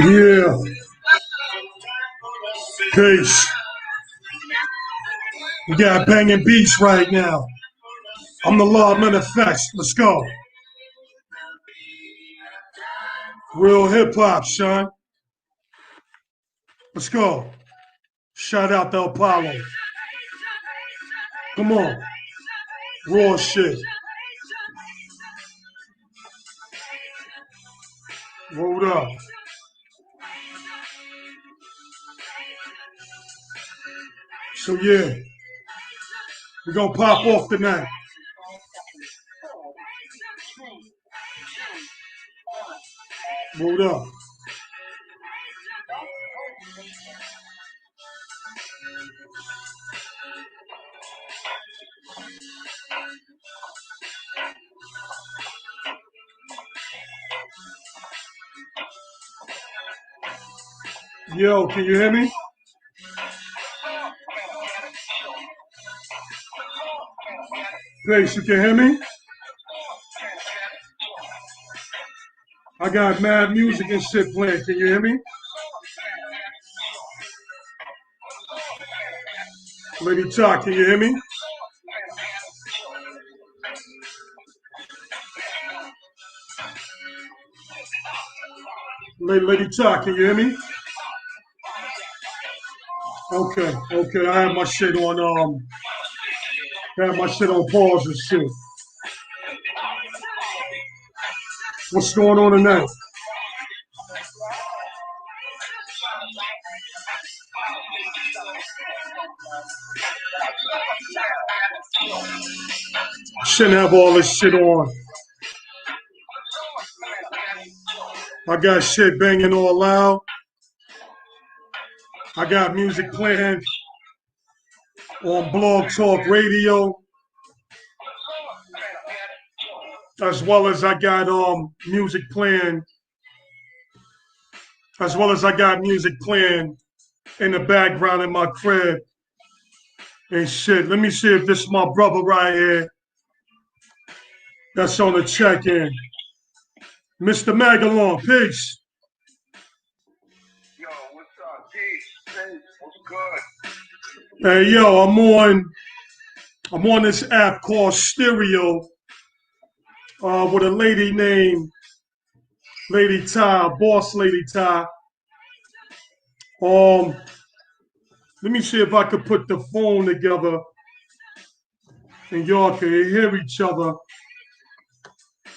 Yeah. Peace. We got banging beats right now. I'm the Law Manifest. Let's go. Real hip hop, son. Let's go. Shout out to Apollo. Come on. Raw shit. Hold up. So yeah, we're gonna pop off tonight. Hold up. Yo, can you hear me? Grace, you can hear me? I got mad music and shit playing. Can you hear me? Lady Talk, can you hear me? Lady Talk, can you hear me? Okay, I have my shit on pause and shit. What's going on tonight? Shouldn't have all this shit on. I got shit banging all loud. I got music playing on Blog Talk Radio, as well as I got music playing, in the background in my crib and shit. Let me see if this is my brother right here that's on the check-in. Mr. Magalon, peace. Yo, what's up? Peace. What's good? Hey, yo, I'm on this app called Sh0w with a lady named Lady Ty, Boss Lady Ty. Let me see if I could put the phone together and y'all can hear each other.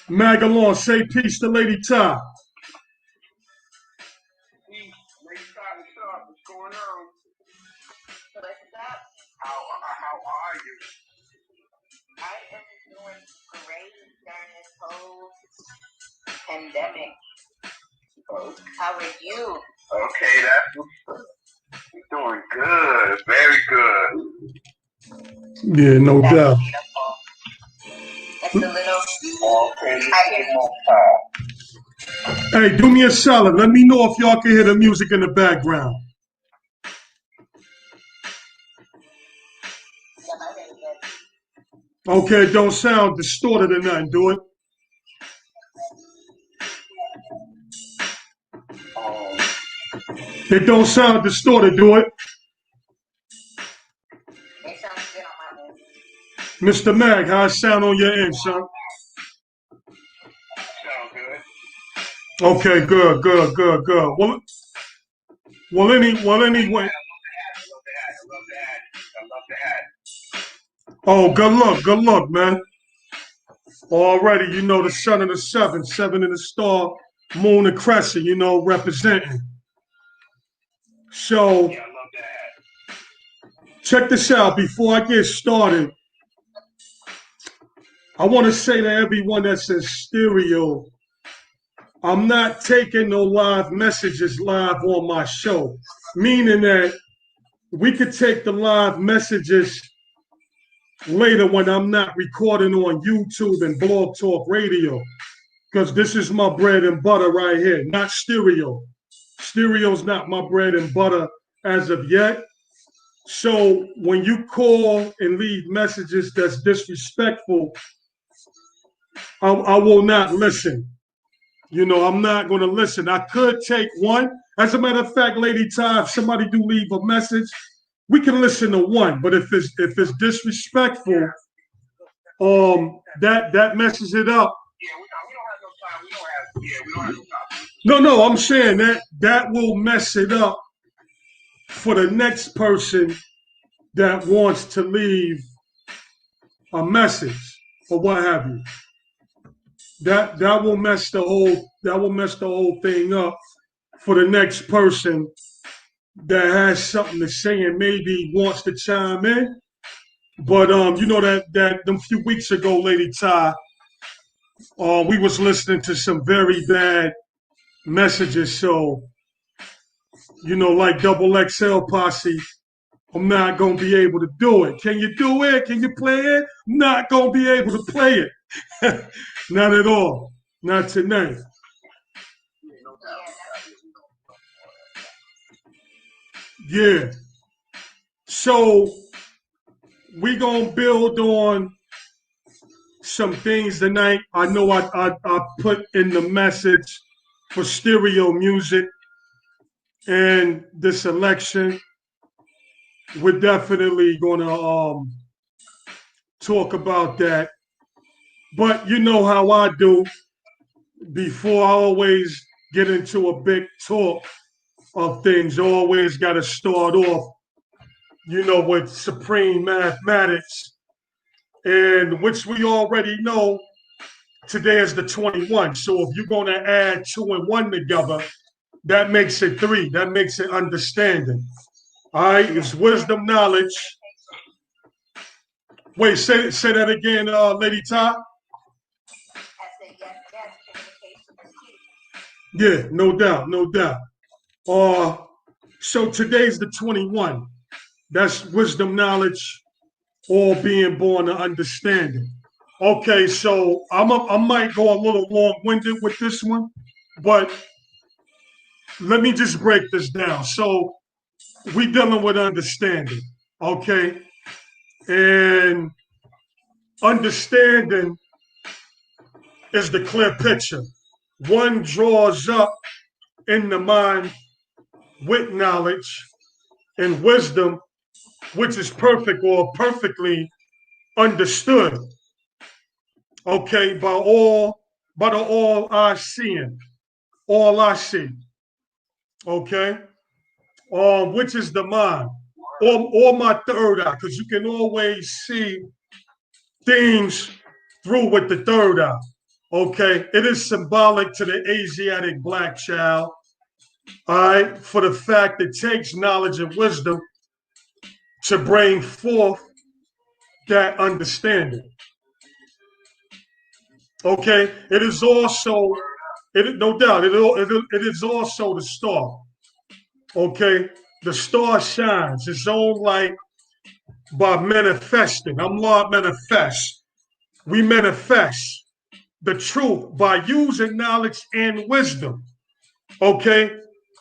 Magalon, say peace to Lady Ty. Peace. Lady Ty, what's up? What's going on? What's up? How are you? I am doing great during this whole pandemic. Oh. How are you? Okay, that's what's up. You're doing good. Very good. Yeah, no doubt. Beautiful. It's a little Hey, do me a solid. Let me know if y'all can hear the music in the background. Okay, don't sound distorted or nothing, do it. It don't sound distorted, do it. It sounds good on my end. Mr. Mag, how it sound on your end, son? Sound good. Okay, good. Well, anyway. I love the hat. Oh, good luck, man. Already, you know, the sun of the seven in the star, moon and crescent, you know, representing. So, Yeah, I love the hat. check this out. Before I get started, I want to say to everyone that's in stereo, I'm not taking no live messages live on my show, meaning that we could take the live messages later when I'm not recording on YouTube and Blog Talk Radio, because this is my bread and butter right here, not stereo. Stereo's not my bread and butter as of yet. So when you call and leave messages that's disrespectful, I will not listen. You know, I'm not going to listen. I could take one. As a matter of fact, Lady Ty, if somebody do leave a message, we can listen to one. But if it's disrespectful, that messes it up. Yeah, we don't have no time. We don't have. Yeah, we don't have no time. No, I'm saying that will mess it up for the next person that wants to leave a message or what have you. That will mess the whole thing up for the next person that has something to say and maybe wants to chime in. But you know that them few weeks ago, Lady Ty, we was listening to some very bad messages. So, you know, like Double XL Posse, I'm not gonna be able to do it. Can you do it? Can you play it? I'm not gonna be able to play it. Not at all. Not tonight. Yeah. So we gonna build on some things tonight. I know I put in the message for stereo music and this election. We're definitely gonna talk about that. But you know how I do. Before I always get into a big talk of things, I always got to start off, you know, with supreme mathematics, and which we already know today is the 21. So if you're going to add 2 and 1 together, that makes it 3. That makes it understanding. All right, it's wisdom, knowledge. Wait, say that again, Lady Ty. Yeah, no doubt, no doubt. So today's the 21. That's wisdom, knowledge, all being born to understanding. Okay, so I might go a little long-winded with this one, but let me just break this down. So we dealing with understanding, okay? And understanding is the clear picture. One draws up in the mind with knowledge and wisdom, which is perfect or perfectly understood, okay, by the all I seeing, all I see, okay, which is the mind, or my third eye, because you can always see things through with the third eye, okay. It is symbolic to the Asiatic black child, all right, for the fact it takes knowledge and wisdom to bring forth that understanding. Okay, it is also, no doubt, it is also the star. Okay, the star shines its own light by manifesting. I'm Lord Manifest. We manifest the truth by using knowledge and wisdom. Okay,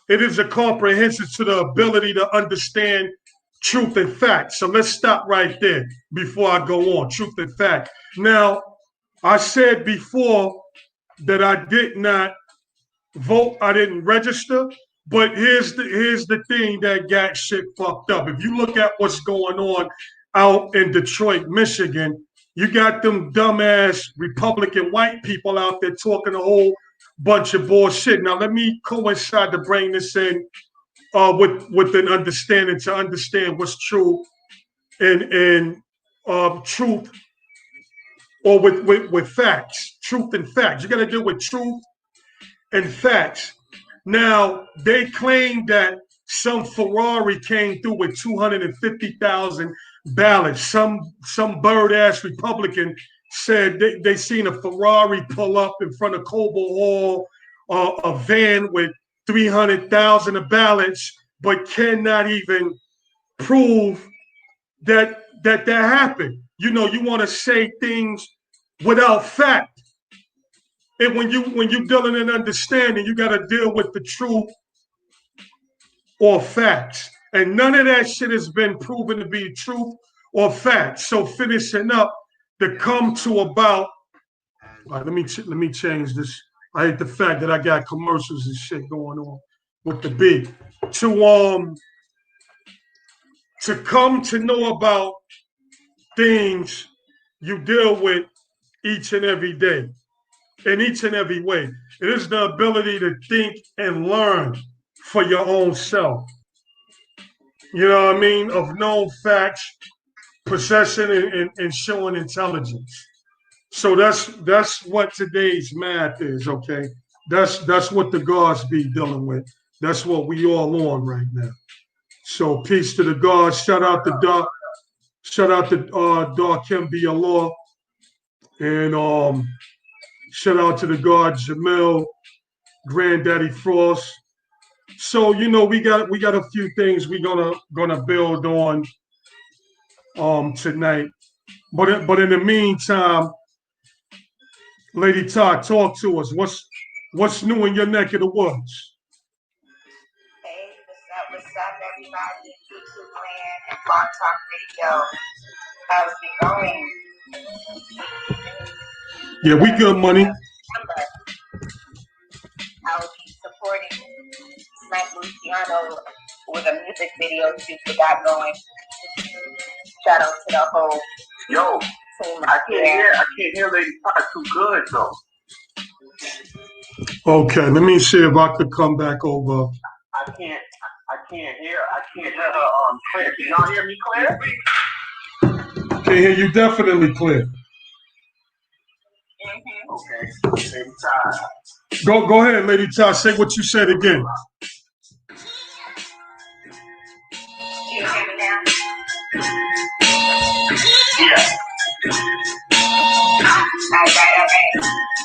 it is a comprehension to the ability to understand truth and fact. So let's stop right there before I go on. Truth and fact. Now, I said before that I did not vote, I didn't register, but here's the thing that got shit fucked up. If you look at what's going on out in Detroit, Michigan, you got them dumbass Republican white people out there talking a whole bunch of bullshit. Now let me coincide to bring this in with an understanding to understand what's true and truth, or with facts, truth and facts. You got to deal with truth and facts. Now, they claim that some Ferrari came through with 250,000 ballots. Some bird-ass Republican said they seen a Ferrari pull up in front of Cobo Hall, a van with 300,000 of ballots, but cannot even prove that happened. You know, you want to say things without fact. And when you dealing in understanding, you got to deal with the truth or facts. And none of that shit has been proven to be truth or facts. So finishing up to come to about All right, let me change this. I hate the fact that I got commercials and shit going on with the beat. To come to know about things you deal with each and every day, in each and every way. It is the ability to think and learn for your own self. You know what I mean? Of known facts, possessing and showing intelligence. So that's what today's math is, okay? That's what the gods be dealing with. That's what we all on right now. So peace to the gods. Shout out to Doc. Shout out to Doc Kim be a law. And shout out to the god Jamel, Granddaddy Frost. So we got a few things we gonna build on tonight. But in the meantime, Lady Todd, talk to us. What's new in your neck of the woods? Hey, what's up, everybody? YouTube land and Blog Talk Radio. How's it going? Yeah, we good, money. I will be supporting Frank Luciano with a music video shoot they got going. Shout out to the whole team. I can't hear Lady Todd too good though. Okay, let me see if I could come back over. I can't hear her clear. Can y'all hear me clear? Can hear you definitely clear. Okay, Lady Todd. Go ahead, Lady Todd. Say what you said again. Do you hear me now? Yeah. All right.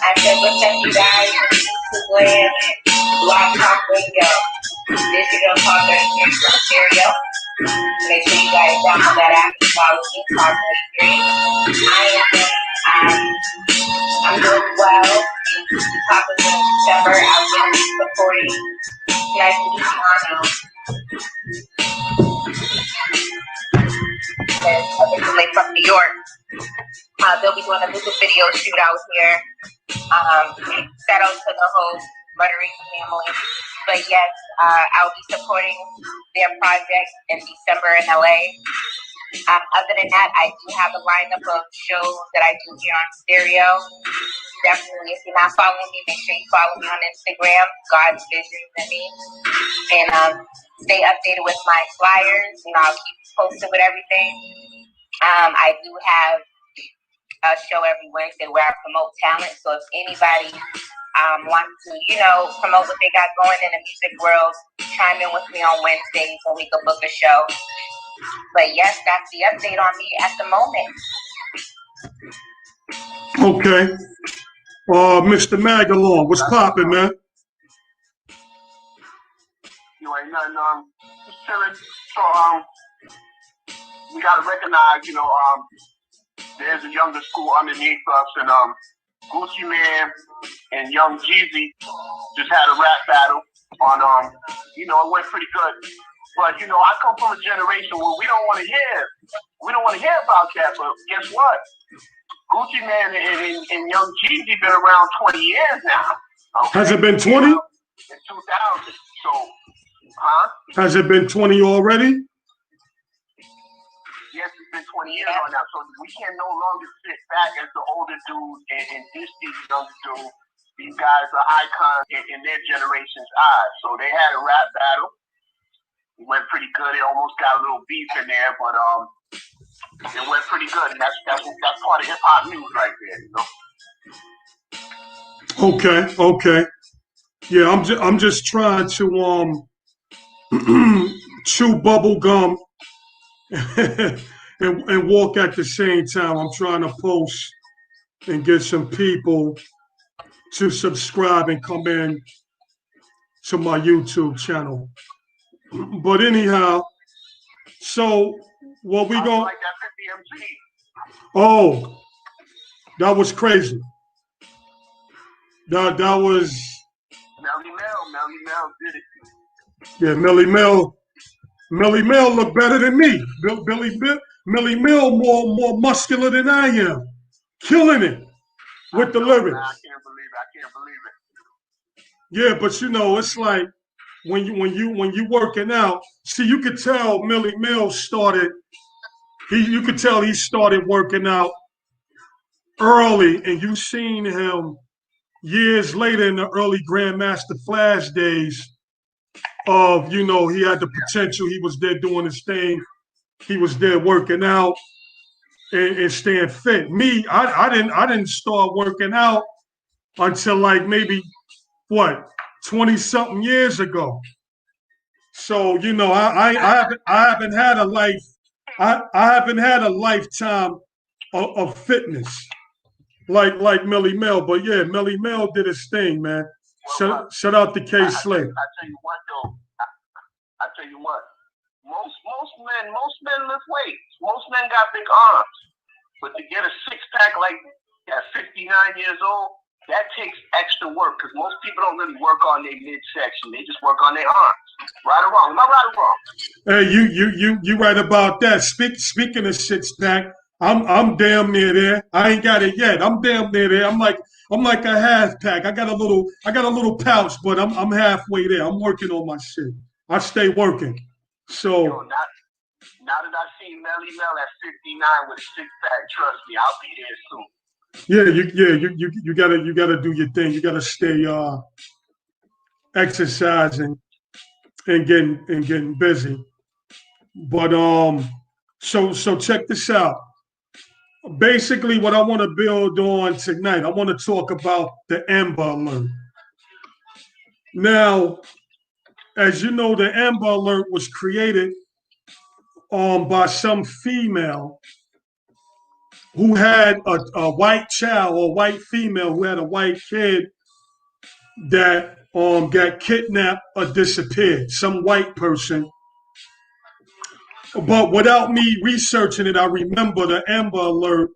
I said, what's up, you guys? YouTube land and Blog Talk Radio. Digital talk radio from stereo. Make sure you guys download that app and follow me, Talk 23. I'm doing well. Top of December, I've been supporting Nice Luciano. Originally from New York. They'll be doing a music video shoot out here. Shout out to the whole Muttering family. But yes, I'll be supporting their project in December in LA. Other than that, I do have a lineup of shows that I do here on stereo. Definitely, if you're not following me, make sure you follow me on Instagram, God's Visions and me. And stay updated with my flyers. I'll keep you posted with everything. I do have a show every Wednesday where I promote talent. So if anybody wants to, promote what they got going in the music world, chime in with me on Wednesdays and we can book a show. But yes, that's the update on me at the moment. Okay. Mr. Magalon, what's poppin', man? You ain't nothing, just chilling. So, we gotta recognize, there's a younger school underneath us, and Gucci Man and Young Jeezy just had a rap battle on, it went pretty good. But, I come from a generation where we don't want to hear about that, but guess what? Gucci Man and Young Jeezy been around 20 years now. Okay? Has it been 20? In 2000. So, Has it been 20 already? Yes, it's been 20 years on now. So we can no longer sit back as the older dude and dish these young dudes. These guys are icons in their generation's eyes. So they had a rap battle. It went pretty good. It almost got a little beef in there, but it went pretty good, and that's part of hip hop news right there, Okay. Yeah, I'm just trying to chew bubble gum and walk at the same time. I'm trying to post and get some people to subscribe and come in to my YouTube channel. But anyhow, so what we going? Like that 50 MC. Oh, that was crazy. That was. Melly Mel did it. Yeah, Millie Mel look better than me. Millie Mel more muscular than I am. Killing it. with the lyrics. lyrics. I can't believe it. I can't believe it. Yeah, but you know, it's like when you working out. See, you could tell Millie Mills started. You could tell he started working out early, and you seen him years later in the early Grandmaster Flash days. Of he had the potential. He was there doing his thing. He was there working out and staying fit. Me, I didn't start working out until like maybe what 20-something years ago. So I haven't had a life. I haven't had a lifetime of fitness like Millie Mel. But yeah, Millie Mel did his thing, man. Shout out to K Slay. I tell you what though. I tell you what. Most men lift weights. Most men got big arms. But to get a six-pack like at 59 years old, that takes extra work because most people don't really work on their midsection. They just work on their arms. Right or wrong? Am I right or wrong? Hey, you right about that. Speaking of six-pack, I'm damn near there. I ain't got it yet. I'm damn near there. I'm like a half pack. I got a little pouch, but I'm halfway there. I'm working on my shit. I stay working. So Yo, now that I see Melly Mel at 59 with a six-pack, trust me, I'll be there soon. Yeah, you gotta do your thing. You gotta stay exercising and getting busy. But so check this out. Basically, what I want to build on tonight, I want to talk about the Amber Alert. Now, as you know, the Amber Alert was created by some female who had a white child or white female who had a white kid that got kidnapped or disappeared, some white person. But without me researching it, I remember the Amber Alert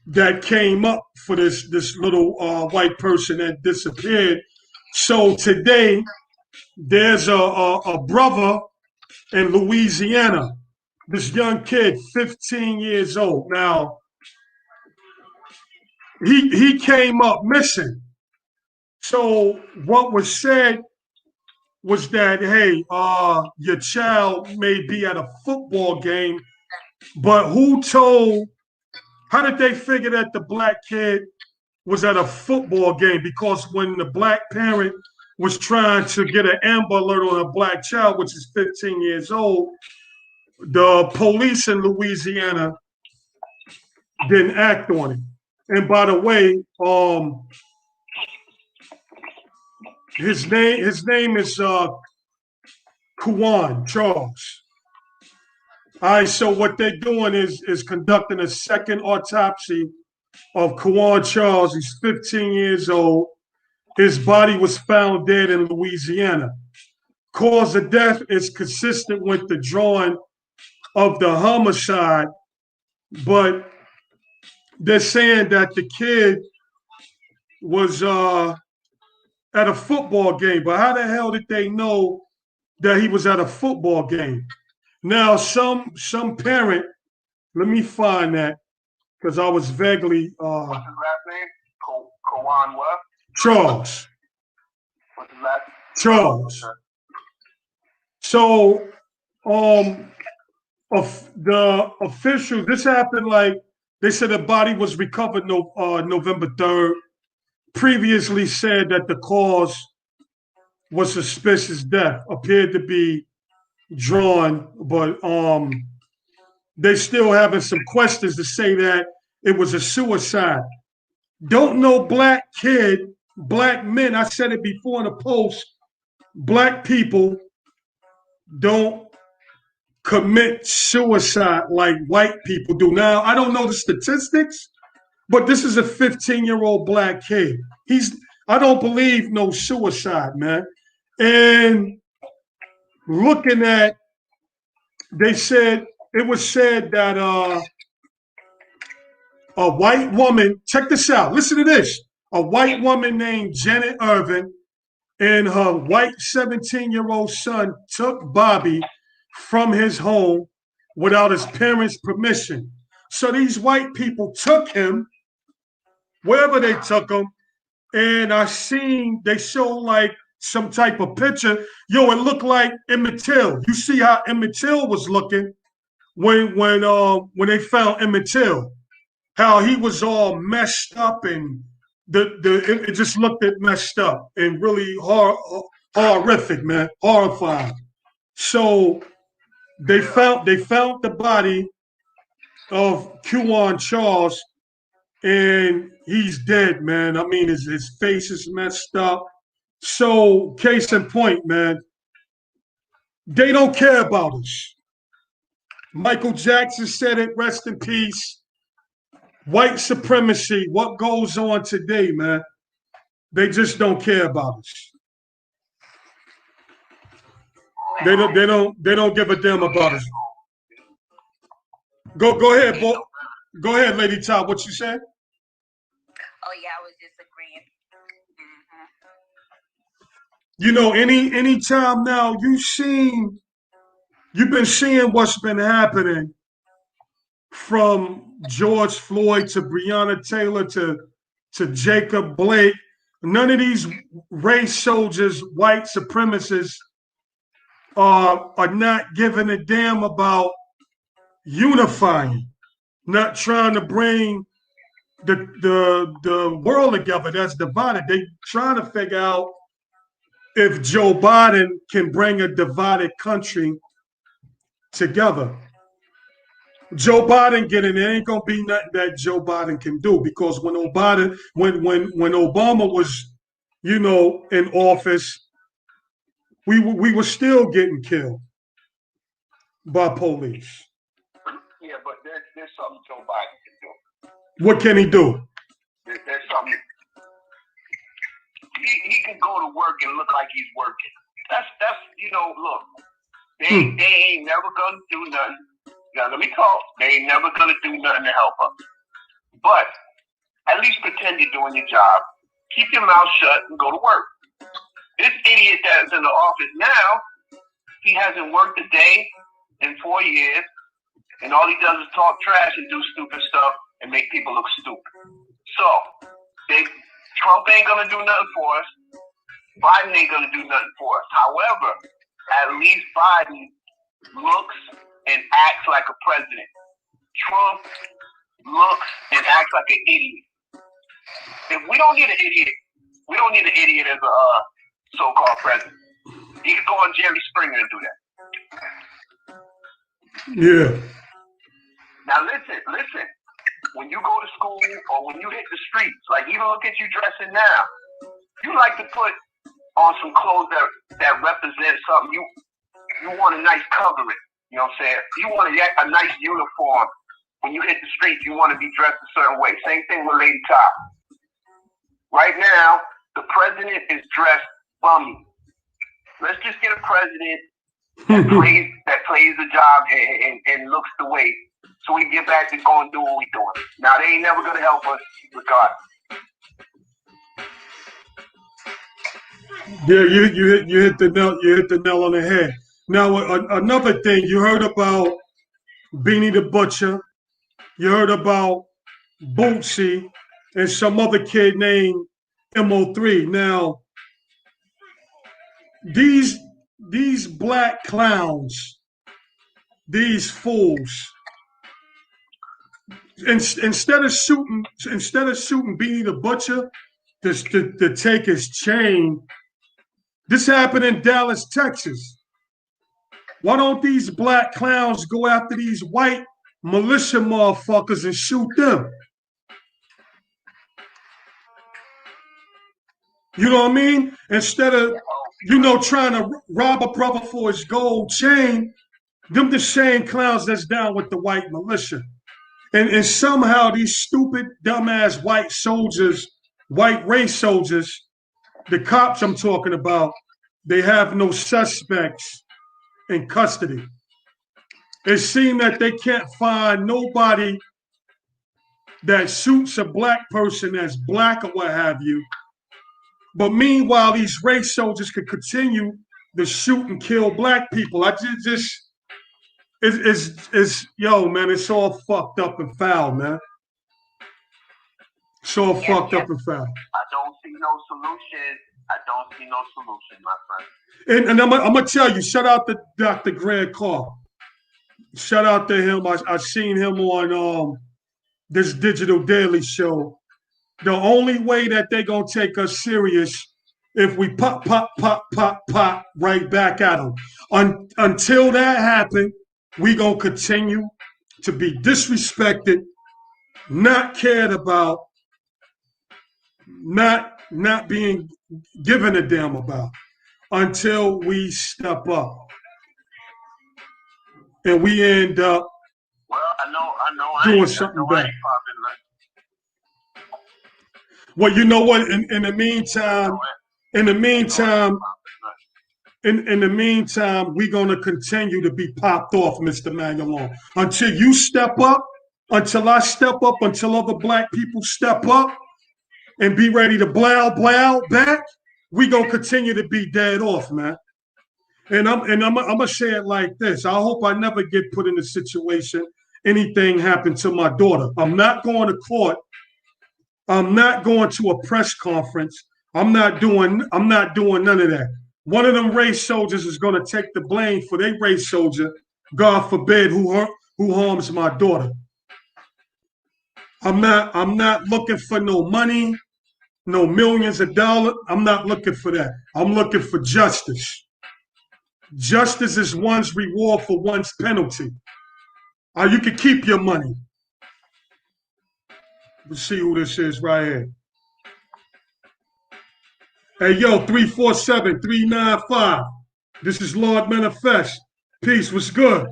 that came up for this little white person that disappeared. So today, there's a brother in Louisiana, this young kid, 15 years old. Now, he came up missing. So what was said was that, hey, your child may be at a football game, but how did they figure that the black kid was at a football game? Because when the black parent was trying to get an Amber Alert on a black child, which is 15 years old, the police in Louisiana didn't act on it. And by the way, his name is Kuwan Charles. All right, so what they're doing is conducting a second autopsy of Kuwan Charles. He's 15 years old. His body was found dead in Louisiana. Cause of death is consistent with the drawing of the homicide, but they're saying that the kid was at a football game. But how the hell did they know that he was at a football game? Now, some parent, let me find that because I was vaguely. What's his last name? Kawan what? Charles. What's his last? Charles. So, the officials. This happened like they said the body was recovered November 3rd. Previously said that the cause was suspicious death, appeared to be drawn, but they still having some questions to say that it was a suicide. Don't know black men, I said it before in a post, black people don't commit suicide like white people do. Now, I don't know the statistics, but this is a 15-year-old black kid. I don't believe no suicide, man. And looking at, it was said that a white woman, check this out, listen to this. A white woman named Janet Irvin and her white 17-year-old son took Bobby from his home without his parents' permission. So these white people took him wherever they took him. And I seen they show like some type of picture. Yo, it looked like Emmett Till. You see how Emmett Till was looking when they found Emmett Till, how he was all messed up and it just looked at messed up and really horrific, man, horrifying. So they found the body of Q Charles, and he's dead, man. I mean, his face is messed up. So, case in point, man, they don't care about us. Michael Jackson said it, rest in peace. White supremacy, what goes on today, man? They just don't care about us. They don't give a damn about us. Go ahead, boy. Go ahead, Lady Top. What you said? Oh yeah, I was just agreeing. You know, any time now you've been seeing what's been happening from George Floyd to Breonna Taylor to Jacob Blake. None of these race soldiers, white supremacists, are not giving a damn about unifying, not trying to bring the world together that's divided. They trying to figure out if Joe Biden can bring a divided country together. Joe Biden getting it ain't gonna be nothing that Joe Biden can do, because when Obama was, in office, we were still getting killed by police. Yeah, but there's something Joe Biden can do. What can he do? There's something. He can go to work and look like he's working. That's look. They ain't never gonna do nothing. Now let me talk. They ain't never gonna do nothing to help us. But at least pretend you're doing your job. Keep your mouth shut and go to work. This idiot that's in the office now, he hasn't worked a day in 4 years, and all he does is talk trash and do stupid stuff and make people look stupid. So, Trump ain't gonna do nothing for us. Biden ain't gonna do nothing for us. However, at least Biden looks and acts like a president. Trump looks and acts like an idiot. If we don't need an idiot, we don't need an idiot as a so-called president. He could go on Jerry Springer and do that. Yeah. Now listen. When you go to school or when you hit the streets, like even look at you dressing now, you like to put on some clothes that represent something. You want a nice covering. You know what I'm saying? You want a nice uniform. When you hit the streets, you want to be dressed a certain way. Same thing with Lady Top. Right now, the president is dressed bummy. Let's just get a president that plays the job and looks the way, so we can get back to going and do what we're doing. Now, they ain't never going to help us regardless. Yeah, you hit the nail on the head. Now, another thing, you heard about Beanie the Butcher, you heard about Bootsy, and some other kid named MO3. Now, these black clowns, these fools, instead of shooting Beanie the Butcher to take his chain, this happened in Dallas, Texas. Why don't these black clowns go after these white militia motherfuckers and shoot them? You know what I mean? Instead of, trying to rob a brother for his gold chain, them the same clowns that's down with the white militia. And somehow these stupid, dumbass white soldiers, white race soldiers, the cops I'm talking about, they have no suspects in custody. It seems that they can't find nobody that shoots a black person that's black or what have you. But meanwhile, these race soldiers could continue to shoot and kill black people. It's all fucked up and foul, man. It's all fucked up and foul. I don't see no solution. I don't see no solution, my friend. And I'm gonna tell you, shout out to Dr. Grant Carr. Shout out to him. I seen him on this digital daily show. The only way that they gonna take us serious if we pop right back at them. Until that happens, we gonna continue to be disrespected, not cared about, not being given a damn about, until we step up. And we end up doing something bad. Well, you know what? In the meantime, we're gonna continue to be popped off, Mr. Magalon, until you step up, until I step up, until other black people step up and be ready to blow back. We gonna continue to be dead off, man. And I'm gonna say it like this. I hope I never get put in a situation anything happened to my daughter. I'm not going to court. I'm not going to a press conference. I'm not doing none of that. One of them race soldiers is gonna take the blame for their race soldier, God forbid, who harms my daughter. I'm not looking for no money, no millions of dollars. I'm not looking for that. I'm looking for justice. Justice is one's reward for one's penalty. You can keep your money. Let's see who this is right here. Hey, yo, 347-395. This is Lord Manifest. Peace, what's good?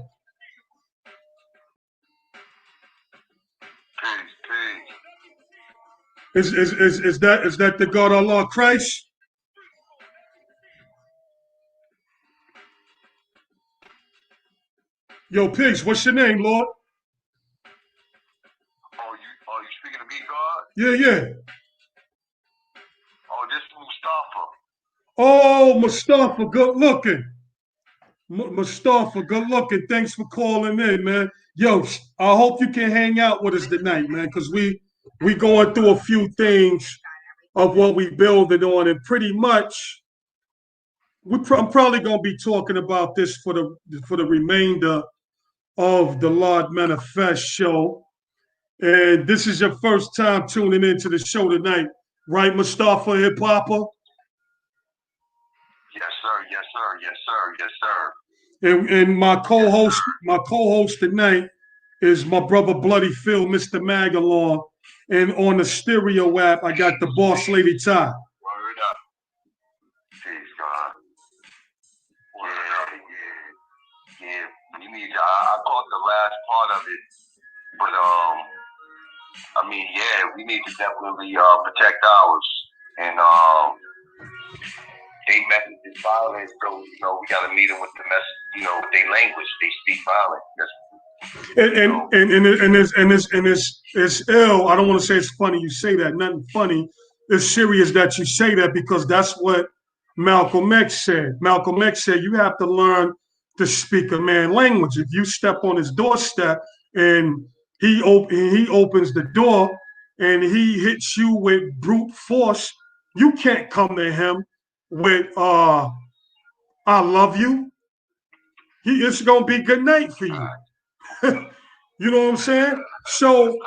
Peace. Is that the God our Lord Christ? Yo, Peace, what's your name, Lord? Oh, you speaking to me, God? Yeah. Oh, this is Mustafa. Oh, Mustafa, good looking. Mustafa, good looking. Thanks for calling in, man. Yo, I hope you can hang out with us tonight, man, because we going through a few things of what we building on, and pretty much I'm probably gonna be talking about this for the remainder of the Lord Manifest show. And this is your first time tuning into the show tonight, right, Mustafa Hip Hopper? Yes, sir. Yes, sir. Yes, sir. Yes, sir. And my co-host tonight is my brother Bloody Phil, Mr. Magalon. And on the stereo app, I got the Boss Lady Ty. Word up. Peace, God. Yeah. You need. I caught the last part of it, but I mean, yeah, we need to definitely protect ours, and they message is violent, so we got to meet them with the message. Their language, they speak violent. It's ill. I don't want to say it's funny you say that. Nothing funny. It's serious that you say that, because that's what Malcolm X said. Malcolm X said you have to learn to speak a man's language. If you step on his doorstep and he opens the door and he hits you with brute force, you can't come to him with I love you. It's gonna be good night for you. You know what I'm saying? So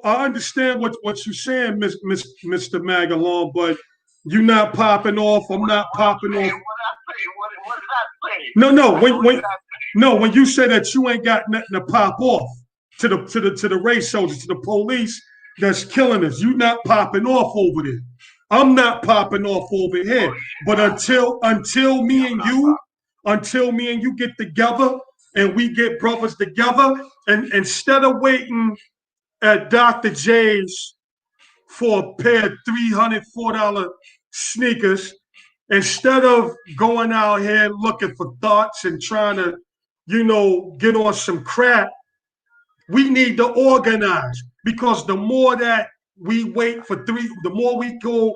I understand what you're saying, Mr. Magalon, but you're not popping off. I'm not popping off. What did I say? No. When you say that you ain't got nothing to pop off to the race soldiers, to the police that's killing us, you not popping off over there. I'm not popping off over here. But until me and you get together and we get brothers together, and instead of waiting at Dr. J's for a pair of $300, $4 sneakers, instead of going out here looking for thoughts and trying to, get on some crap, we need to organize. Because the more that we wait for the more we go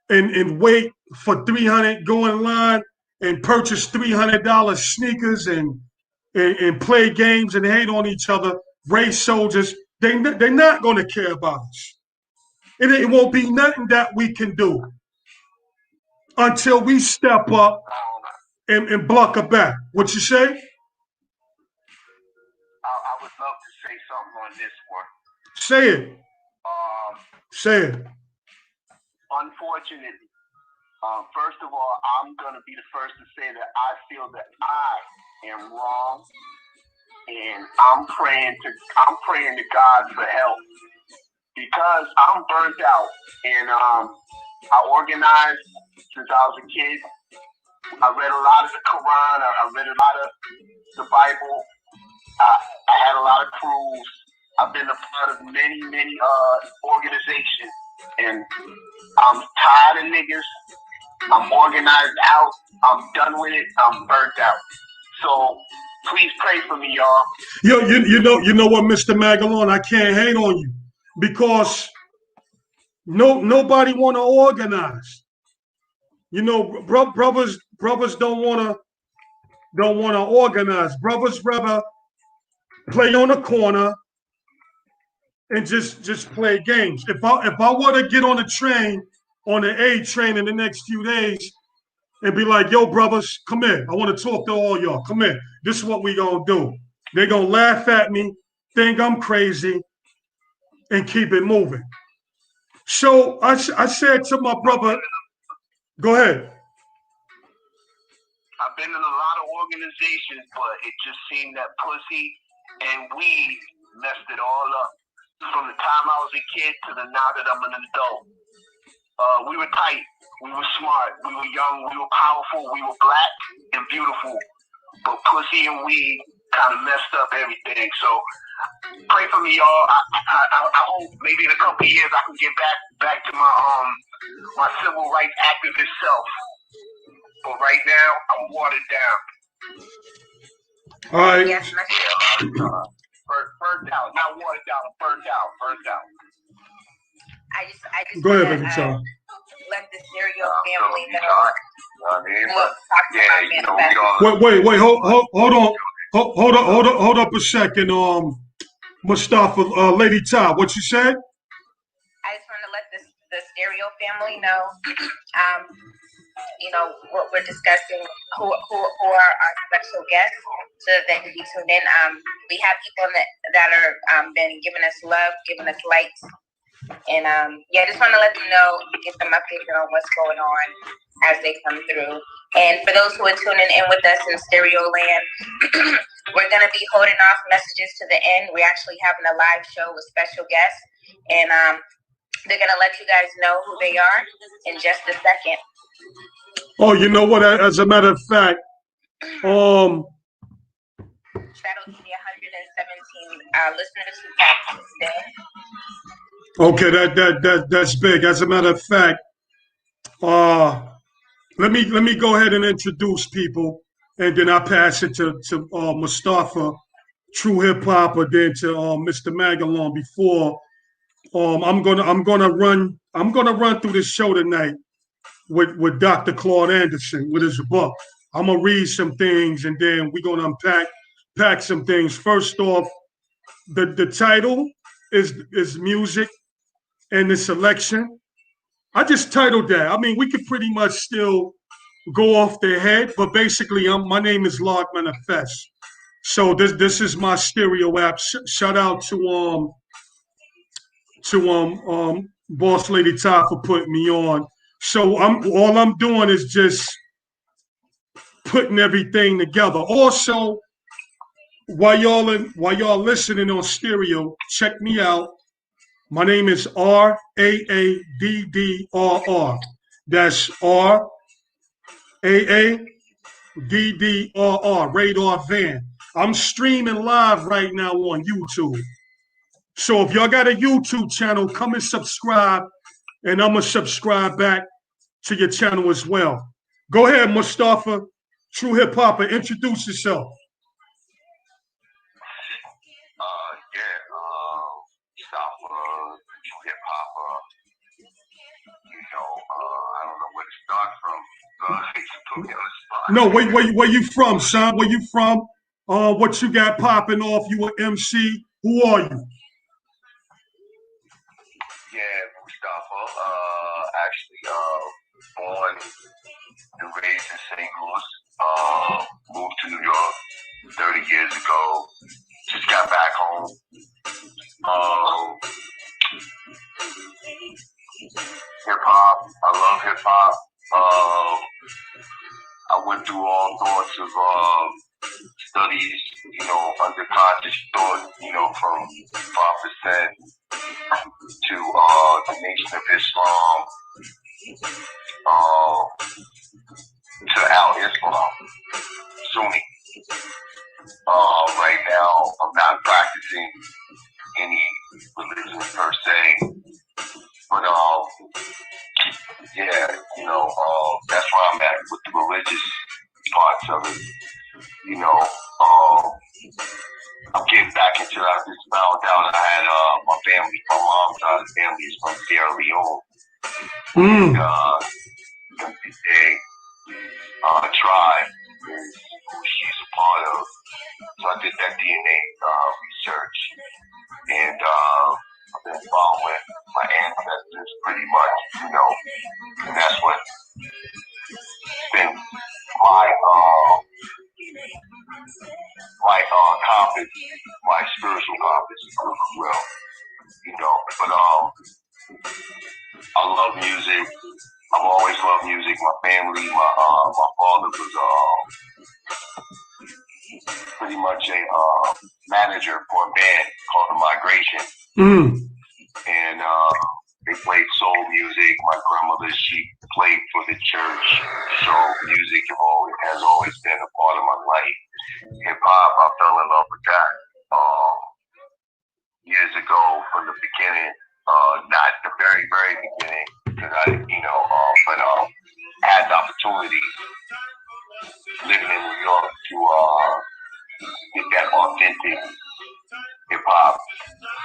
and wait for 300, go in line and purchase $300 sneakers and play games and hate on each other, race soldiers, they're not going to care about us. It won't be nothing that we can do until we step up and block her back. What you say? I would love to say something on this one. Say it. Say it. Unfortunately, first of all, I'm going to be the first to say that I feel that I am wrong, and I'm praying to God for help, because I'm burnt out, and I organized since I was a kid. I read a lot of the Quran. I read a lot of the Bible. I had a lot of crews. I've been a part of many organizations, and I'm tired of niggas. I'm organized out. I'm done with it. I'm burnt out. So please pray for me, y'all. Yo, you know what, Mr. Magalon, I can't hate on you because nobody want to organize. You know, brothers don't want to organize. Brothers rather play on the corner and just play games. If I were to get on a train, on the A train in the next few days, and be like, yo, brothers, come here. I want to talk to all y'all. Come here. This is what we gonna do. They're gonna laugh at me, think I'm crazy, and keep it moving. So I said to my brother, go ahead. I've been in a lot of organizations, but it just seemed that pussy and weed messed it all up. From the time I was a kid to the now that I'm an adult. We were tight, we were smart, we were young, we were powerful, we were black and beautiful. But pussy and weed kind of messed up everything. So pray for me, y'all. I hope maybe in a couple of years I can get back to my civil rights activist self. But right now, I'm watered down. All right. Yes, burnt out, not watered down, burnt out. I just go ahead, wanna, Victor. let the Sh0w family know. Wait, hold up a second. Mustafa, Lady Ty, what you said? I just want to let the Sh0w family know, you know, what we're discussing, who are our special guests, so that they can be tuned in. We have people that are been giving us love, giving us likes, and yeah, just want to let them know, get them updated on what's going on as they come through. And for those who are tuning in with us in Stereo Land, we're going to be holding off messages to the end. We're actually having a live show with special guests, and they're going to let you guys know who they are in just a second. Oh, you know what? As a matter of fact, That'll be 117 listeners who passed today. Okay, that's big. As a matter of fact, let me go ahead and introduce people, and then I pass it to Mustafa, True Hip Hop, or then to Mr. Magalon. Before I'm gonna run through this show tonight with Dr. Claud Anderson with his book. I'm gonna read some things, and then we're gonna unpack some things. First off, the title is music and the selection. I just titled that. I mean, we could pretty much still go off the head, but basically, my name is L0DD MANAFESS. So this is my stereo app. Shout out to Boss Lady Ty for putting me on. So all I'm doing is just putting everything together. Also, while y'all listening on stereo, check me out. My name is RAADDRR. That's RAADDRR, Radar Van. I'm streaming live right now on YouTube. So if y'all got a YouTube channel, come and subscribe, and I'm going to subscribe back to your channel as well. Go ahead, Mustafa, True Hip Hopper, introduce yourself. Hip hop, I don't know where to start from. Put me on the spot. No, where you from, son? Where you from? What you got popping off? You an MC? Who are you? actually born and raised in St. Louis. Moved to New York 30 years ago. Just got back home. Hip hop. I love hip hop. I went through all sorts of studies, underconscious thought, from 5% to the Nation of Islam, to Al-Islam, Sunni. Right now, I'm not practicing any religion per se, but yeah, that's where I'm at with the religious parts of it. I'm getting back into that. I just found out I had my family, my mom's side of the family is from Sierra Leone. And a tribe who she's a part of. So I did that DNA research, and I've been following my ancestors pretty much, and that's what's been my compass, my spiritual compass as well, but I love music. I've always loved music. My family, my father was pretty much a manager for a band called The Migration. And they played soul music. My grandmother, she played for the church. Soul music has always been a part of my life. Hip hop, I fell in love with that years ago from the beginning. Not the very, very beginning, because but had the opportunity living in New York to get that authentic hip hop,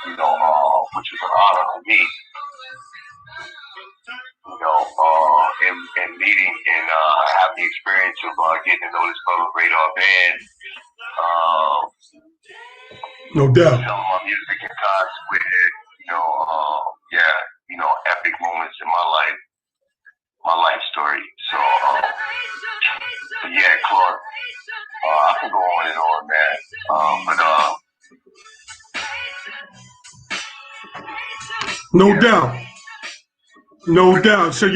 which was an honor to me, and meeting and have the experience of getting to know this fellow Radar Band. No doubt. Some of my music in concert with it, epic moments in my life story. So, yeah, Claude, I can go on and on, man. No doubt. So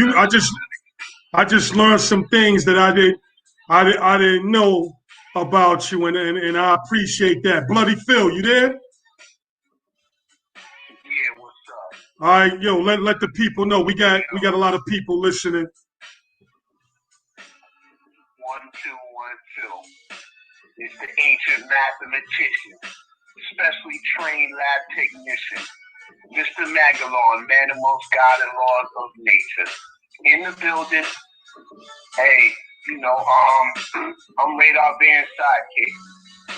I just learned some things that I didn't know about you, and I appreciate that. Bloody Phil, you there? Yeah, what's up? All right, yo, let the people know. We got a lot of people listening. 1, 2, 1, 2. It's the ancient mathematician, specially trained lab technician, Mr. Magalon, man amongst God and laws of nature. In the building, hey, I'm Radar Band sidekick.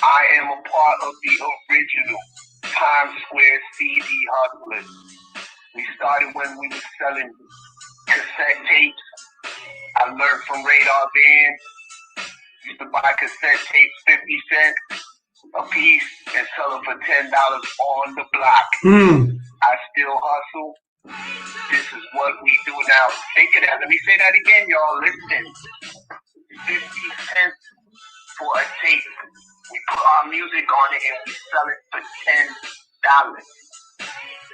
I am a part of the original Times Square CD hustlers. We started when we were selling cassette tapes. I learned from Radar Band. Used to buy cassette tapes 50 cents a piece and sell them for $10 on the block. I still hustle. This is what we do now. Think of that. Let me say that again, y'all. Listen. 50 cents for a tape. We put our music on it and we sell it for $10.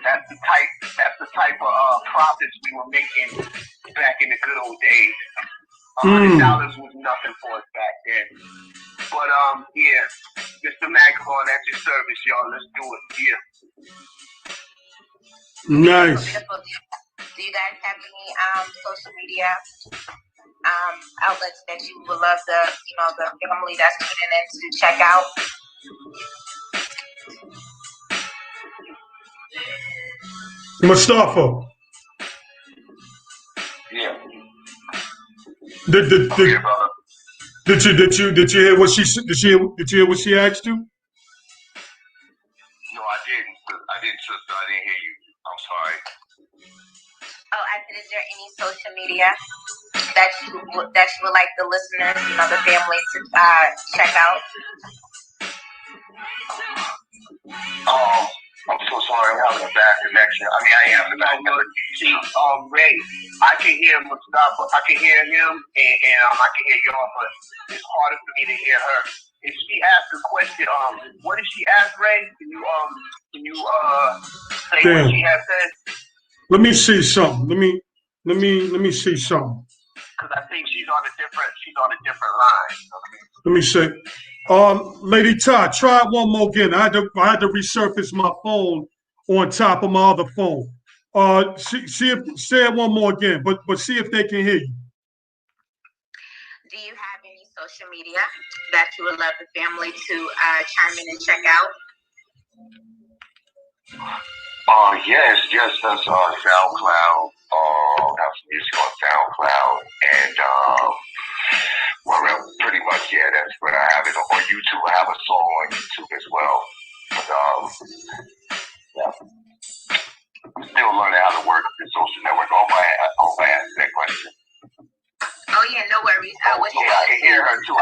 That's the type of profits we were making back in the good old days. $100 was nothing for us back then. But yeah, Mr. Magalon at your service, y'all. Let's do it. Yeah. Nice. Beautiful. Do you guys have any social media outlets that you would love the family that's tuning in to check out? Mustafa. Yeah. Did you hear what she said? Did you hear what she asked you? No, I didn't, sister. I didn't hear you. I'm sorry. Oh, I said, is there any social media that you would like the listeners, the family to check out? I'm so sorry I'm having a bad connection. I mean, I am the bad connection. See, Ray, I can hear Mustafa, I can hear him, and I can hear y'all, but it's harder for me to hear her. If she asks a question, what did she ask, Ray? Can you say what she has said? Let me see something. Let me see something. Because I think she's on a different line. Let me see. Lady Todd, try it one more again. I had to resurface my phone on top of my other phone. Say it one more again, but see if they can hear you. Do you have any social media that you would love the family to chime in and check out? Yes, that's SoundCloud. Have some music on SoundCloud, and well, pretty much, yeah, that's where I have it on YouTube. I have a song on YouTube as well. But yeah, I'm still learning how to work the social network. I hope I answered that question. Oh yeah, no worries. Yeah, I can hear her too. I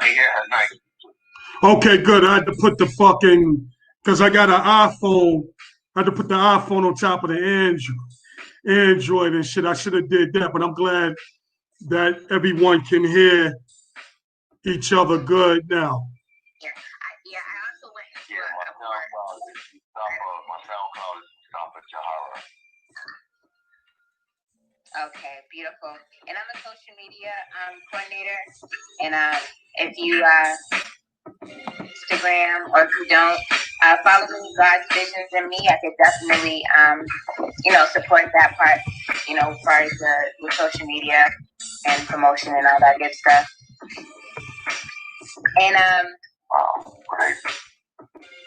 can hear her nice. Okay, good. I had to put the fucking, because I got an iPhone. I had to put the iPhone on top of the Android and shit. I should have did that, but I'm glad that everyone can hear each other good now. Yeah, I also went into my SoundCloud is Mustafa Jahara. Okay, beautiful. And I'm a social media coordinator. And if you Instagram, or if you don't, follow me, God's Visions and me. I could definitely support that part, as far as the social media and promotion and all that good stuff. And wow, great.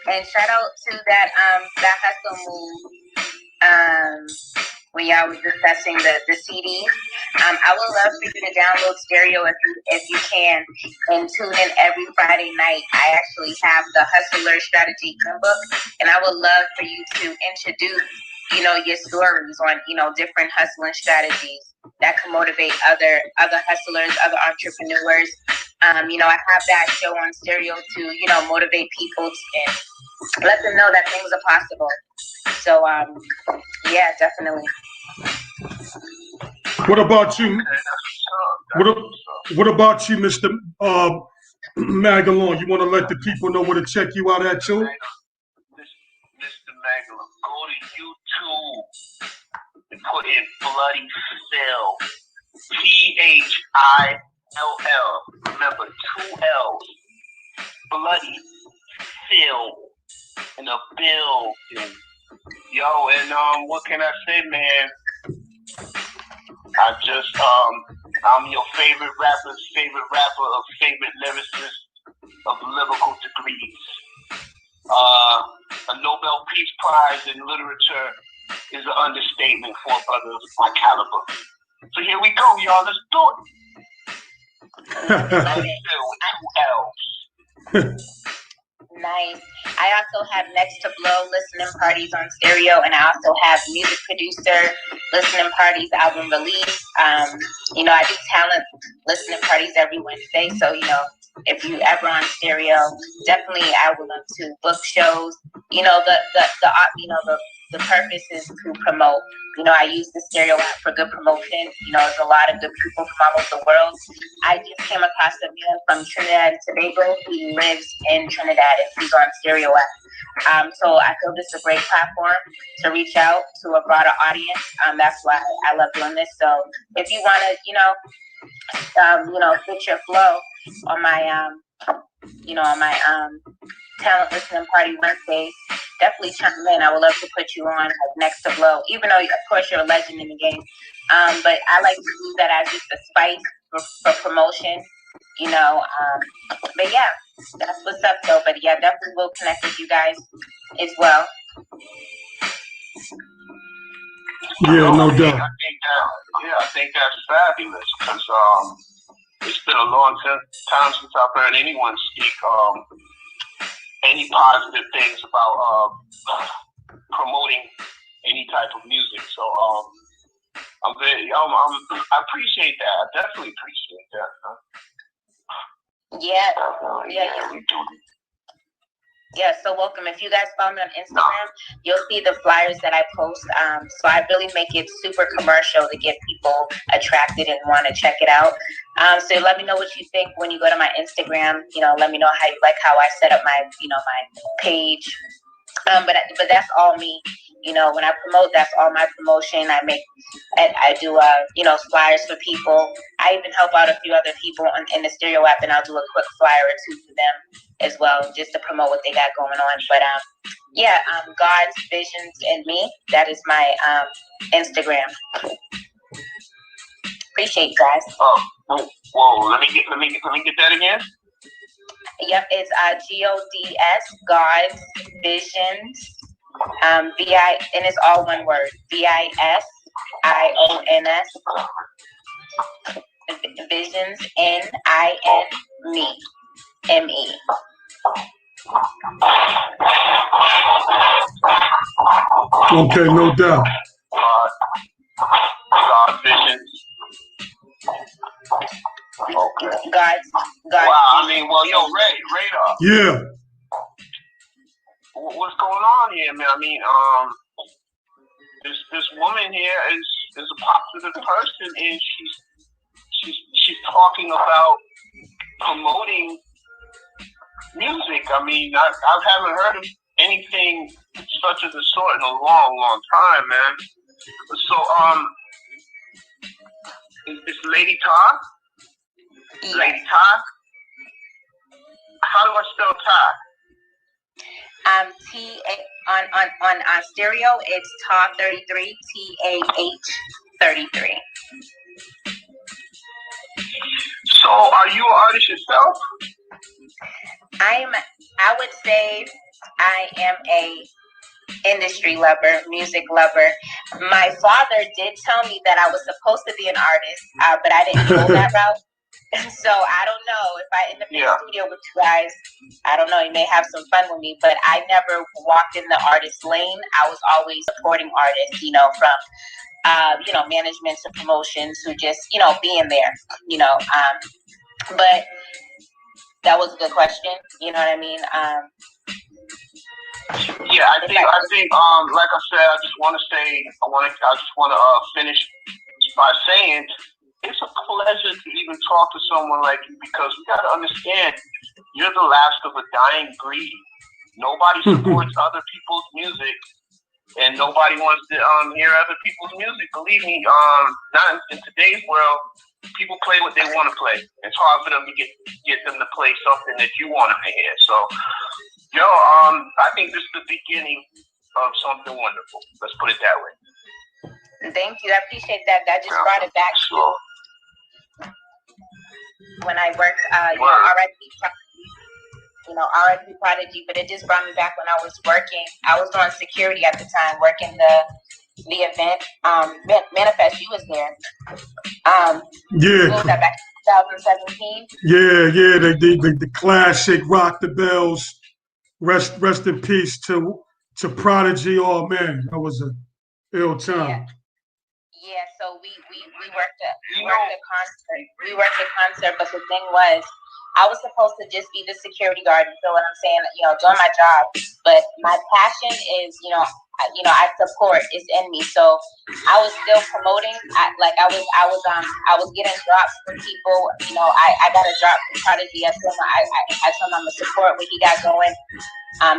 And shout out to that hustle move. When y'all was discussing the CD, I would love for you to download Stereo if you can, and tune in every Friday night. I actually have the Hustler Strategy Book, and I would love for you to introduce, your stories on, different hustling strategies that can motivate other hustlers, other entrepreneurs. I have that show on Stereo to, motivate people and let them know that things are possible. So, yeah, definitely. What about you? What about you, Mr. Magalon? You want to let the people know where to check you out at too? Mr. Magalon, go to YouTube and put in Bloody Phil. Thill. Remember, 2 L's. Bloody Phil in a building. Yo, and what can I say, man? I'm your favorite rapper's favorite rapper of favorite lyricist of lyrical degrees. A Nobel Peace Prize in literature is an understatement for a brother of my caliber. So here we go, y'all. Let's do it. Nice. I also have Next to Blow listening parties on Stereo, and I also have Music Producer listening parties, album release. I do talent listening parties every Wednesday. So, if you ever on Stereo, definitely I would love to book shows. The purpose is to promote. I use the Stereo app for good promotion. There's a lot of good people from all over the world. I just came across a man from Trinidad and Tobago. He lives in Trinidad and he's on Stereo app. So I feel this is a great platform to reach out to a broader audience. That's why I love doing this. So if you want to, fit your flow on my, talent listening party Wednesdays, definitely chime in. I would love to put you on Next to Blow, even though, of course, you're a legend in the game. But I like to use that as just a spice for promotion, But yeah, that's what's up, though. But yeah, definitely will connect with you guys as well. Yeah, no doubt. I think that's fabulous because it's been a long time since I've heard anyone speak any positive things about promoting any type of music. So I appreciate that. I definitely appreciate that. Yeah, we do. Yeah, so welcome. If you guys follow me on Instagram, you'll see the flyers that I post. So I really make it super commercial to get people attracted and want to check it out. So let me know what you think when you go to my Instagram. You know, let me know how you like how I set up my, you know, my page. But that's all me. You know, when I promote, that's all my promotion. I do, you know, flyers for people. I even help out a few other people in the Stereo app, and I'll do a quick flyer or two for them as well, just to promote what they got going on. But yeah, God's Visions and Me. That is my Instagram. Appreciate you guys. Whoa! Let me get that again. Yep, it's GODS, God's Visions. VI, and it's all one word. VISIONS. Visions, NIN ME. Okay, no doubt. God Visions. Okay. God. Wow, I mean, well, yo, Radar. Yeah. What's going on here, man? I mean, this woman here is a positive person, and she's talking about promoting music. I mean, I haven't heard of anything such as the sort in a long time, man. So, is Lady Todd? Yeah. Lady Todd? How do I spell Todd? On stereo, it's TAH 33, TAH 33. So, are you an artist yourself? I would say I am a industry lover, music lover. My father did tell me that I was supposed to be an artist, but I didn't go that route. So I don't know if I end up in the studio with you guys. I don't know. You may have some fun with me, but I never walked in the artist lane. I was always supporting artists, you know, from you know, management to promotions, to just, you know, being there, you know. But that was a good question. You know what I mean? Yeah, I think, like I said, I just want to finish by saying it's a pleasure to even talk to someone like you, because we got to understand you're the last of a dying breed. Nobody supports other people's music, and nobody wants to hear other people's music. Believe me, not in today's world. People play what they want to play. It's hard for them to get them to play something that you want to hear. So, yo, I think this is the beginning of something wonderful. Let's put it that way. Thank you. I appreciate that. That just brought it back to when I worked, RIP Prodigy, but it just brought me back when I was working. I was doing security at the time, working the event. MANAFESS, you was there. Yeah. What was that, back in 2017? Yeah, the classic Rock the Bells. Rest in peace to Prodigy. Oh man, that was a ill time. Yeah, so we worked a concert. We worked a concert, but the thing was, I was supposed to just be the security guard. You feel what I'm saying? You know, doing my job. But my passion is, I support is in me. So I was still promoting. I was getting drops from people. You know, I got a drop from Prodigy. I told him I'm gonna support what he got going.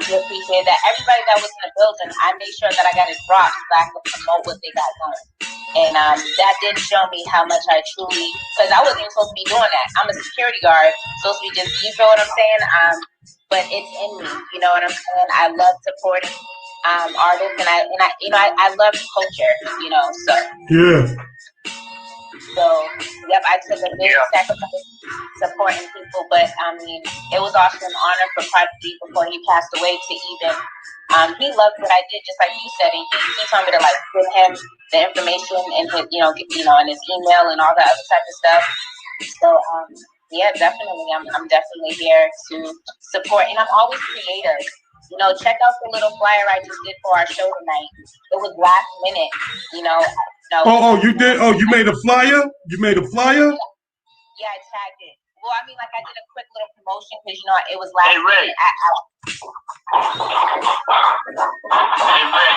He appreciated that. Everybody that was in the building, I made sure that I got a drop so I could promote what they got going. And that did show me how much I truly, because I wasn't even supposed to be doing that. I'm a security guard, supposed to be just, you feel what I'm saying? But it's in me, you know what I'm saying? I love supporting artists, and I love culture, you know. So yeah. So yep, I took a big sacrifice supporting people, but I mean, it was also an honor for Prodigy before he passed away to even. He loved what I did, just like you said, and he told me to like give him the information and his, and his email and all that other type of stuff. So yeah, definitely, I'm definitely here to support, and I'm always creative. You know, check out the little flyer I just did for our show tonight. It was last minute, you know. You did? Oh, you made a flyer? You made a flyer? Yeah, I tagged it. Well, I mean, like I did a quick little promotion because you know it was last. Hey Ray. Hey Ray.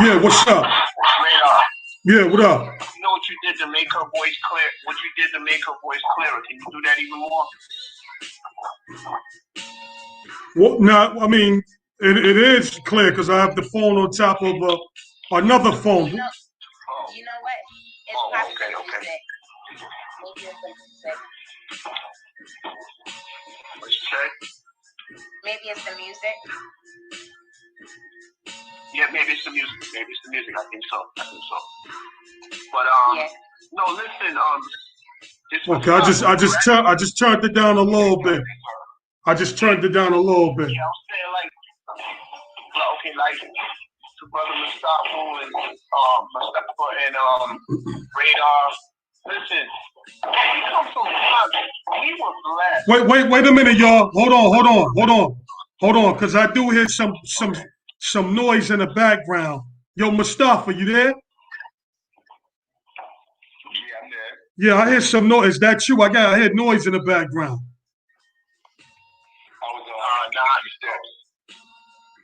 Yeah, what's up? Radar. Yeah, what up? You know what you did to make her voice clear? What you did to make her voice clearer? Can you do that even more? Well, no, I mean, it is clear because I have the phone on top of another phone. You know what? It's okay. music. Maybe it's the music. What you say? Maybe it's the music. Yeah, maybe it's the music. I think so. But yeah. no, listen. Okay, I just turned it down a little bit. I just turned it down a little bit. Yeah, I was saying like to brother Mustafa and Radar. Listen, we come from God. We were blessed. Wait a minute, y'all. Hold on, because I do hear some noise in the background. Yo, Mustafa, you there? Yeah, I'm there. Yeah, I hear some noise. Is that you? I hear noise in the background. I was steps.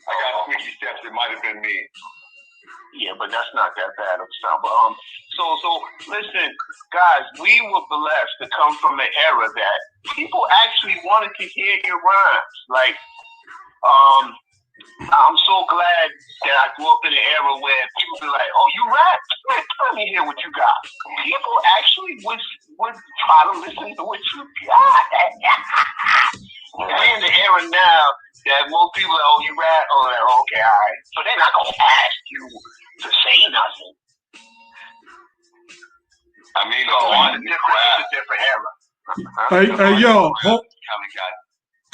I got squeaky steps. It might have been me. Yeah, but that's not that bad of a sound. But so listen, guys, we were blessed to come from an era that people actually wanted to hear your rhymes. Like, I'm so glad that I grew up in an era where people be like, "Oh, you rap? Let me hear what you got." People actually would try to listen to what you got. We're in the era now that most people are, "Oh, you rap? Oh, okay, all right." So they're not gonna ask you to say nothing. I mean, it's a different era.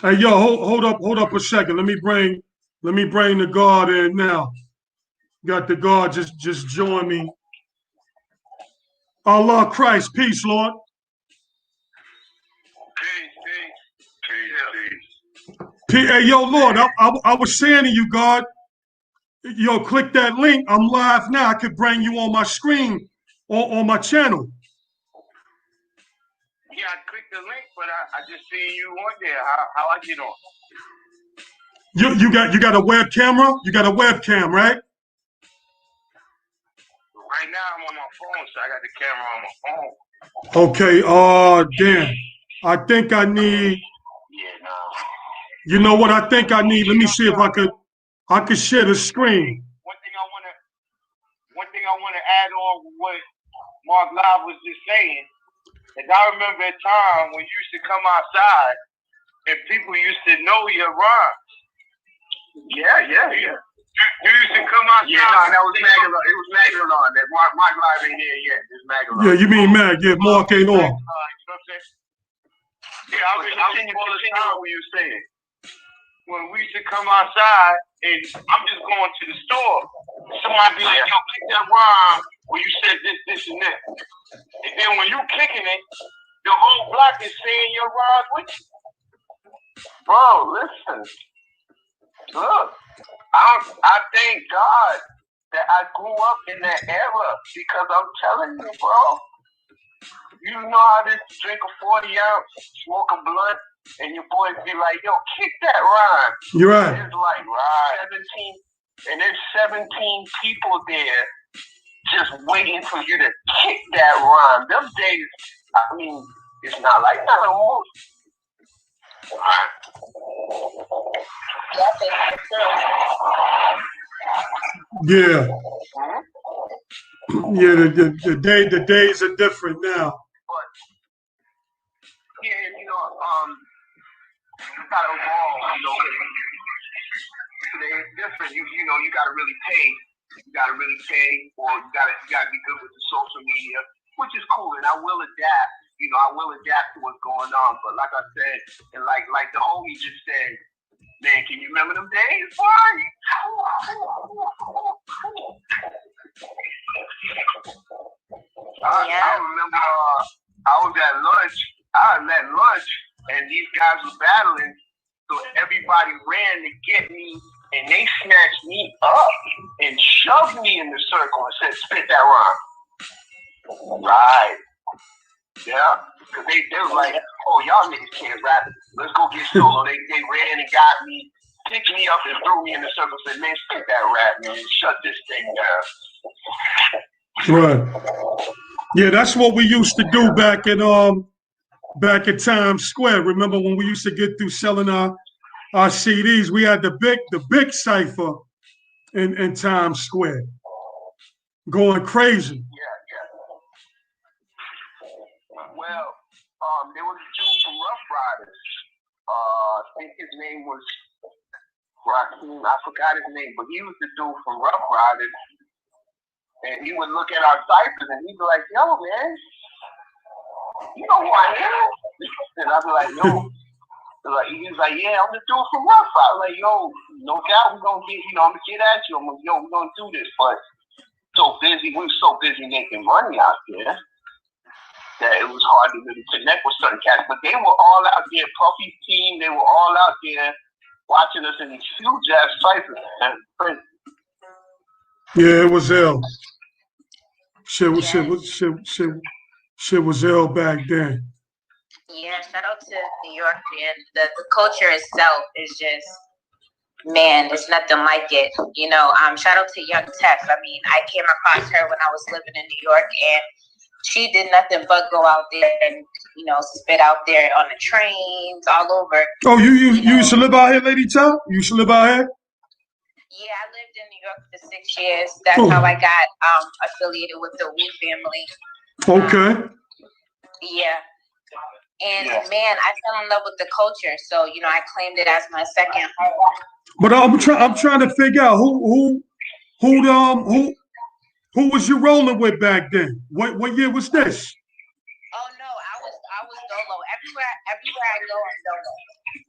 Hey, yo, hold up a second. Let me bring the guard in now. Got the guard just join me. Allah Christ, peace, Lord. Peace. Hey, yo, Lord, I was saying to you, God, yo, click that link. I'm live now. I could bring you on my screen on my channel. Yeah, I clicked the link, but I just seen you on there. How I get on? You got a web camera? You got a webcam, right? Right now I'm on my phone, so I got the camera on my phone. Okay, damn. I think I need. Yeah, no. You know what I think I need? Let me see if I could share the screen. One thing I wanna add on with what Mark Live was just saying is I remember a time when you used to come outside and people used to know your rhymes. Yeah. You used to come outside. Yeah, no, that was Magalon. It was Magalon. That Mark Live ain't here yet. It's Magalon. Yeah, you mean Mag? Yeah, Mark ain't on. You know what I'm saying? Yeah, I was continue what you were saying. When we used to come outside and I'm just going to the store, somebody be like, "Yo, pick that rhyme where you said this, and that." And then when you kicking it, the whole block is saying your rhymes with you. Bro, listen. Look, I thank God that I grew up in that era because I'm telling you, bro, you know how to drink a 40 ounce, smoke a blunt, and your boys be like, "Yo, kick that rhyme." You're right. It's like 17, and there's 17 people there just waiting for you to kick that rhyme. Them days, I mean, it's not like that no more. Yeah. Yeah, the days are different now. But yeah, you know, you gotta evolve, you know, today it's different. You know, you gotta really pay. You gotta really pay, or you gotta be good with the social media, which is cool, and I will adapt. You know, I will adapt to what's going on. But like I said, and like the homie just said, man, can you remember them days, boy? I remember I was at lunch. I was at lunch, and these guys were battling. So everybody ran to get me, and they snatched me up and shoved me in the circle and said, "Spit that rhyme." Right. Yeah, because they was like, oh, y'all niggas can't rap. Let's go get solo. They ran and got me, picked me up and threw me in the circle and said, man, stick that rap, man. Shut this thing Right. down. Yeah, that's what we used to do back at Times Square. Remember when we used to get through selling our CDs? We had the big cipher in Times Square, going crazy. Well, there was a dude from Rough Riders. I think his name was Raheem. I forgot his name, but he was the dude from Rough Riders. And he would look at our ciphers and he'd be like, yo, man, you know who I am? And I'd be like, yo. He was like, yeah, I'm the dude from Rough Riders. Like, yo, no doubt we're going to get, I'm going to get at you. I'm like, yo, we're going to do this. But we were so busy making money out there that it was hard to really connect with certain cats. But they were all out there, Puffy's team, they were all out there watching us in these huge ass ciphers. Yeah, it was ill. Shit was ill back then. Yeah, shout out to New York, man. The culture itself is just, man, it's nothing like it. You know, shout out to Young Tef. I mean, I came across her when I was living in New York, and she did nothing but go out there and, you know, spit out there on the trains, all over. Oh, you used to live out here, Lady Top? You used to live out here? Yeah, I lived in New York for 6 years. That's how I got affiliated with the Wu family. Okay. Yeah. And man, I fell in love with the culture, so you know I claimed it as my second home. But I'm trying to figure out who was you rolling with back then? What year was this? Oh no, I was dolo. Everywhere I go, I'm dolo.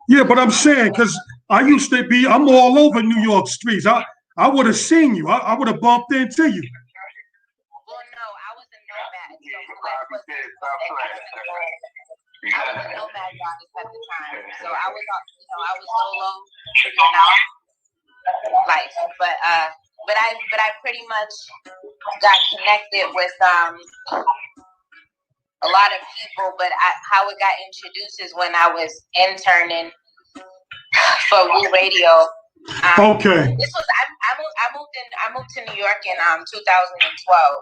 Yeah, but I'm saying because I'm all over New York streets. I would have seen you. I would have bumped into you. Well, no, I was a nomad. I was a nomad artist at the time, so I was solo, life. But I pretty much got connected with a lot of people. But how it got introduced is when I was interning for Wu Radio. Okay. This was I moved to New York in 2012.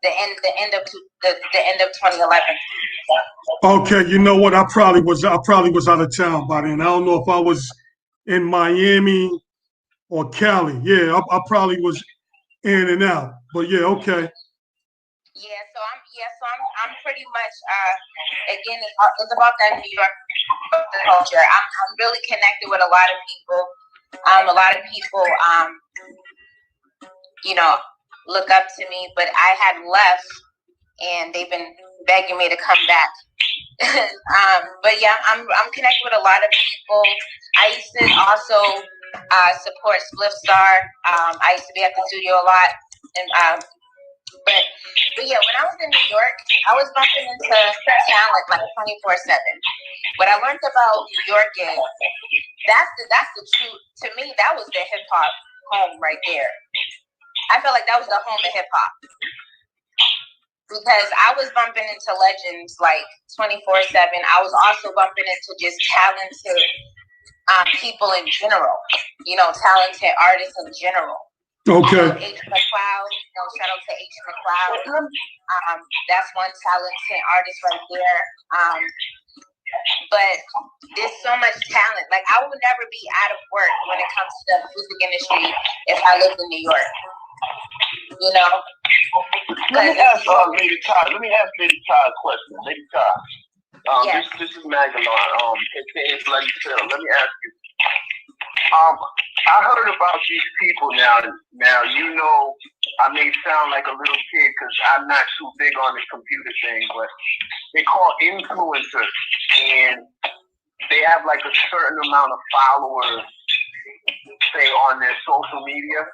The end of 2011. Okay, you know what? I probably was out of town by then. I don't know if I was in Miami or Cali. Yeah, I probably was in and out. But yeah, okay. So I'm pretty much again it's about that New York culture. I'm really connected with a lot of people. A lot of people you know, look up to me, but I had left and they've been begging me to come back. But yeah, I'm connected with a lot of people. I used to also support Spliff Star. I used to be at the studio a lot, and but yeah, when I was in New York, I was bumping into talent like 24/7. What I learned about New York is that's the truth. To me, that was the hip hop home right there. I felt like that was the home of hip hop. Because I was bumping into legends like 24/7. I was also bumping into just talented people in general. You know, talented artists in general. Okay. H. McCloud, shout out to H. McCloud. That's one talented artist right there. But there's so much talent. Like I would never be out of work when it comes to the music industry if I lived in New York. You know. Let me ask Lady Todd a question. Lady Todd. Yes. This is Magalon. It's like Phil. Let me ask you. I heard about these people now. Now you know I may sound like a little kid because I'm not too big on this computer thing, but they call influencers, and they have like a certain amount of followers, say on their social media.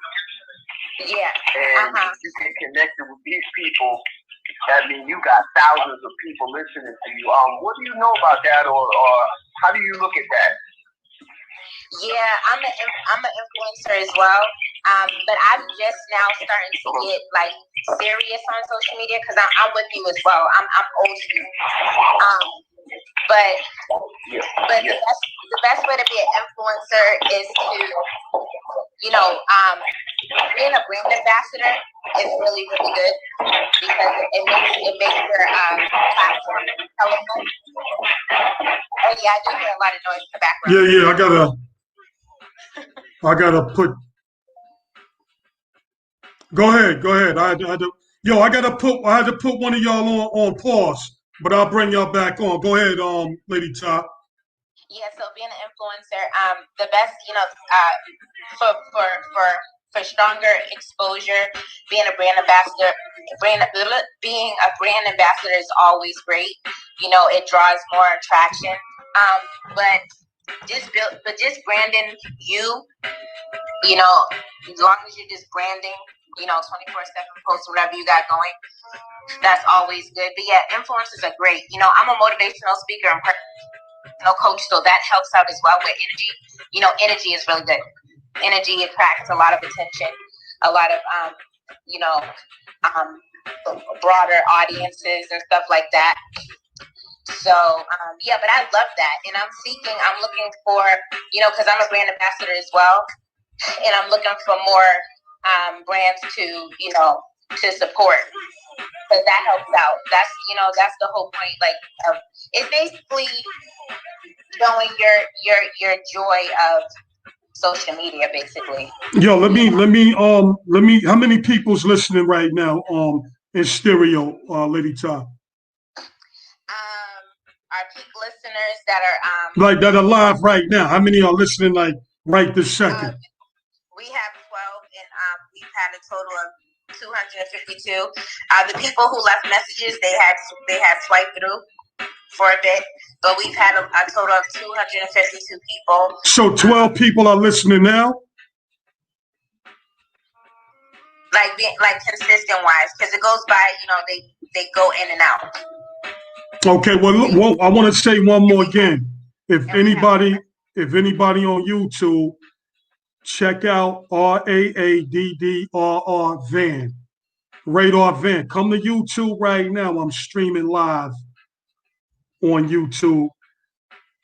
Yeah. And you get connected with these people. That means you got thousands of people listening to you. What do you know about that, or how do you look at that? Yeah, I'm an influencer as well. But I'm just now starting to get like serious on social media because I'm with you as well. I'm old school. But the best way to be an influencer is to, you know, being a brand ambassador is really, really good because it makes your platform colorful. Oh yeah, I do hear a lot of noise in the background. Yeah, I gotta put. Go ahead. I had to put one of y'all on pause, but I'll bring y'all back on. Go ahead, Lady Ty. Yeah, so being an influencer, the best, you know, for stronger exposure, being a brand ambassador is always great. You know, it draws more attraction. But just branding you know, as long as you're just branding, you know, 24/7 posts, whatever you got going, that's always good. But yeah, influencers are great. You know, I'm a motivational speaker and personal coach, so that helps out as well with energy. You know, energy is really good. Energy attracts a lot of attention, a lot of you know, broader audiences and stuff like that. So yeah, but I love that, and I'm looking for, you know, because I'm a brand ambassador as well, and I'm looking for more brands to, you know, to support. Because that helps out. That's, you know, that's the whole point. Like, it's basically showing your joy of social media, basically. Yo, let me. How many people's listening right now? In stereo, Lady Ty. Our peak listeners that are like that are live right now. How many are listening like right this second? We have 12, and we've had a total of 252. The people who left messages, they had swiped through for a bit, but we've had a total of 252 people. So 12 people are listening now? Like consistent wise, because it goes by, you know, they go in and out. Okay, well, I want to say one more again. If anybody on YouTube, check out RAADDRR Van. Radar Van. Come to YouTube right now. I'm streaming live on YouTube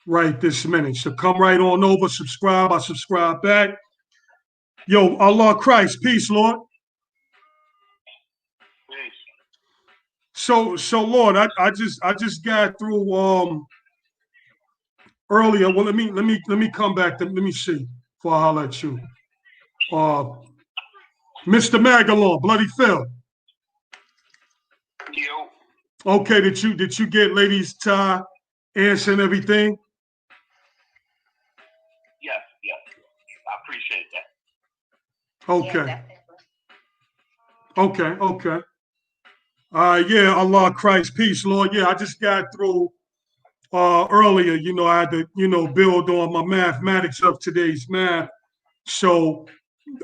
right this minute. So come right on over, subscribe. I subscribe back. Yo, Allah Christ, peace, Lord. So Lord, I just got through earlier. Well, let me come back to, let me see before I holler at you. Mr. Magalon, Bloody Phil. Yo. Okay, did you get Ladies Ty answer and everything? Yes. I appreciate that. Okay. Yeah, Allah Christ, peace, Lord. Yeah, I just got through earlier. You know, I had to, you know, build on my mathematics of today's math. So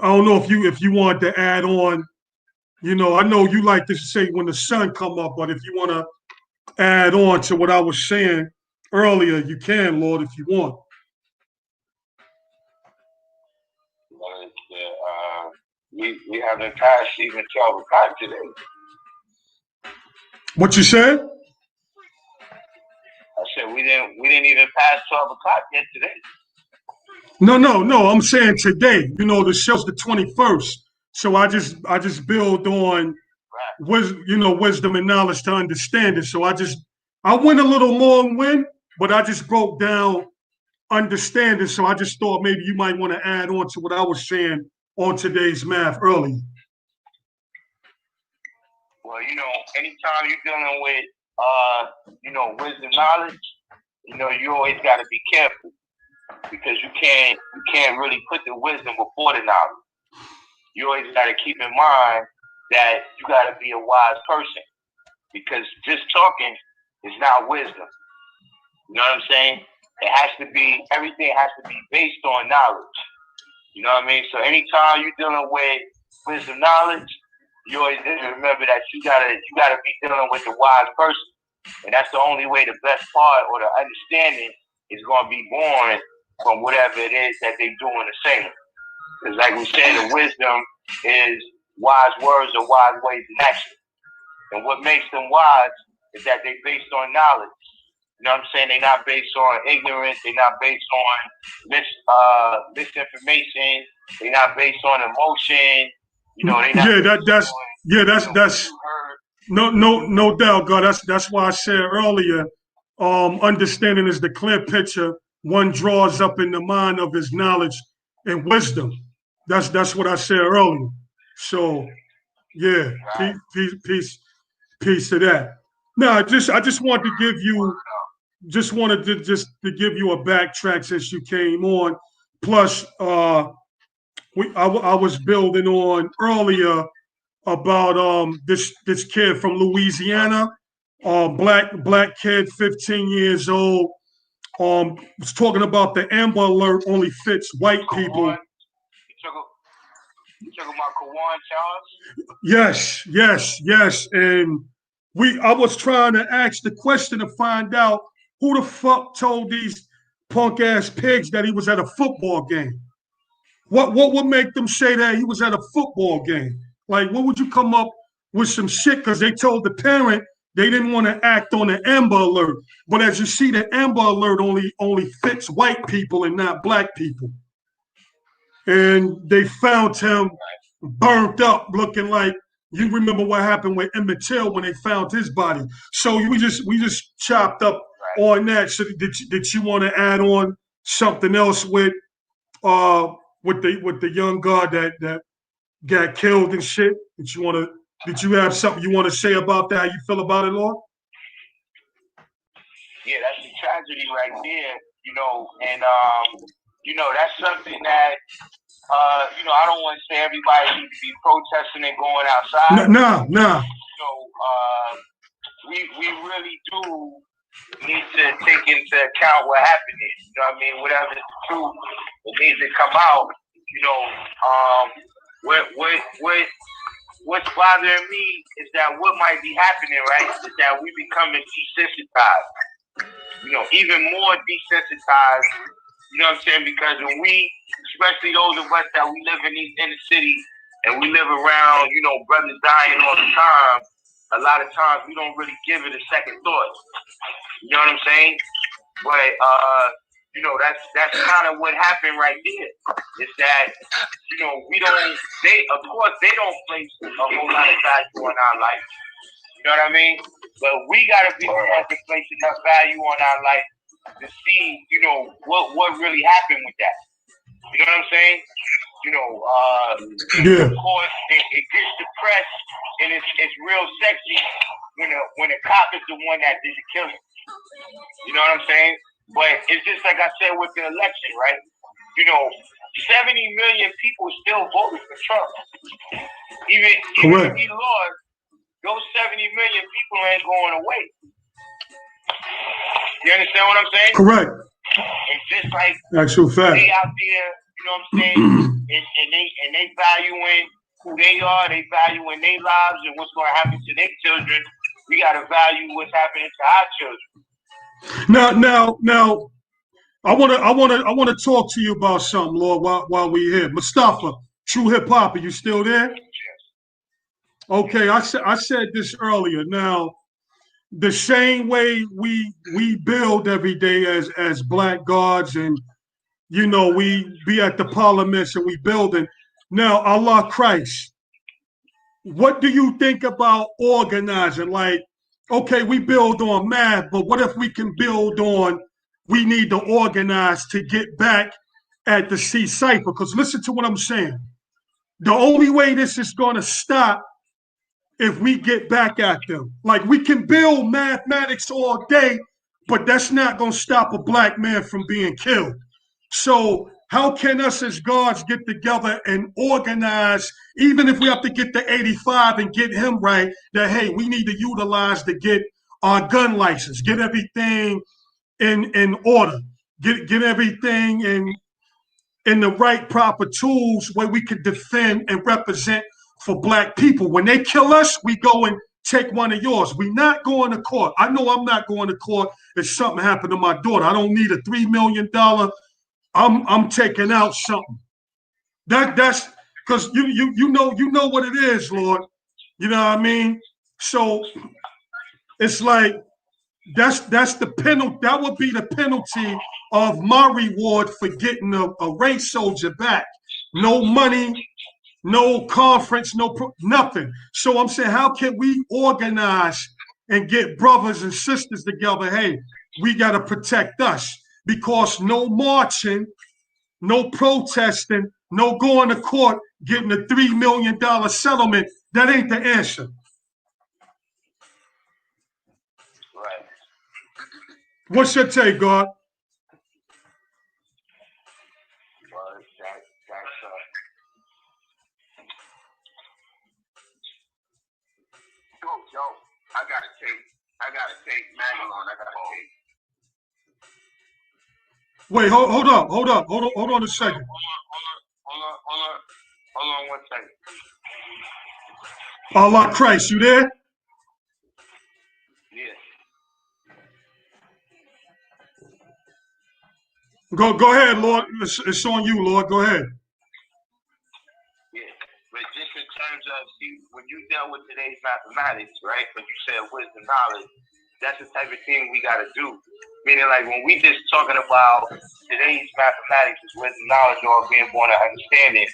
I don't know if you want to add on. You know, I know you like to say when the sun come up, but if you want to add on to what I was saying earlier, you can, Lord, if you want. We haven't passed even 12 o'clock today. What you said? I said we didn't even pass 12 o'clock yet today. No. I'm saying today. You know, the show's the 21st, so I just build on wisdom and knowledge to understand it. So I went a little long, but I just broke down understanding. So I just thought maybe you might want to add on to what I was saying on today's math earlier. Well, you know, anytime you're dealing with wisdom knowledge, you know, you always got to be careful because you can't really put the wisdom before the knowledge. You always got to keep in mind that you got to be a wise person because just talking is not wisdom. You know what I'm saying? Everything has to be based on knowledge. You know what I mean? So anytime you're dealing with wisdom knowledge, you always remember that you gotta be dealing with a wise person. And that's the only way the best part or the understanding is gonna be born from whatever it is that they're doing the same. Because like we said, the wisdom is wise words or wise ways in action. And what makes them wise is that they're based on knowledge. You know what I'm saying? They're not based on ignorance. They're not based on misinformation. They're not based on emotion. You know, they not that's no doubt, God. That's why I said earlier, understanding is the clear picture one draws up in the mind of his knowledge and wisdom. That's what I said earlier. So yeah, right. peace to that. Now I just wanted to give you give you a backtrack since you came on. Plus I was building on earlier about this kid from Louisiana, black kid, 15 years old. Was talking about the Amber Alert only fits white people. You talking about Kawan Charles? Yes. And I was trying to ask the question to find out who the fuck told these punk ass pigs that he was at a football game. What would make them say that he was at a football game? Like, what would you come up with some shit? Because they told the parent they didn't want to act on the Amber Alert. But as you see, the Amber Alert only fits white people and not black people. And they found him burnt up, looking like, you remember what happened with Emmett Till when they found his body. So we just chopped up on that. So did you want to add on something else with the young guard that got killed and shit? Did you have something you want to say about that? How you feel about it, Lord? Yeah, that's a tragedy right there, you know, and you know, that's something that you know, I don't want to say everybody needs to be protesting and going outside. No. So we really do need to take into account what happened there. You know what I mean? Whatever is the truth, it needs to come out. You know, what's bothering me is that what might be happening, right, is that we becoming desensitized. You know, even more desensitized. You know what I'm saying? Because when we, especially those of us that we live in these inner cities and we live around, you know, brothers dying all the time, a lot of times we don't really give it a second thought. You know what I'm saying? But you know, that's kind of what happened right there. Is that, you know, of course they don't place a whole lot of value on our life. You know what I mean? But we gotta be the ones to place enough value on our life to see, you know, what really happened with that. You know what I'm saying? You know, of course, it gets depressed and it's real sexy when a cop is the one that did the killing. You know what I'm saying? But it's just like I said with the election, right? You know, 70 million people still voted for Trump. Even if he lost, those 70 million people ain't going away. You understand what I'm saying? Correct. It's just like actual fact. They out there, you know what I'm saying, and they valuing who they are, they valuing their lives and what's going to happen to their children. We got to value what's happening to our children. Now, I want to talk to you about something, Lord, while we're here. Mustafa, True Hip Hop, are you still there? Yes. Okay, I said this earlier. Now, the same way we build every day as black guards, and you know, we be at the parliaments and we building. Now, Allah Christ, what do you think about organizing? Like, okay, we build on math, but what if we can build on, we need to organize to get back at the C cipher? Because listen to what I'm saying. The only way this is going to stop if we get back at them. Like, we can build mathematics all day, but that's not going to stop a black man from being killed. So how can us as guards get together and organize, even if we have to get the 85 and get him right, that, hey, we need to utilize to get our gun license, get everything in order, get everything in the right proper tools where we can defend and represent for black people. When they kill us, we go and take one of yours. We're not going to court. I know I'm not going to court if something happened to my daughter. I don't need a $3 million I'm taking out something. That's because you know what it is, Lord. You know what I mean? So it's like that's the penalty. That would be the penalty of my reward for getting a race soldier back. No money, no conference, nothing. So I'm saying, how can we organize and get brothers and sisters together? Hey, we got to protect us because no marching, no protesting, no going to court, getting a $3 million settlement. That ain't the answer. Right. What's your take, God? Well, yo, I gotta take Magalon. I gotta take. Wait, hold on a second. Hold on 1 second. Allah Christ, you there? Yes. Go ahead, Lord. It's on you, Lord. Go ahead. Yeah, but just in terms of, see, when you dealt with today's mathematics, right? When you said wisdom knowledge, that's the type of thing we got to do. Meaning, like, when we just talking about today's mathematics is wisdom knowledge or being born to understanding,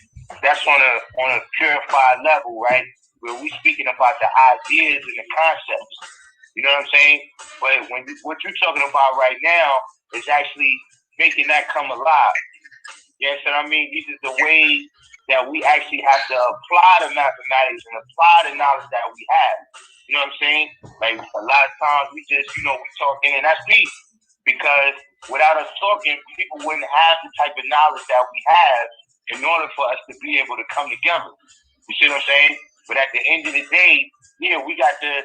that's on a purified level, right? Where we speaking about the ideas and the concepts. You know what I'm saying? But what you're talking about right now is actually making that come alive. You know what I mean? These are the ways that we actually have to apply the mathematics and apply the knowledge that we have. You know what I'm saying? Like, a lot of times we just, we talking, and that's peace. Because without us talking, people wouldn't have the type of knowledge that we have in order for us to be able to come together. You see what I'm saying? But at the end of the day, yeah, we got to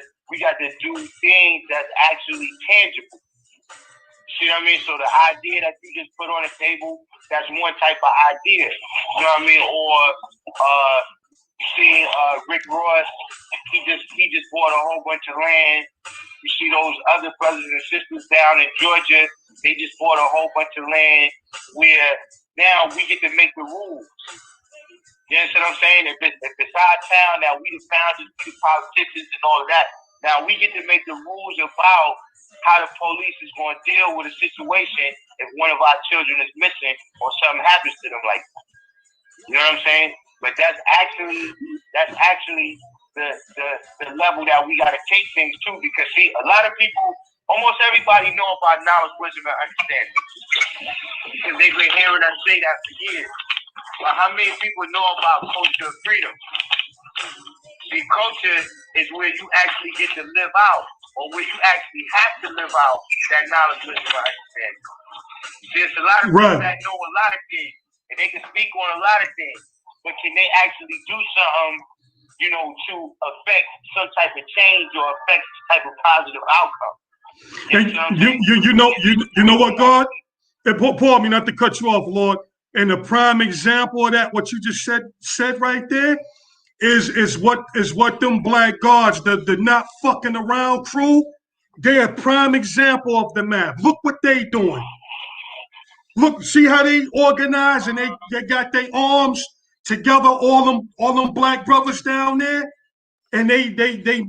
do things that's actually tangible. You see what I mean? So the idea that you just put on the table, that's one type of idea. You know what I mean? Or see Rick Ross, he just bought a whole bunch of land. You see those other brothers and sisters down in Georgia, they just bought a whole bunch of land where now we get to make the rules. You understand what I'm saying? If it's our town, now we the founders, we the politicians and all of that. Now we get to make the rules about how the police is going to deal with a situation if one of our children is missing or something happens to them like that. You know what I'm saying? But that's actually the level that we got to take things to, because see, a lot of people, almost everybody know about knowledge, wisdom, and understanding because they've been hearing us say that for years. But how many people know about culture of freedom? See, culture is where you actually get to live out, or where you actually have to live out that knowledge, wisdom, and understanding. There's a lot of people that know a lot of things, and they can speak on a lot of things, but can they actually do something, to affect some type of change or affect some type of positive outcome? You know what, God? And Paul, me not to cut you off, Lord. And the prime example of that, what you just said right there, is what them black guards, the not fucking around crew, they're a prime example of the map. Look what they doing. Look, see how they organize and they got their arms together, all them black brothers down there, and they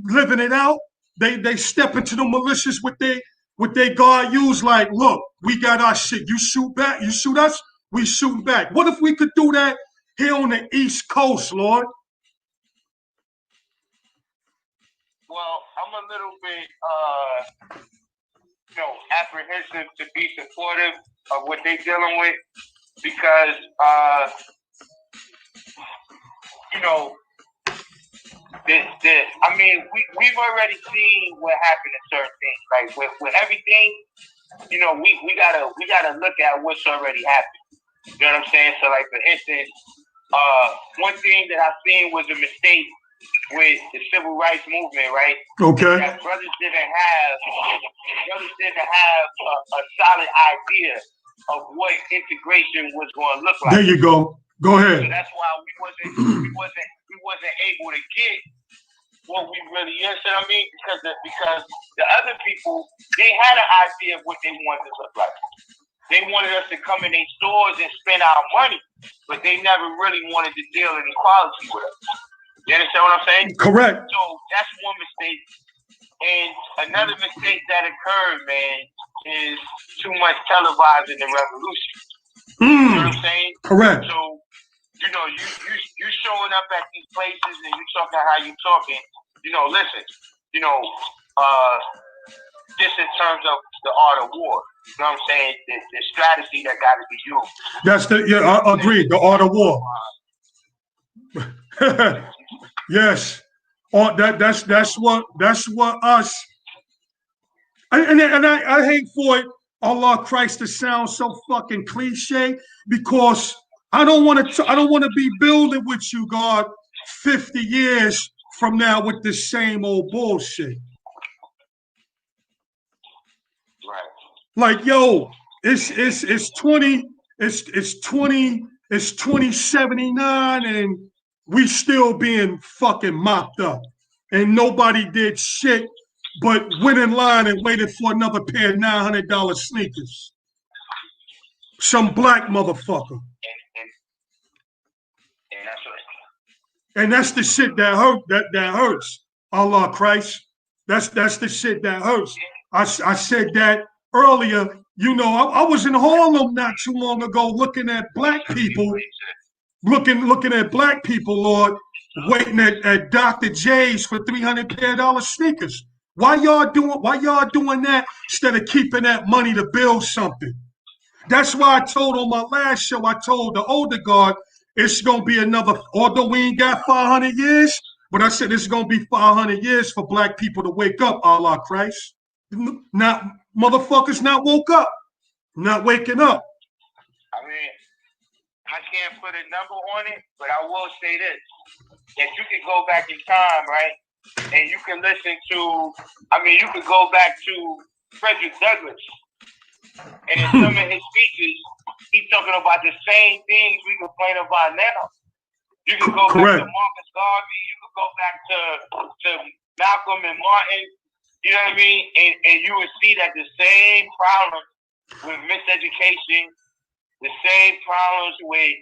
living it out. They step into the militias with they guard use, like, look, we got our shit. You shoot back, you shoot us, we shoot back. What if we could do that here on the East Coast, Lord? Well, I'm a little bit apprehensive to be supportive of what they're dealing with, because we've already seen what happened to certain things. Like with everything, we gotta look at what's already happened. You know what I'm saying? So, like, for instance, one thing that I've seen was a mistake with the civil rights movement, right? Okay. That brothers didn't have a solid idea of what integration was going to look like. There you go. Go ahead. So that's why we wasn't able to get what we really, you know what I mean? Because the other people, they had an idea of what they wanted to look like. they wanted us to come in their stores and spend our money, but they never really wanted to deal in equality with us. You understand what I'm saying? Correct. So that's one mistake. And another mistake that occurred, man, is too much televising the revolution. You know what I'm saying? Correct. So, you know, you showing up at these places and you talking how you talking, you know, listen, you know, just in terms of the art of war. You know what I'm saying? The strategy that got to be used. That's I agree. The art of war. Yes. That's what us. And I hate for it, Allah Christ, to sound so fucking cliche, because I don't want to be building with you, God, 50 years from now with the same old bullshit. Right. Like, yo, it's 2079 and we still being fucking mopped up. And nobody did shit but went in line and waited for another pair of $900 sneakers. Some black motherfucker. And that's the shit that hurts. Allah Christ. That's the shit that hurts. I said that earlier. You know, I was in Harlem not too long ago looking at black people, looking at black people, Lord, waiting at Dr. J's for $300 pair of sneakers. Why y'all doing that instead of keeping that money to build something? That's why I told on my last show, I told the older guard, it's going to be another, although we ain't got 500 years, but I said it's going to be 500 years for black people to wake up, Allah Christ. Not motherfuckers not woke up, not waking up. I mean, I can't put a number on it, but I will say this. If you can go back in time, right, and you can listen to, you could go back to Frederick Douglass, and in some of his speeches, he's talking about the same things we complain about now. You can go back to Marcus Garvey, you can go back to Malcolm and Martin, you know what I mean? And you would see that the same problems with miseducation, the same problems with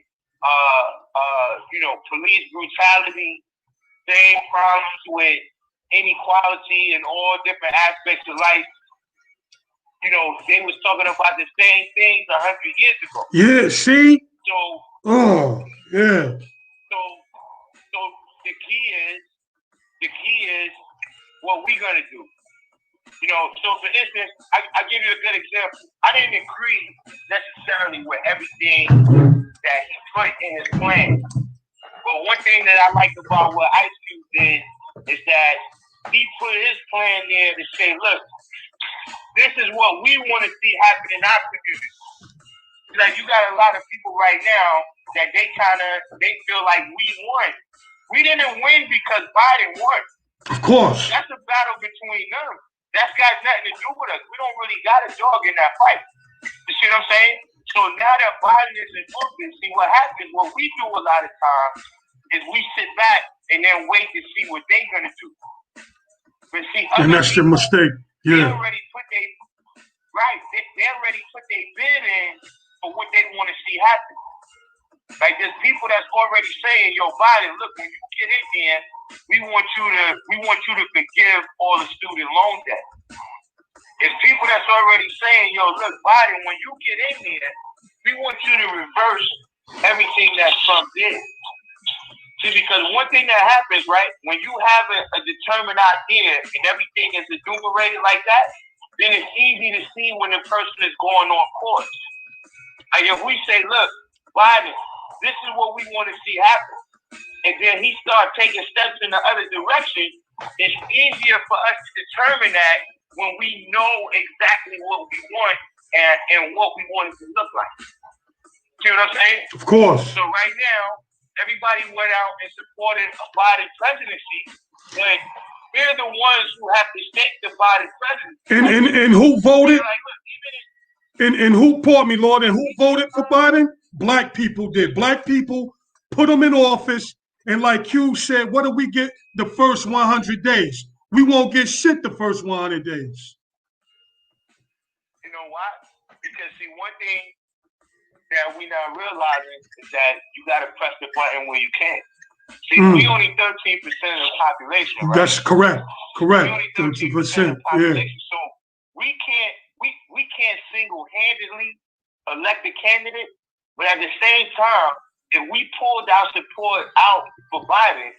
police brutality, same problems with inequality in all different aspects of life. You know, they was talking about the same things 100 years ago. Yeah, see? So, yeah. So the key is what we gonna do. You know, so for instance, I give you a good example. I didn't agree necessarily with everything that he put in his plan. But one thing that I like about what Ice Cube did is that he put his plan there to say, look, this is what we want to see happen in our community. Like, you got a lot of people right now that they feel like we won. We didn't win because Biden won. Of course. That's a battle between them. That's got nothing to do with us. We don't really got a dog in that fight. You see what I'm saying? So now that Biden is in office, see what happens, what we do a lot of times is we sit back and then wait to see what they're going to do. But see, and that's the mistake. Yeah. They already put they already put their bid in for what they want to see happen. Like, there's people that's already saying, yo, Biden, look, when you get in there, we want you to forgive all the student loan debt. There's people that's already saying, yo, look, Biden, when you get in there, we want you to reverse everything that Trump did. See, because one thing that happens, right, when you have a determined idea and everything is enumerated like that, then it's easy to see when the person is going on course. Like, if we say, look, Biden, this is what we want to see happen, and then he start taking steps in the other direction, it's easier for us to determine that when we know exactly what we want and what we want it to look like. See what I'm saying? Of course. So right now, everybody went out and supported a Biden presidency, but we're the ones who have to stick the Biden presidency. And who voted? And who, pardon me, Lord, and who voted for Biden? Black people did. Black people put them in office, and like Q said, what do we get the first 100 days? We won't get shit the first 100 days. You know why? Because see, one thing that we not realizing is that you got to press the button where you can. See, we only 13% of the population, right? That's correct. Correct. We only 13% of the population. Yeah. So we can't single-handedly elect a candidate, but at the same time, if we pulled our support out for Biden,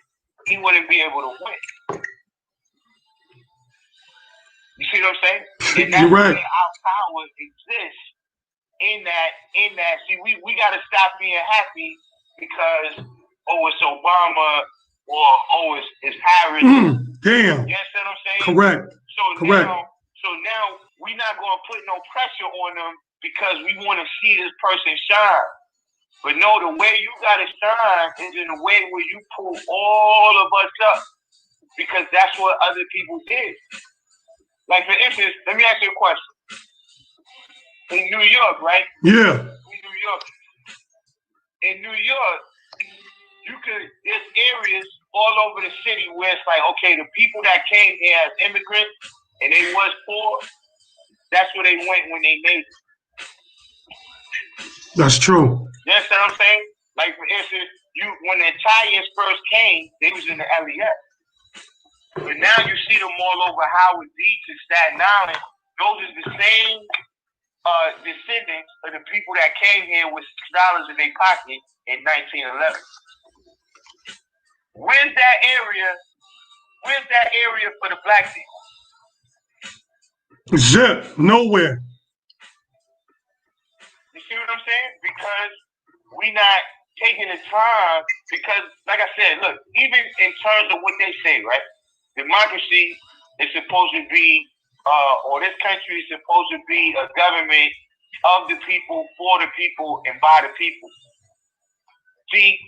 he wouldn't be able to win. You see what I'm saying? And that's You're right. where our power exists in that. See, we got to stop being happy because, it's Obama or it's Harris. Damn. You understand what I'm saying? Correct. Correct. Now we're not going to put no pressure on them because we want to see this person shine. But no, the way you got to shine is in a way where you pull all of us up because that's what other people did. Like, for instance, let me ask you a question. In New York, right? Yeah. In New York, there's areas all over the city where it's like, okay, the people that came here as immigrants and they was poor, that's where they went when they made it. That's true. You understand what I'm saying? Like, for instance, when the Italians first came, they was in the LES. But now you see them all over Howard Beach and Staten Island. Those are the same descendants of the people that came here with $6 in their pocket in 1911. Where's that area for the black people? Zip. Nowhere. You see what I'm saying? Because we not taking the time, because like I said, look, even in terms of what they say, right? Democracy is supposed to be, or this country is supposed to be a government of the people, for the people, and by the people. See,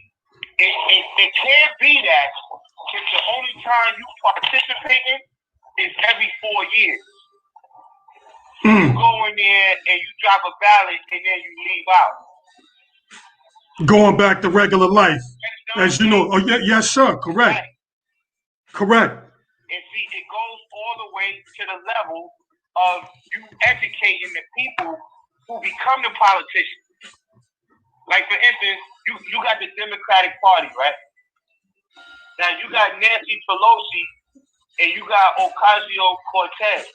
it can't be that if the only time you participate in is every 4 years. You go in there and you drop a ballot and then you leave out. Going back to regular life. As you know. Oh, yeah, yes, sir. Correct. Right. Correct. And see, it goes all the way to the level of you educating the people who become the politicians. Like, for instance, you got the Democratic Party, right? Now, you got Nancy Pelosi and you got Ocasio-Cortez.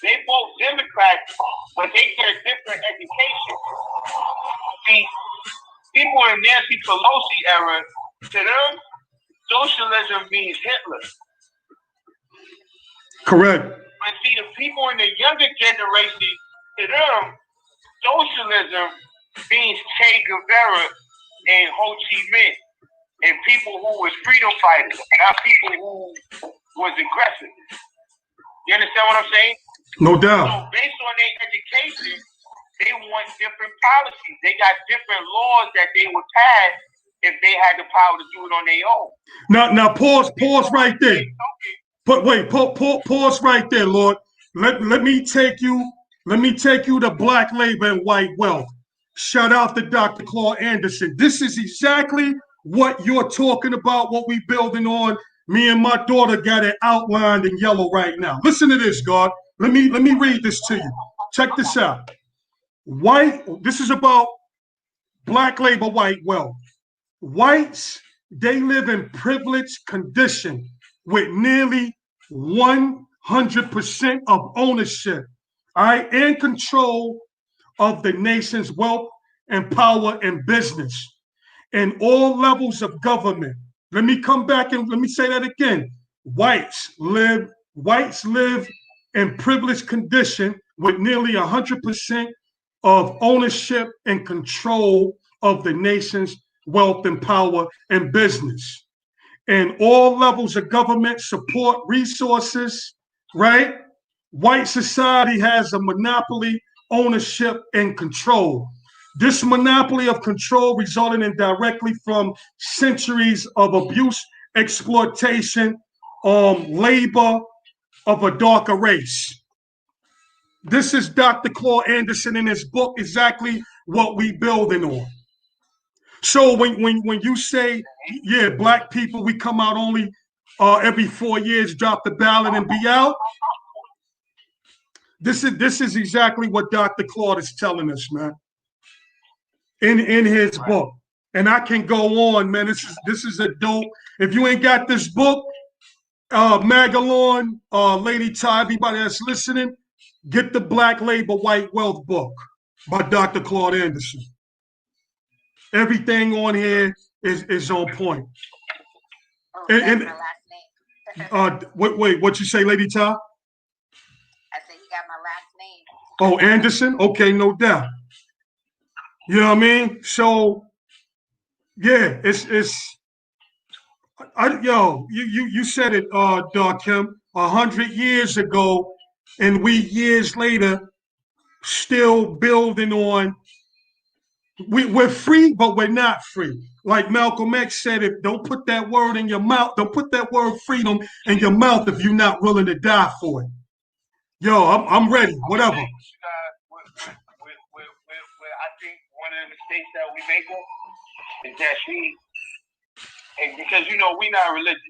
They both Democrats, but they get a different education. See, people in Nancy Pelosi era, to them, socialism means Hitler. Correct. But see, the people in the younger generation, to them, socialism means Che Guevara and Ho Chi Minh, and people who was freedom fighters, not people who was aggressive. You understand what I'm saying? No doubt. So based on their education, they want different policies. They got different laws that they would pass if they had the power to do it on their own. Now pause right there. But wait, pause right there, Lord. Let me take you to black labor and white wealth. Shout out to Dr. Claud Anderson. This is exactly what you're talking about, what we building on. Me and my daughter got it outlined in yellow right now. Listen to this, God. Let me read this to you. Check this out. This is about black labor, white wealth. Whites, they live in privileged condition with nearly 100% of ownership, all right, and control of the nation's wealth and power and business in all levels of government. Let me come back and let me say that again. Whites live in privileged condition with nearly 100% of ownership and control of the nation's wealth and power and business. And all levels of government support resources, right? White society has a monopoly, ownership, and control. This monopoly of control resulted indirectly from centuries of abuse, exploitation, labor of a darker race. This is Dr. Claud Anderson in his book, exactly what we building on. So when you say, yeah, black people, we come out only every 4 years, drop the ballot and be out. this is exactly what Dr. Claud is telling us, man. In his book. And I can go on, man. This is a dope. If you ain't got this book, Magalon, Lady Ty, everybody that's listening, get the Black Labor White Wealth book by Dr. Claud Anderson. Everything on here is on point. Oh, that's my last name. Wait, what you say, Lady Ty? I said he got my last name. Oh, Anderson? Okay, no doubt. You know what I mean? So, yeah, you said it, Dark Kim, 100 years ago, and we years later still building on. We're free, but we're not free. Like Malcolm X said, don't put that word in your mouth. Don't put that word freedom in your mouth if you're not willing to die for it. Yo, I'm ready. Whatever. I think one of the mistakes that we make is that and because we're not religious.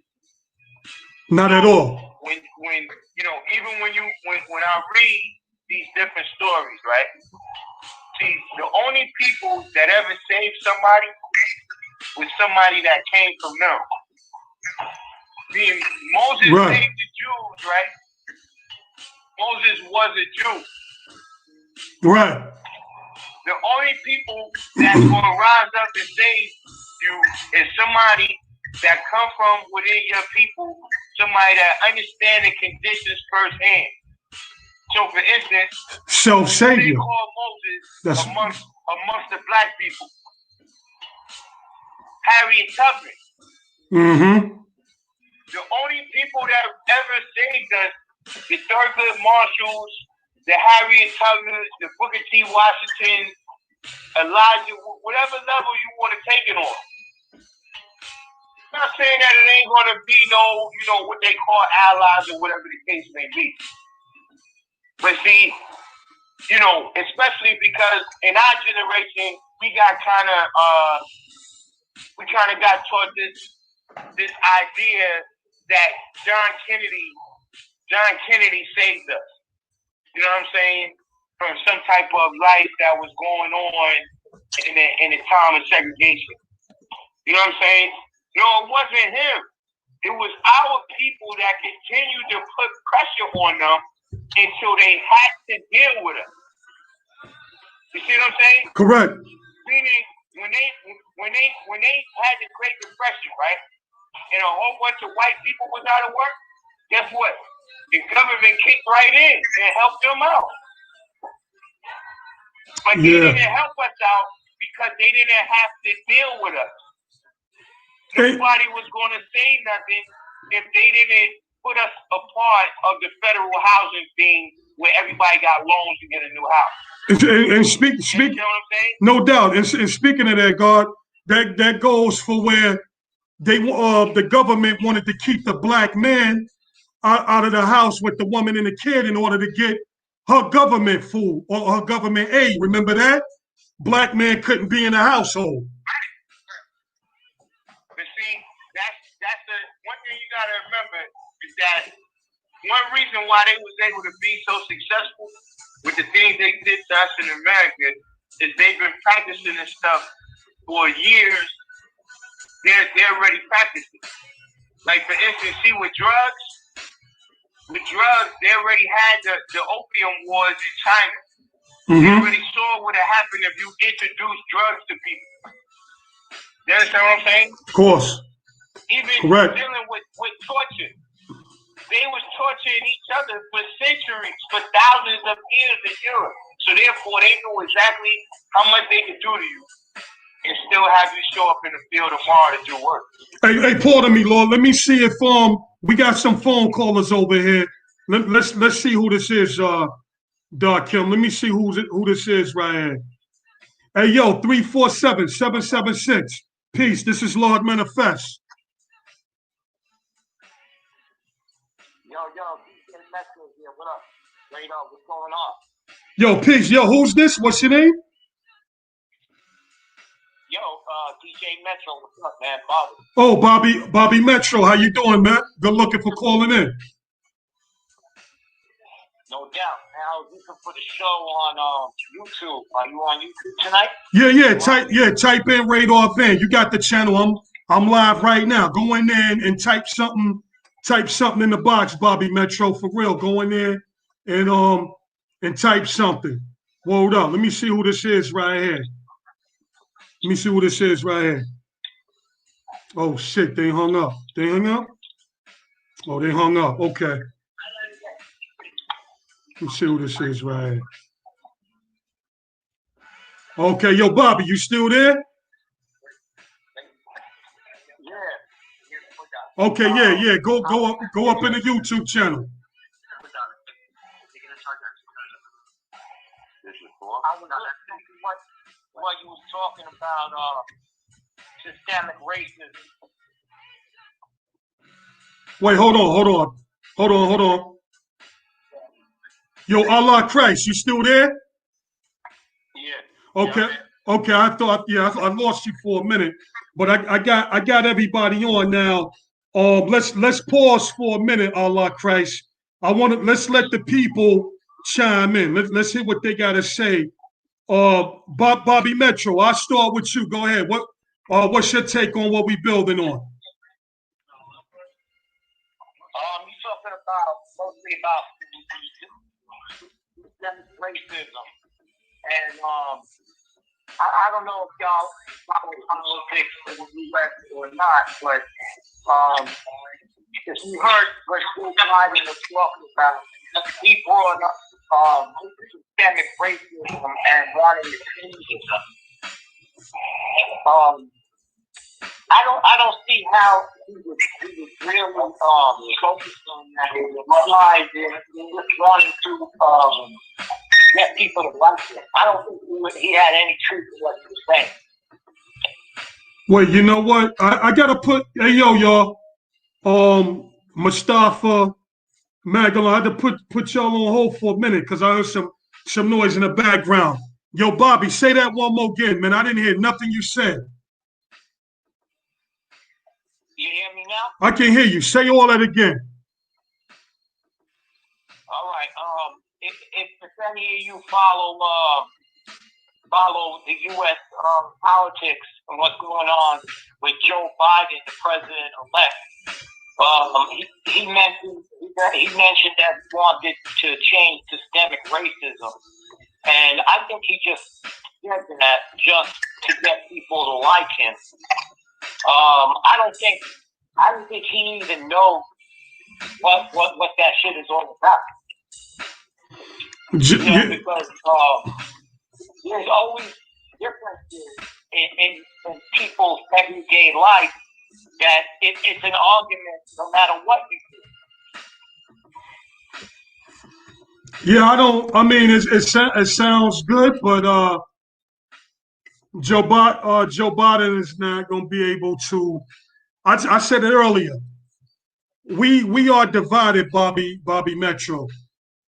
Not at all. When even when I read these different stories, right? See, the only people that ever saved somebody was somebody that came from them. See, Moses saved the Jews, right? Moses was a Jew. Right. The only people that's going to rise up and save you is somebody that come from within your people, somebody that understand the conditions firsthand. So, for instance, self-savior. They call Moses amongst the black people. Harriet Tubman. Mm-hmm. The only people that ever saved us, the Thurgood Marshalls, the Harriet Tubman, the Booker T. Washington, Elijah, whatever level you want to take it on. I'm not saying that it ain't going to be what they call allies or whatever the case may be. But see, especially because in our generation, we got kind of got taught this idea that John Kennedy saved us. You know what I'm saying? From some type of life that was going on in the time of segregation. You know what I'm saying? No, it wasn't him. It was our people that continued to put pressure on them until they had to deal with us. You see what I'm saying? Correct. Meaning, when they had the Great Depression, right, and a whole bunch of white people was out of work, guess what? The government kicked right in and helped them out. But they didn't help us out because they didn't have to deal with us. Nobody was going to say nothing if they didn't put us a part of the federal housing thing where everybody got loans to get a new house. And speak, you know what I'm saying? No doubt. And speaking of that, God, that goes for where the government wanted to keep the black man out of the house with the woman and the kid in order to get her government food or her government aid. Remember that? Black man couldn't be in the household. But see, that's the one thing you gotta remember is that one reason why they was able to be so successful with the things they did to us in America is they've been practicing this stuff for years. They're already practicing. Like for instance, see with drugs, they already had the opium wars in China. Mm-hmm. They already saw what would happen if you introduce drugs to people. You understand what I'm saying? Of course. Even dealing with torture. They was torturing each other for centuries, for thousands of years in Europe. So therefore, they knew exactly how much they could do to you and still have you show up in the field tomorrow to do work. Hey, pardon me, Lord. Let me see if we got some phone callers over here. Let's see who this is, Doc Kim. Let me see who this is right here. Hey, yo, 347-776. Peace. This is Lord MANAFESS. Yo, DJ Metro here. What up? Straight up, what's going on? Yo, peace. Yo, who's this? What's your name? Yo, DJ Metro. What's up, man? Bobby. Oh, Bobby Metro. How you doing, man? Good looking for calling in. No doubt. Now you can put a show on YouTube. Are you on YouTube tonight? Type in Radar Van. You got the channel. I'm live right now. Go in there and type something in the box, Bobby Metro, for real. Go in there and type something. Hold up. Let me see who this is right here. Oh shit, they hung up. Oh, they hung up. Okay. Let me see who this is right here. Okay, yo, Bobby, you still there? Yeah. Okay, yeah. Go up in the YouTube channel. I was listening to what you was talking about, systemic racism. Wait, hold on. Yo, Allah Christ, you still there? Yeah. Okay. Okay, I thought, I lost you for a minute, but I got everybody on now. Let's pause for a minute, Allah Christ. Let's let the people chime in. Let's hear what they gotta say. Bobby Metro, I'll start with you. Go ahead. What's your take on what we building on? You're talking mostly about systemic racism, and I don't know if y'all follow politics in the U.S. or not, but if you heard what Joe Biden was talking about, he brought up systemic racism and wanting to change it. I don't see how he was really focused on that. Why just wanting to get people to like him. I don't think he had any truth in what he was saying. Well, you know what? I gotta put y'all. Mustafa Magellan, I had to put y'all on hold for a minute because I heard some noise in the background. Yo, Bobby, say that one more again, man. I didn't hear nothing you said. You hear me now? I can hear you. Say all that again. All right. If any of you follow the U.S. Politics and what's going on with Joe Biden, the president-elect, he mentioned that he wanted to change systemic racism, and I think he just said that just to get people to like him. I don't think he even knows what that shit is all about. Because there's always differences in people's everyday life that it's an argument no matter what you do. Yeah, I mean, it sounds good, but Joe Biden is not going to be able to. I said it earlier. We are divided, Bobby Metro.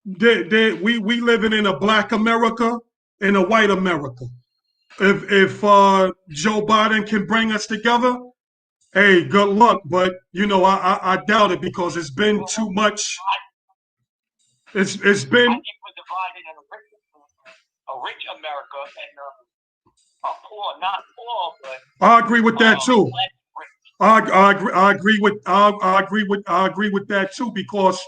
We living in a black America and a white America. If Joe Biden can bring us together, hey, good luck. But I doubt it because it's been too much. It's been. I think we're divided in a rich America and a poor, not poor, but I agree with that too. I agree with that too because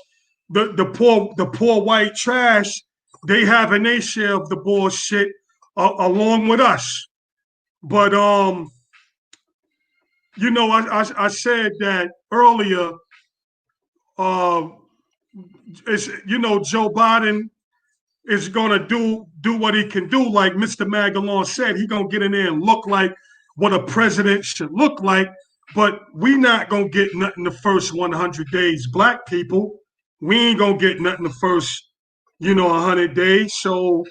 the poor white trash, they having their share of the bullshit along with us. But I said that earlier. Joe Biden is gonna do what he can do, like Mr. Magellan said. He gonna get in there and look like what a president should look like. But we not gonna get nothing the first 100 days. Black people, we ain't gonna get nothing the first, 100 days. So,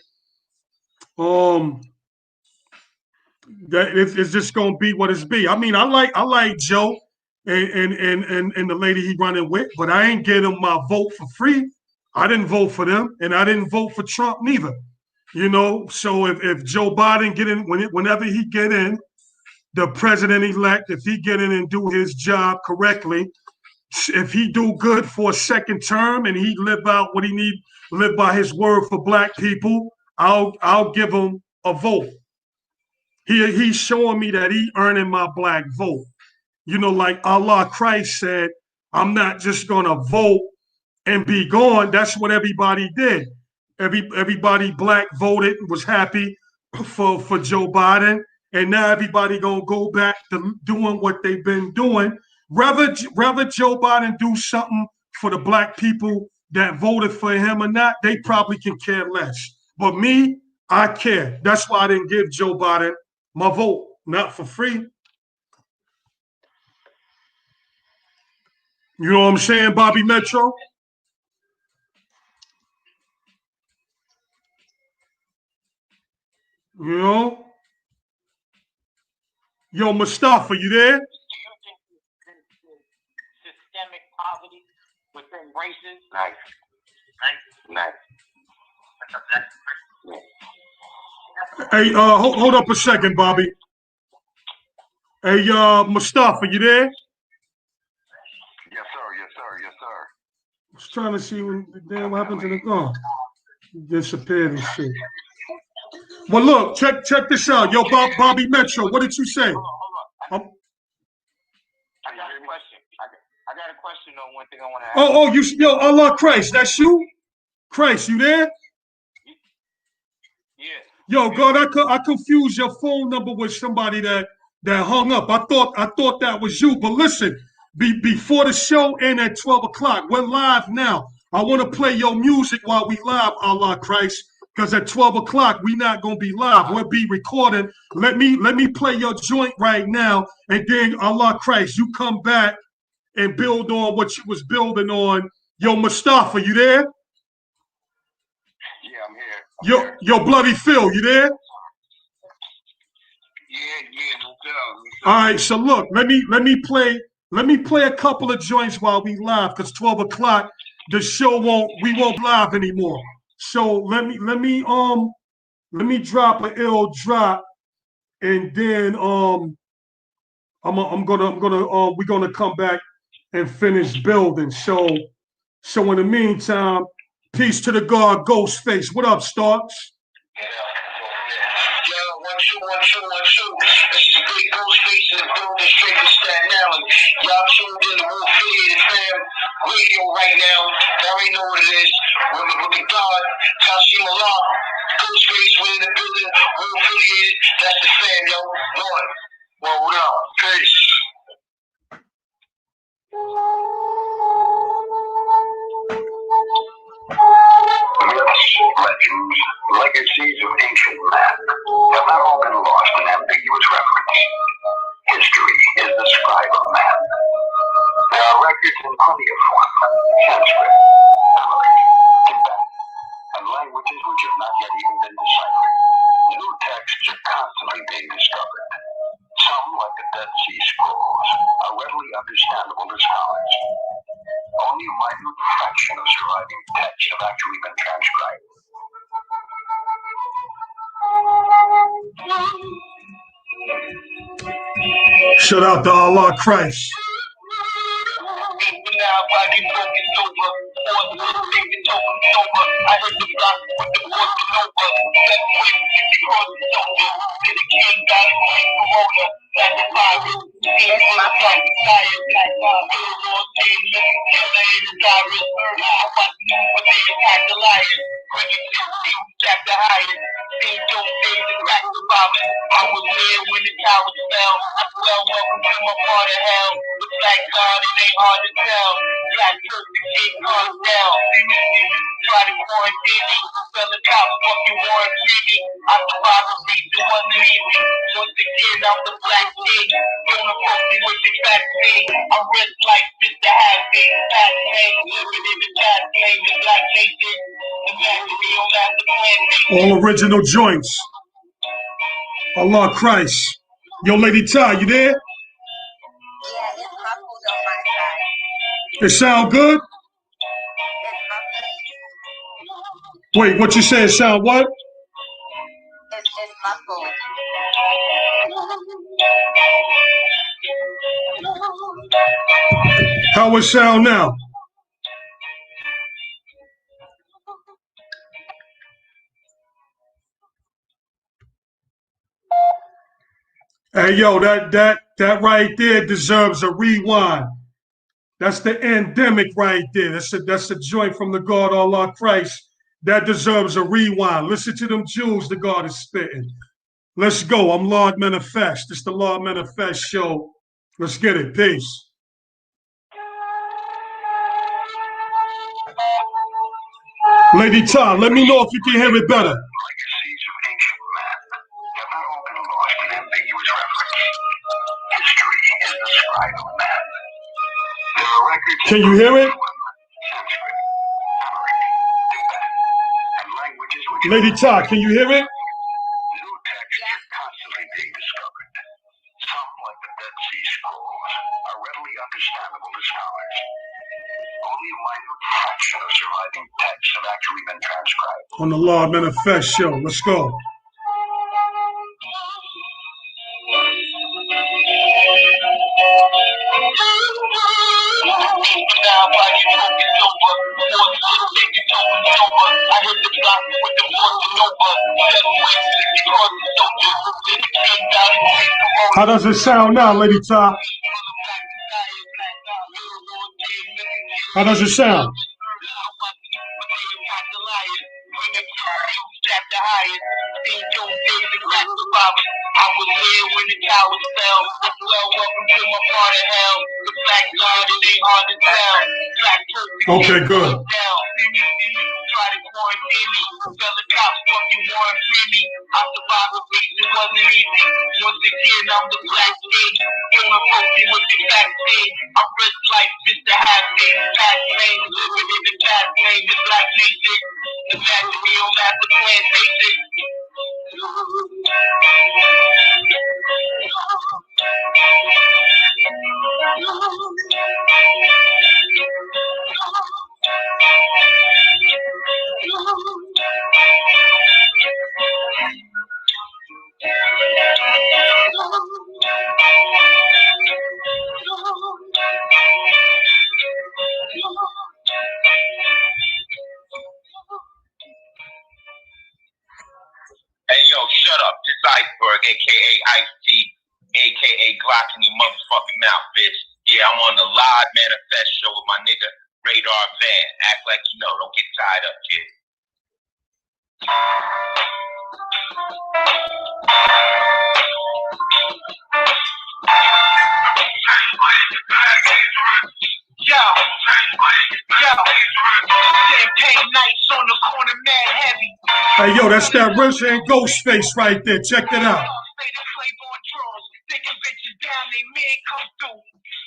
that it's just gonna be what it's be. I mean, I like Joe and the lady he running with, but I ain't getting my vote for free. I didn't vote for them, and I didn't vote for Trump neither. So if Joe Biden get in, whenever he get in, the president-elect, if he get in and do his job correctly, if he do good for a second term and he live out what he need live by his word for black people, I'll give him a vote. He's showing me that he earning my black vote. You know, like Allah Christ said, I'm not just gonna vote and be gone. That's what everybody did. Everybody black voted, was happy for Joe Biden, and now everybody gonna go back to doing what they've been doing. Rather Joe Biden do something for the black people that voted for him or not, they probably can care less. But me, I care. That's why I didn't give Joe Biden my vote, not for free. You know what I'm saying, Bobby Metro? You know? Yo, Mustafa, you there? Do you think there's systemic poverty within races? Nice. Hey, hold up a second, Bobby. Hey, Mustafa, you there? Yes, sir. I was trying to see what happened to the gun. Disappeared and shit. Well, look, check this out. Yo, Bobby Metro, what did you say? Hold on. I got a question. I got a question on one thing I want to ask. Yo, Allah Christ, that's you? Christ, you there? Yeah. Yo, God, I confused your phone number with somebody that hung up. I thought that was you. But listen, before the show end at 12 o'clock, we're live now. I want to play your music while we live, Allah Christ, because at 12 o'clock we not gonna be live. We'll be recording. Let me play your joint right now, and then Allah Christ, you come back and build on what you was building on. Yo, Mustafa, you there? Yeah, I'm here. Yo, Bloody Phil, you there? Yeah, no doubt. All right, so look, let me play a couple of joints while we live, because 12 o'clock the show we won't live anymore. So let me drop an ill drop, and then we're gonna come back and finish building. So in the meantime, peace to the God Ghostface. What up, Starks? Yo, 1 2 1 2 1 2. This is Big Ghostface in the building, straight from Staten Island. Y'all tuned in to Wolf Affiliated Fam Radio right now. Y'all already know what it is. With the God, Tashim Allah, Ghostface, we're in the building. Wolf Affiliated. That's the fam, yo. One. Well, what up? Peace. Legends, legacies of ancient man have not all been lost in ambiguous reference. History is the scribe of man. There are records in plenty of form, Sanskrit, Arabic, Tibetan, and languages which have not yet even been deciphered. New texts are constantly being discovered. Some, like the Dead Sea Scrolls, are readily understandable to scholars. Only a minute fraction of surviving texts have actually been transcribed. Shout out to Allah Christ. I was there when the towers fell. Well, welcome to my part of hell. Looks like God, it ain't hard to tell. Black Turk, the king calms down. Try to quarantine me. Fell the cops, fuck you, Warren Jimmy. I survived a beat that wasn't easy. Once again, I'm the black king. Don't approach me with your fat thing. I'm rich like Mr. Happy. Fast name, living in the fast lane. The black nation. The black to be on that the planet. All original joints. Allah Christ. Yo, Lady Ty, you there? Yeah, it's muffled on my side. It sound good? It's muffled. Wait, what you say? It sound what? It's muffled. How it sound now? Hey, yo, that right there deserves a rewind. That's the endemic right there. That's a joint from the God Allah Christ. That deserves a rewind. Listen to them jewels the God is spitting. Let's go. I'm Lord Manifest. It's the Lord Manifest show. Let's get it. Peace. Lady Tom, let me know if you can hear it better. Can you hear it? Lady Todd, can you hear it? On the Lord Manifest show. Let's go. How does it sound now, Lady Top? How does it sound? Okay, good. Hey, yo, shut up. This Iceberg, a.k.a. Ice-T, a.k.a. Glock in your motherfucking mouth, bitch. Yeah, I'm on the live Manifest show with my nigga Radar Van. Act like you know. Don't get tied up, kid. Yo, champagne nights on the corner, mad heavy. Hey, yo, that's that RZA and Ghostface right there. Check it out.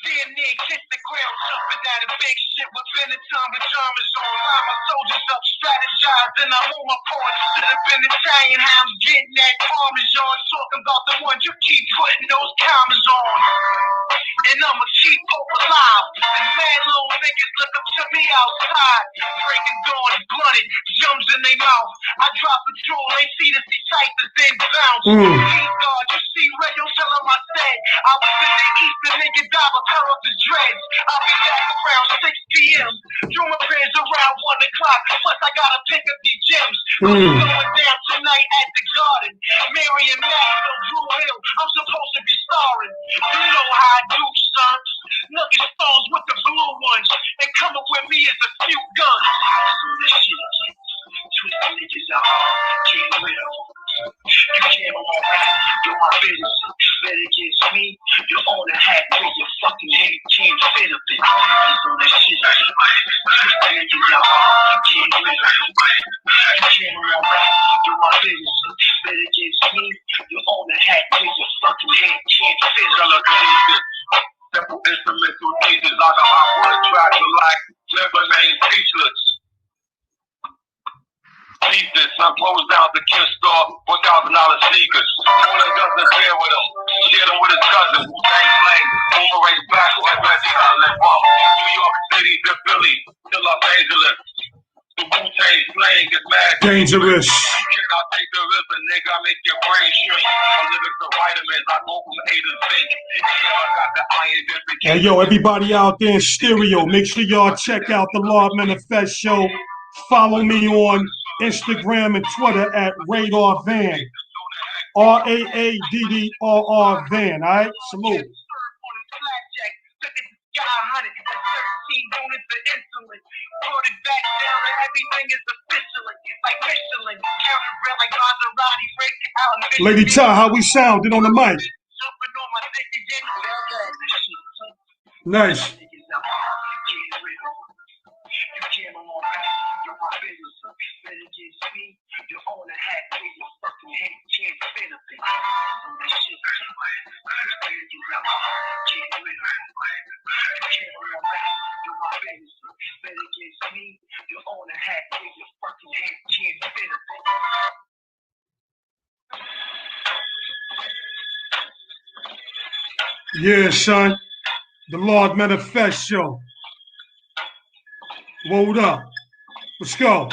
Damn near kiss the ground, jumping at a big shit with Benetton pajamas on. My soldiers up, strategizing. I'm on my porch. Should have been Italian hounds getting that Parmesan. Talking about the ones you keep putting those commas on. And I'ma keep hope alive. And mad little niggas look up to me outside. Breaking dawn, blunted, jumps in their mouth. I drop a jewel, they see the tight to then bounce. Please God, you see radio, tell them I said I was in the east, the nigga died, but cut off the dreads. I'll be back around 6 p.m. Drew my pants around 1 o'clock. Plus I gotta pick up these gems. Going down tonight at the Garden. Mary and Maxwell, Drew Hill. I'm supposed to be starring. You know how I do, son. Looking stones with the blue ones. And coming with me is a few guns. Twist niggas out, get rid of them. You can't on rap, do my business. Bet against me, you own a hat with your fucking head, can't fit up it. So that shit, twist niggas out, get rid of them. You can't on rap, do my business. Bet against me, you own a hat with your fucking head, can't fit up it. Simple instrumental pieces on the hop on the track like lemonade speechless. Pieces, I close down the gift store, $1,000 sneakers. One that doesn't share with him, share them with his cousin. Wu-Tang Flame, boomerang back, like Reggie Holland. New York City to Philly to Los Angeles. The Wu-Tang slang is mad dangerous. I take the river, nigga, I make your brain shrink. I live in the vitamins, I go from A to Z. I got the iron. Hey, yo, everybody out there in stereo, make sure y'all check out the Lord Manifest show. Follow me on Instagram and Twitter at Radar Van. RAADDRR Van. All right, salute. Lady Ty, how we sounding on the mic? Nice. Yeah, son. The Lord Manifest Show. Load up. Let's go.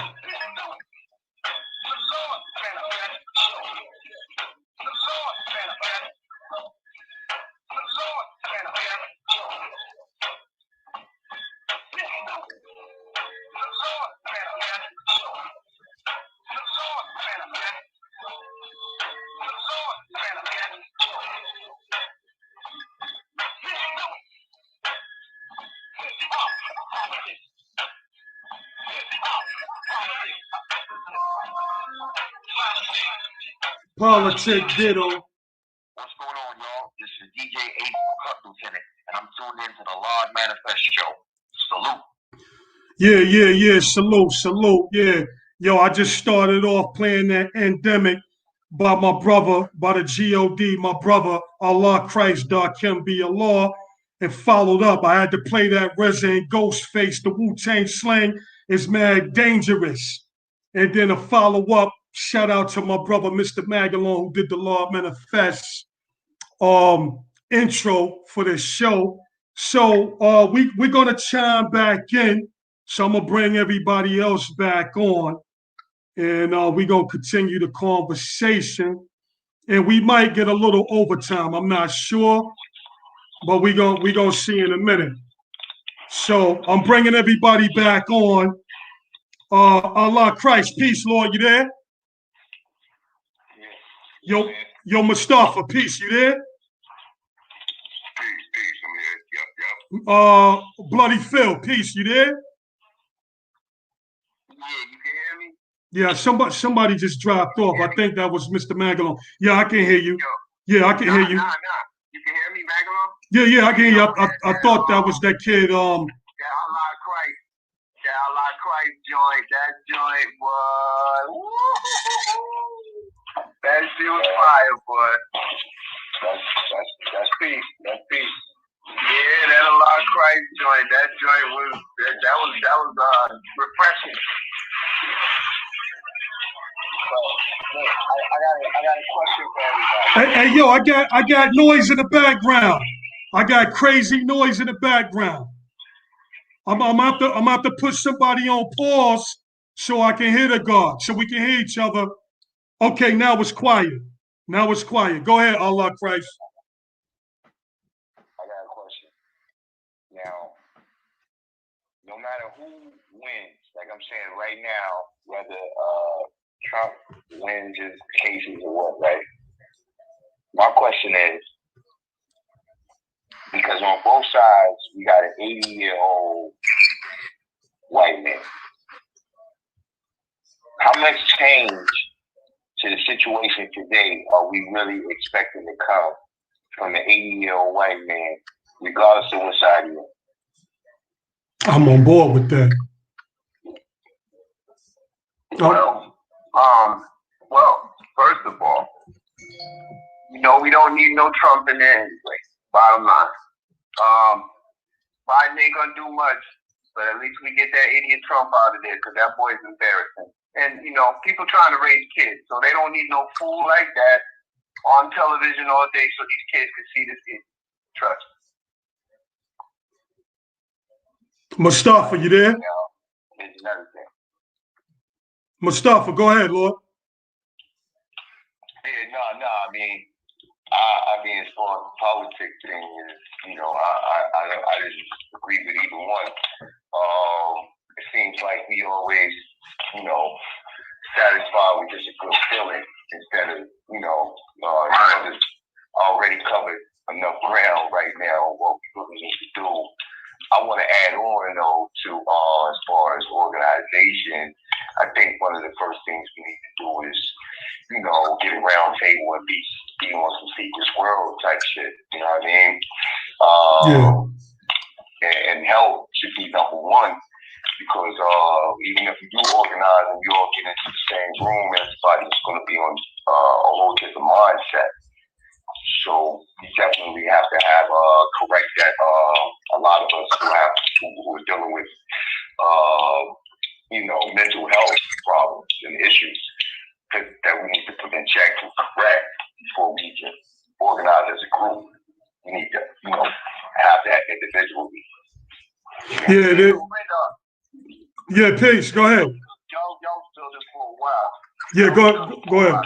Politic Ditto. What's going on, y'all? This is DJ Cut Lieutenant, and I'm tuned into the Lord Manifest Show. Salute. Yeah. Salute. Yeah. Yo, I just started off playing that Endemic by my brother, by the G.O.D., my brother, Allah Christ, Dark Be Allah, and followed up. I had to play that Resident Ghostface, the Wu-Tang slang is mad dangerous. And then a follow-up, shout out to my brother, Mr. Magalon, who did the Lord Manifest intro for this show. So we're going to chime back in. So I'm going to bring everybody else back on. And we're going to continue the conversation. And we might get a little overtime. I'm not sure. But we're gonna see in a minute. So I'm bringing everybody back on. Allah Christ, peace, Lord, you there? Yo, Mustafa, peace, you there? Peace, I'm here. Yep. Bloody Phil, peace, you there? Yeah, you can hear me? Yeah, somebody just dropped off. I think that was Mr. Magalon. Yeah, I can hear you. Yeah, I can hear you. Nah. You can hear me, Magalon? Yeah, I can hear you. I thought that was that kid. That Allah Christ joint. That joint was. That shit was fire, boy. That's peace. That's peace. Yeah, that Allah Christ joint. That joint was refreshing. I got a question for everybody. Hey, yo, I got noise in the background. I got crazy noise in the background. I'm have to put somebody on pause so I can hear the God, so we can hear each other. Okay, now it's quiet. Go ahead, Allah Christ. I got a question. Now, no matter who wins, like I'm saying right now, whether Trump wins his cases or what, right? My question is, because on both sides, we got an 80-year-old white man. How much change to the situation today are we really expecting to come from an 80-year-old white man, regardless of what side you're on? I'm on board with that. Well, first of all, we don't need no Trump in there anyway. Bottom line. Biden ain't gonna do much, but at least we get that idiot Trump out of there, because that boy's embarrassing. And people trying to raise kids, so they don't need no fool like that on television all day, so these kids can see this idiot. Trust me. Mustafa, you there? It's another thing. Mustafa, go ahead, Lord. Yeah, no. I mean, as far as the politics thing is, I didn't agree with either one. It seems like we always, satisfied with just a good feeling instead of, brothers already covered enough ground right now on what we really need to do. I want to add on, though, to as far as organization, I think one of the first things we need to do is, get a round table and be on some secret world type shit. You know what I mean? And help should be number one, because even if you do organize and you all get into the same room, everybody's going to be on a whole different mindset. So we definitely have to have correct that. A lot of us who are dealing with mental health problems and issues that we need to put in check to correct before we can organize as a group. We need to have that individually. Yeah, Peace. Go ahead. Y'all still this for a while. Yeah, go ahead.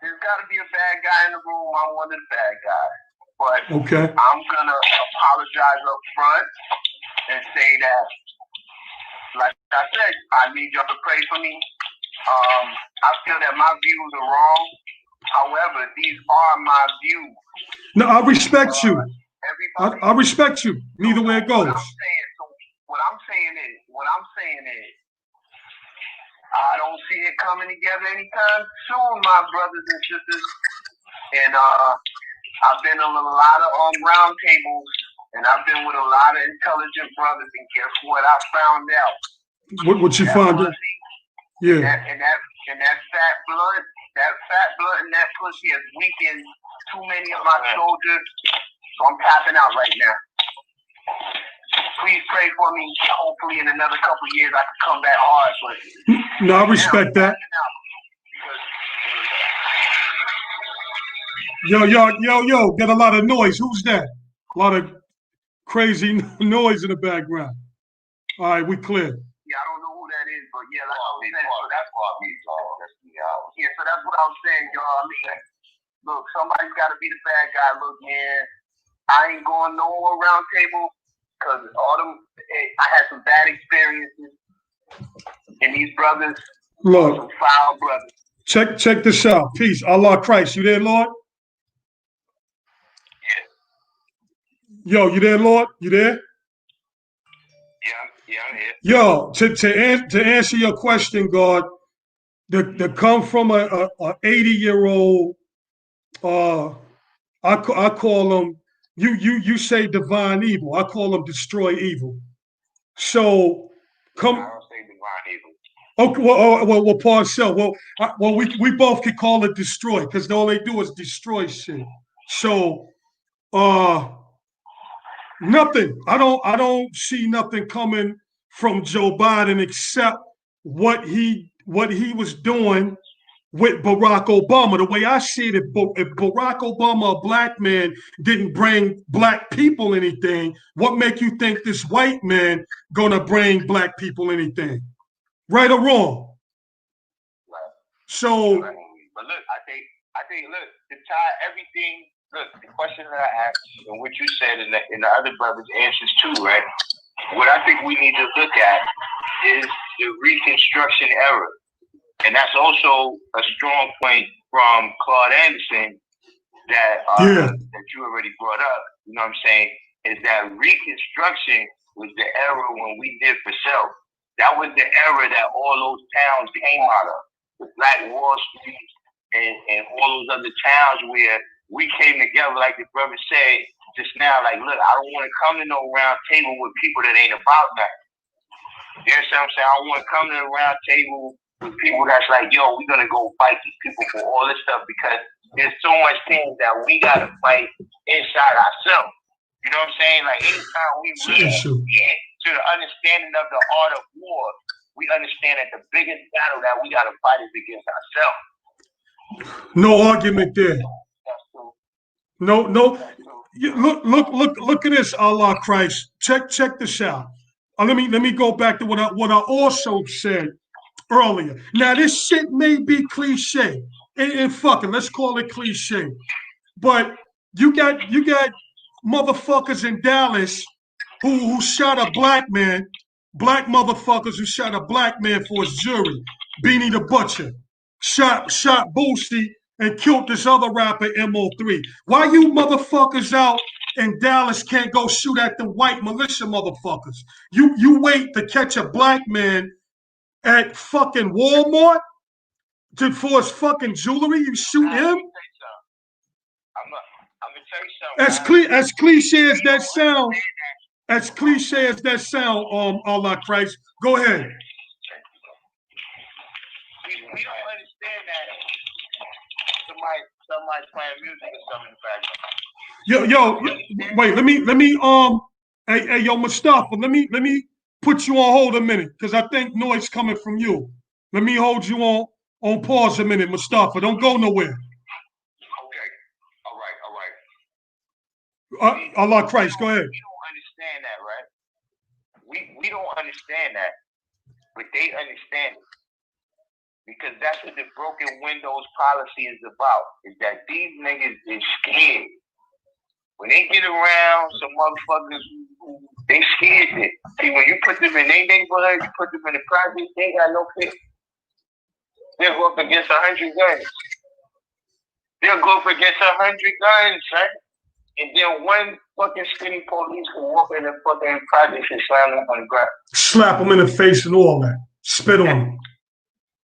There's got to be a bad guy in the room. I'm one of the bad guys. But okay. I'm going to apologize up front and say that, like I said, I need y'all to pray for me. I feel that my views are wrong. However, these are my views. No, I respect you. I respect you. Neither way it goes. What I'm saying is, I don't see it coming together anytime soon, my brothers and sisters. And I've been on a lot of round tables, and I've been with a lot of intelligent brothers. And guess what? I found out. What you found out? Yeah. And that fat blood and that pussy has weakened too many of my soldiers. So I'm tapping out right now. Please pray for me. Hopefully in another couple of years I can come back hard. But no, I respect that. Yo, got a lot of noise. Who's that? A lot of crazy noise in the background. All right, we clear. Yeah, I don't know who that is, but yeah, like I was saying, so that's what so that's what I was saying, y'all. I mean, look, somebody's got to be the bad guy. Look, man, I ain't going nowhere round table. Because I had some bad experiences, and these brothers, look, some foul brothers. Check this out. Peace. Allah Christ. You there, Lord? Yeah. Yo, you there, Lord? You there? Yeah, I'm here. Yo, to answer your question, God, to come from a 80-year-old, I call them. You say divine evil. I call them destroy evil. So come. I don't say divine evil. Okay. Well, Parcel. Well, we both could call it destroy because all they do is destroy shit. So, nothing. I don't see nothing coming from Joe Biden except what he was doing with Barack Obama. The way I see it, if Barack Obama, a black man, didn't bring black people anything, what make you think this white man gonna bring black people anything? Right or wrong? Right. So, but look, I think, look, to tie everything, look, the question that I asked and what you said and the other brothers' answers too, right? What I think we need to look at is the Reconstruction era. And that's also a strong point from Claud Anderson that you already brought up, you know what I'm saying, is that Reconstruction was the era when we did for self. That was the era that all those towns came out of. The Black Wall Street and all those other towns where we came together, like the brother said just now, like, look, I don't want to come to no round table with people that ain't about nothing. You know what I'm saying? I want to come to a round table with people that's like, yo, we're gonna go fight these people for all this stuff because there's so much things that we gotta fight inside ourselves. You know what I'm saying? Like anytime we really get to the understanding of the art of war, we understand that the biggest battle that we gotta fight is against ourselves. No argument there. No. Look at this, Allah Christ. Check this out. Let me go back to what I also said earlier. Now this shit may be cliche, and fuck it, let's call it cliche. But you got motherfuckers in Dallas who shot a black motherfuckers who shot a black man for his jury. Beanie the Butcher, shot Boosie, and killed this other rapper, MO3. Why you motherfuckers out in Dallas can't go shoot at the white militia motherfuckers? You wait to catch a black man at fucking Walmart for his fucking jewelry, you shoot him? I'm gonna tell you something. As cliche as that sound, Allah Christ, go ahead. We don't understand that somebody's playing music or something in the background. Wait, hey, yo, Mustafa, let me put you on hold a minute, because I think noise coming from you. Let me hold you on pause a minute, Mustafa. Don't go nowhere. Okay. All right. Allah Christ, go ahead. We don't understand that, right? We don't understand that, but they understand it. Because that's what the broken windows policy is about, is that these niggas is scared. When they get around some motherfuckers, they scared it. See, when you put them in their neighborhood, you put them in the project, they ain't got no fear. They'll go up against 100 guns. They'll go up against 100 guns, right? And then one fucking skinny police can walk in the fucking project and slam them on the ground. Slap them in the face and all that. Spit on them.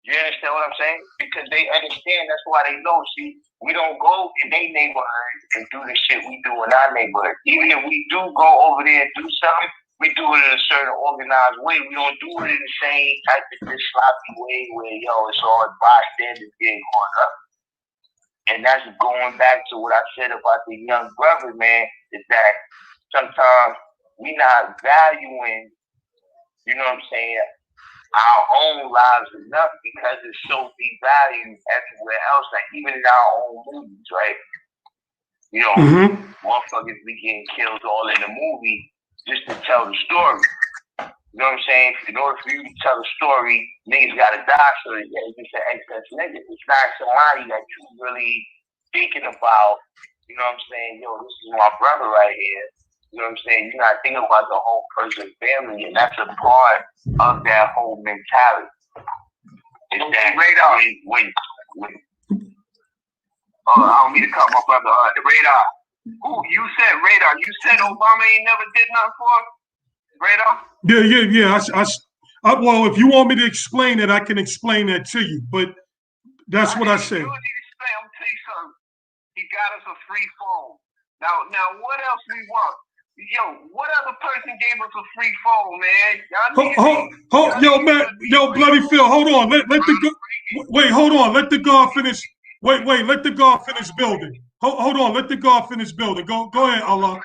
You understand what I'm saying? Because they understand, that's why they know. See, we don't go in their neighborhood and do the shit we do in our neighborhood. Even if we do go over there and do something, we do it in a certain organized way. We don't do it in the same type of this sloppy way where, it's all bystanders getting caught up. And that's going back to what I said about the young brother, man, is that sometimes we not valuing, you know what I'm saying, our own lives enough because it's so devalued everywhere else, like even in our own movies, right? Motherfuckers be getting killed all in the movie just to tell the story. You know what I'm saying? In order for you to tell the story, niggas gotta die, so it's just an excess nigga. It's not somebody that you really thinking about, you know what I'm saying? This is my brother right here. You know what I'm saying? You're not thinking about the whole person's family, and that's a part of that whole mentality. It's that when I don't mean to cut my brother. The radar. Ooh, you said radar. You said Obama ain't never did nothing for radar? Yeah. Well, if you want me to explain it, I can explain that to you. But that's what I said. You need to explain. I'm gonna tell you something. He got us a free phone. Now, what else we want? What other person gave us a free phone, man? Bloody Phil, hold on. Let the guard finish. Let the guard finish building. Hold on, let the guard finish building. Go ahead, Allah.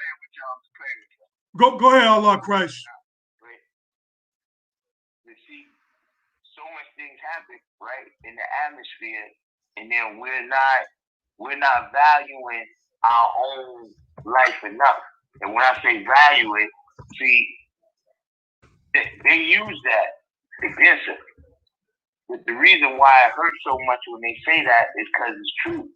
Go ahead, Allah Christ. You see, so much things happen, right, in the atmosphere, and then we're not valuing our own life enough. And when I say value it, see, they use that against us. But the reason why it hurts so much when they say that is because it's true.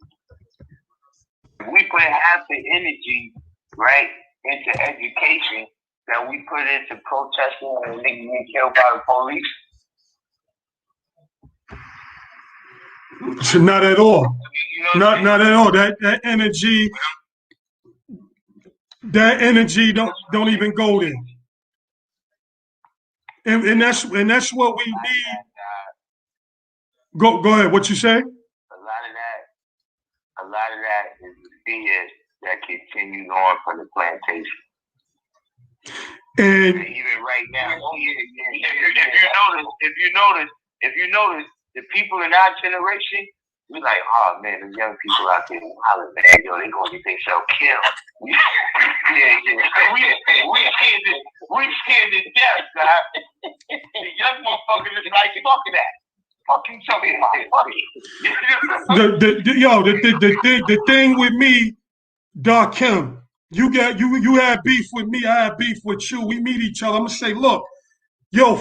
If we put half the energy, right, into education that we put into protesting and niggas getting killed by the police. Not at all. Not at all. That energy don't even go there. And that's what we need. Go ahead. What you say? A lot of that is the fear that continues on from the plantation. And even right now, if you notice, the people in our generation, we like, oh man, the young people out there hollering, man, they gonna get themselves killed. We scared to death, God. The young motherfuckers is like, fuck that. Fucking tell me the thing with me, Doc Kim, you had beef with me, I had beef with you. We meet each other. I'm gonna say, look, yo,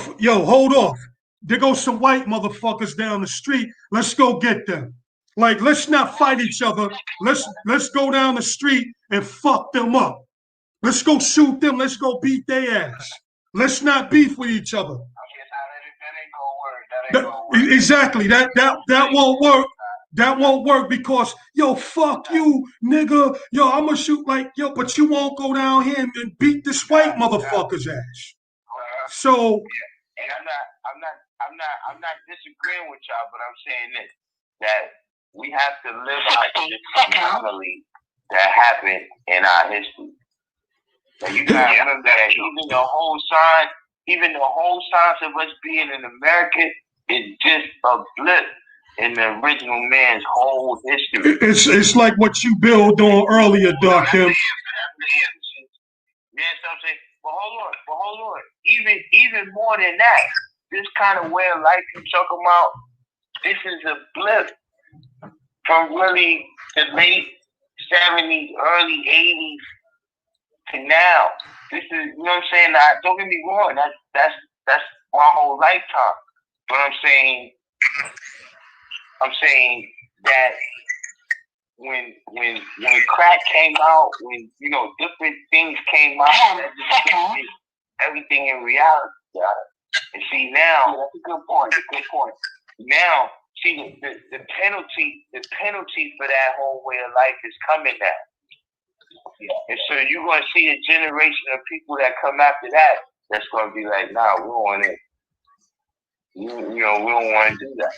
hold off. There goes some white motherfuckers down the street. Let's go get them. Like, let's not fight each other. Let's go down the street and fuck them up. Let's go shoot them. Let's go beat their ass. Let's not beef with each other. That ain't gonna work. That Exactly. That won't work. That won't work because, yo, fuck you, nigga. Yo, I'm gonna shoot like, yo, but you won't go down here and beat this white motherfucker's ass. So, and I'm not disagreeing with y'all, but I'm saying this, that we have to live out this anomaly that happened in our history. Now you gotta remember that even the whole signs of us being in America is just a blip in the original man's whole history. It's like what you built on earlier, Doc Kim. Yeah, so I'm saying, but hold on. Even more than that, this kind of way of life you talking about, this is a blip from really the late 70s, early 80s to now. This is, you know what I'm saying? Don't get me wrong, that's my whole lifetime. But I'm saying that when crack came out, when different things came out, everything in reality. And see now, that's a good point. Now, see the penalty for that whole way of life is coming now. And so you're gonna see a generation of people that come after that that's gonna be like, nah, we don't want it. We don't want to do that.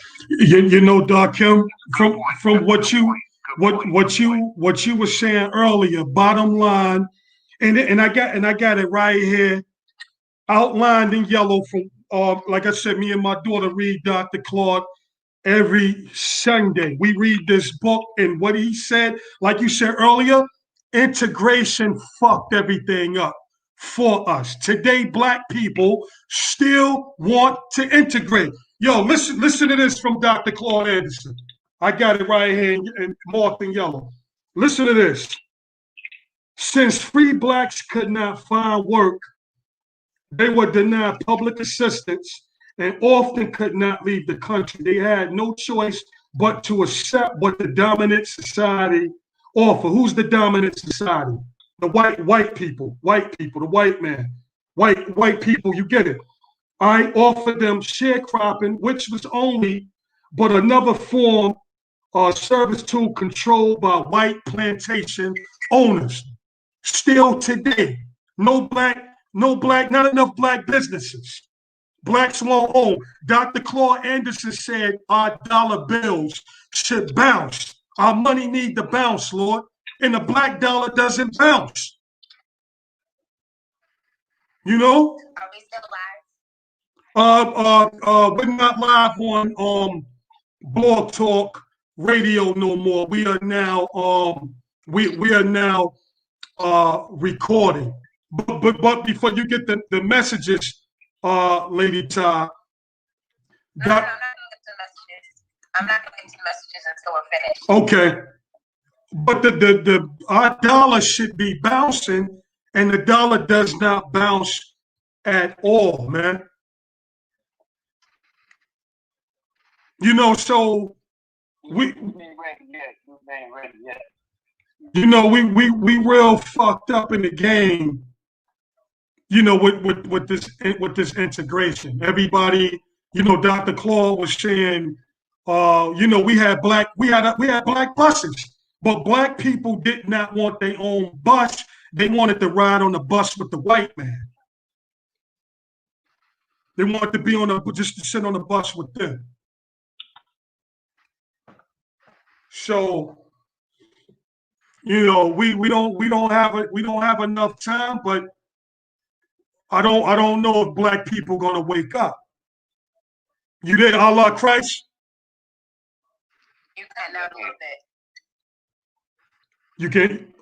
You know, Doc Kim, from what you were saying earlier, bottom line, and I got it right here, outlined in yellow. From like I said, me and my daughter read Dr. Claud every Sunday. We read this book, and what he said, like you said earlier, integration fucked everything up for us. Today, black people still want to integrate. Yo, listen to this from Dr. Claud Anderson. I got it right here and marked in yellow. Listen to this. Since free blacks could not find work, they were denied public assistance and often could not leave the country. They had no choice but to accept what the dominant society offered. Who's the dominant society? The white people, the white man, white people, you get it. I offered them sharecropping, which was only but another form of service tool controlled by white plantation owners. Still today, not enough black businesses. Blacks won't own. Dr. Claud Anderson said our dollar bills should bounce. Our money need to bounce, Lord. And the black dollar doesn't bounce. You know? Are we still live? We're not live on Blog Talk Radio no more. We are now we are now recording. But before you get the messages, Lady Ty. I'm not going to get to messages. I'm not going to get to messages until we're finished. Okay. But the our dollar should be bouncing, and the dollar does not bounce at all, man. You know, so we real fucked up in the game. You know, with this integration. Everybody, Dr. Claud was saying, we had black buses. But black people did not want their own bus. They wanted to ride on the bus with the white man. They wanted to be just to sit on the bus with them. So, we don't have enough time, but I don't know if black people are gonna wake up. You there, Allah Christ? You cut out a little bit. You can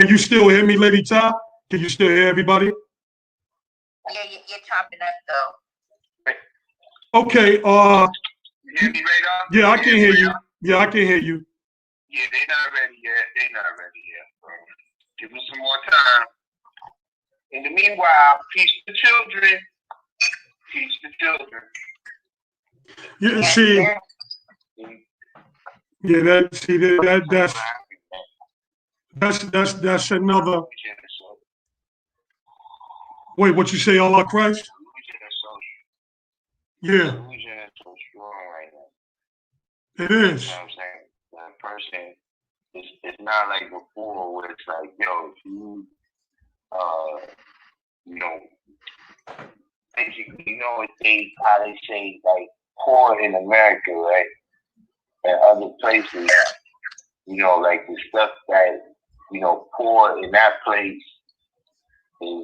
you still hear me, Lady Ty? Can you still hear everybody? Yeah, you're chopping up though. Okay. You hear me, Radar? Yeah, I can hear you. Yeah, I can hear you. Yeah, they're not ready yet. Give me some more time. In the meanwhile, teach the children. Yeah, see. Yeah, that's another. Wait, what you say, Allah Christ? Yeah. Delusion is so strong right now. It is. You know what I'm saying? That person, it's not like before where it's like, yo, if you, you know, basically, you know what how they say, like, poor in America, right? And other places, you know, like the stuff that, you know, poor in that place is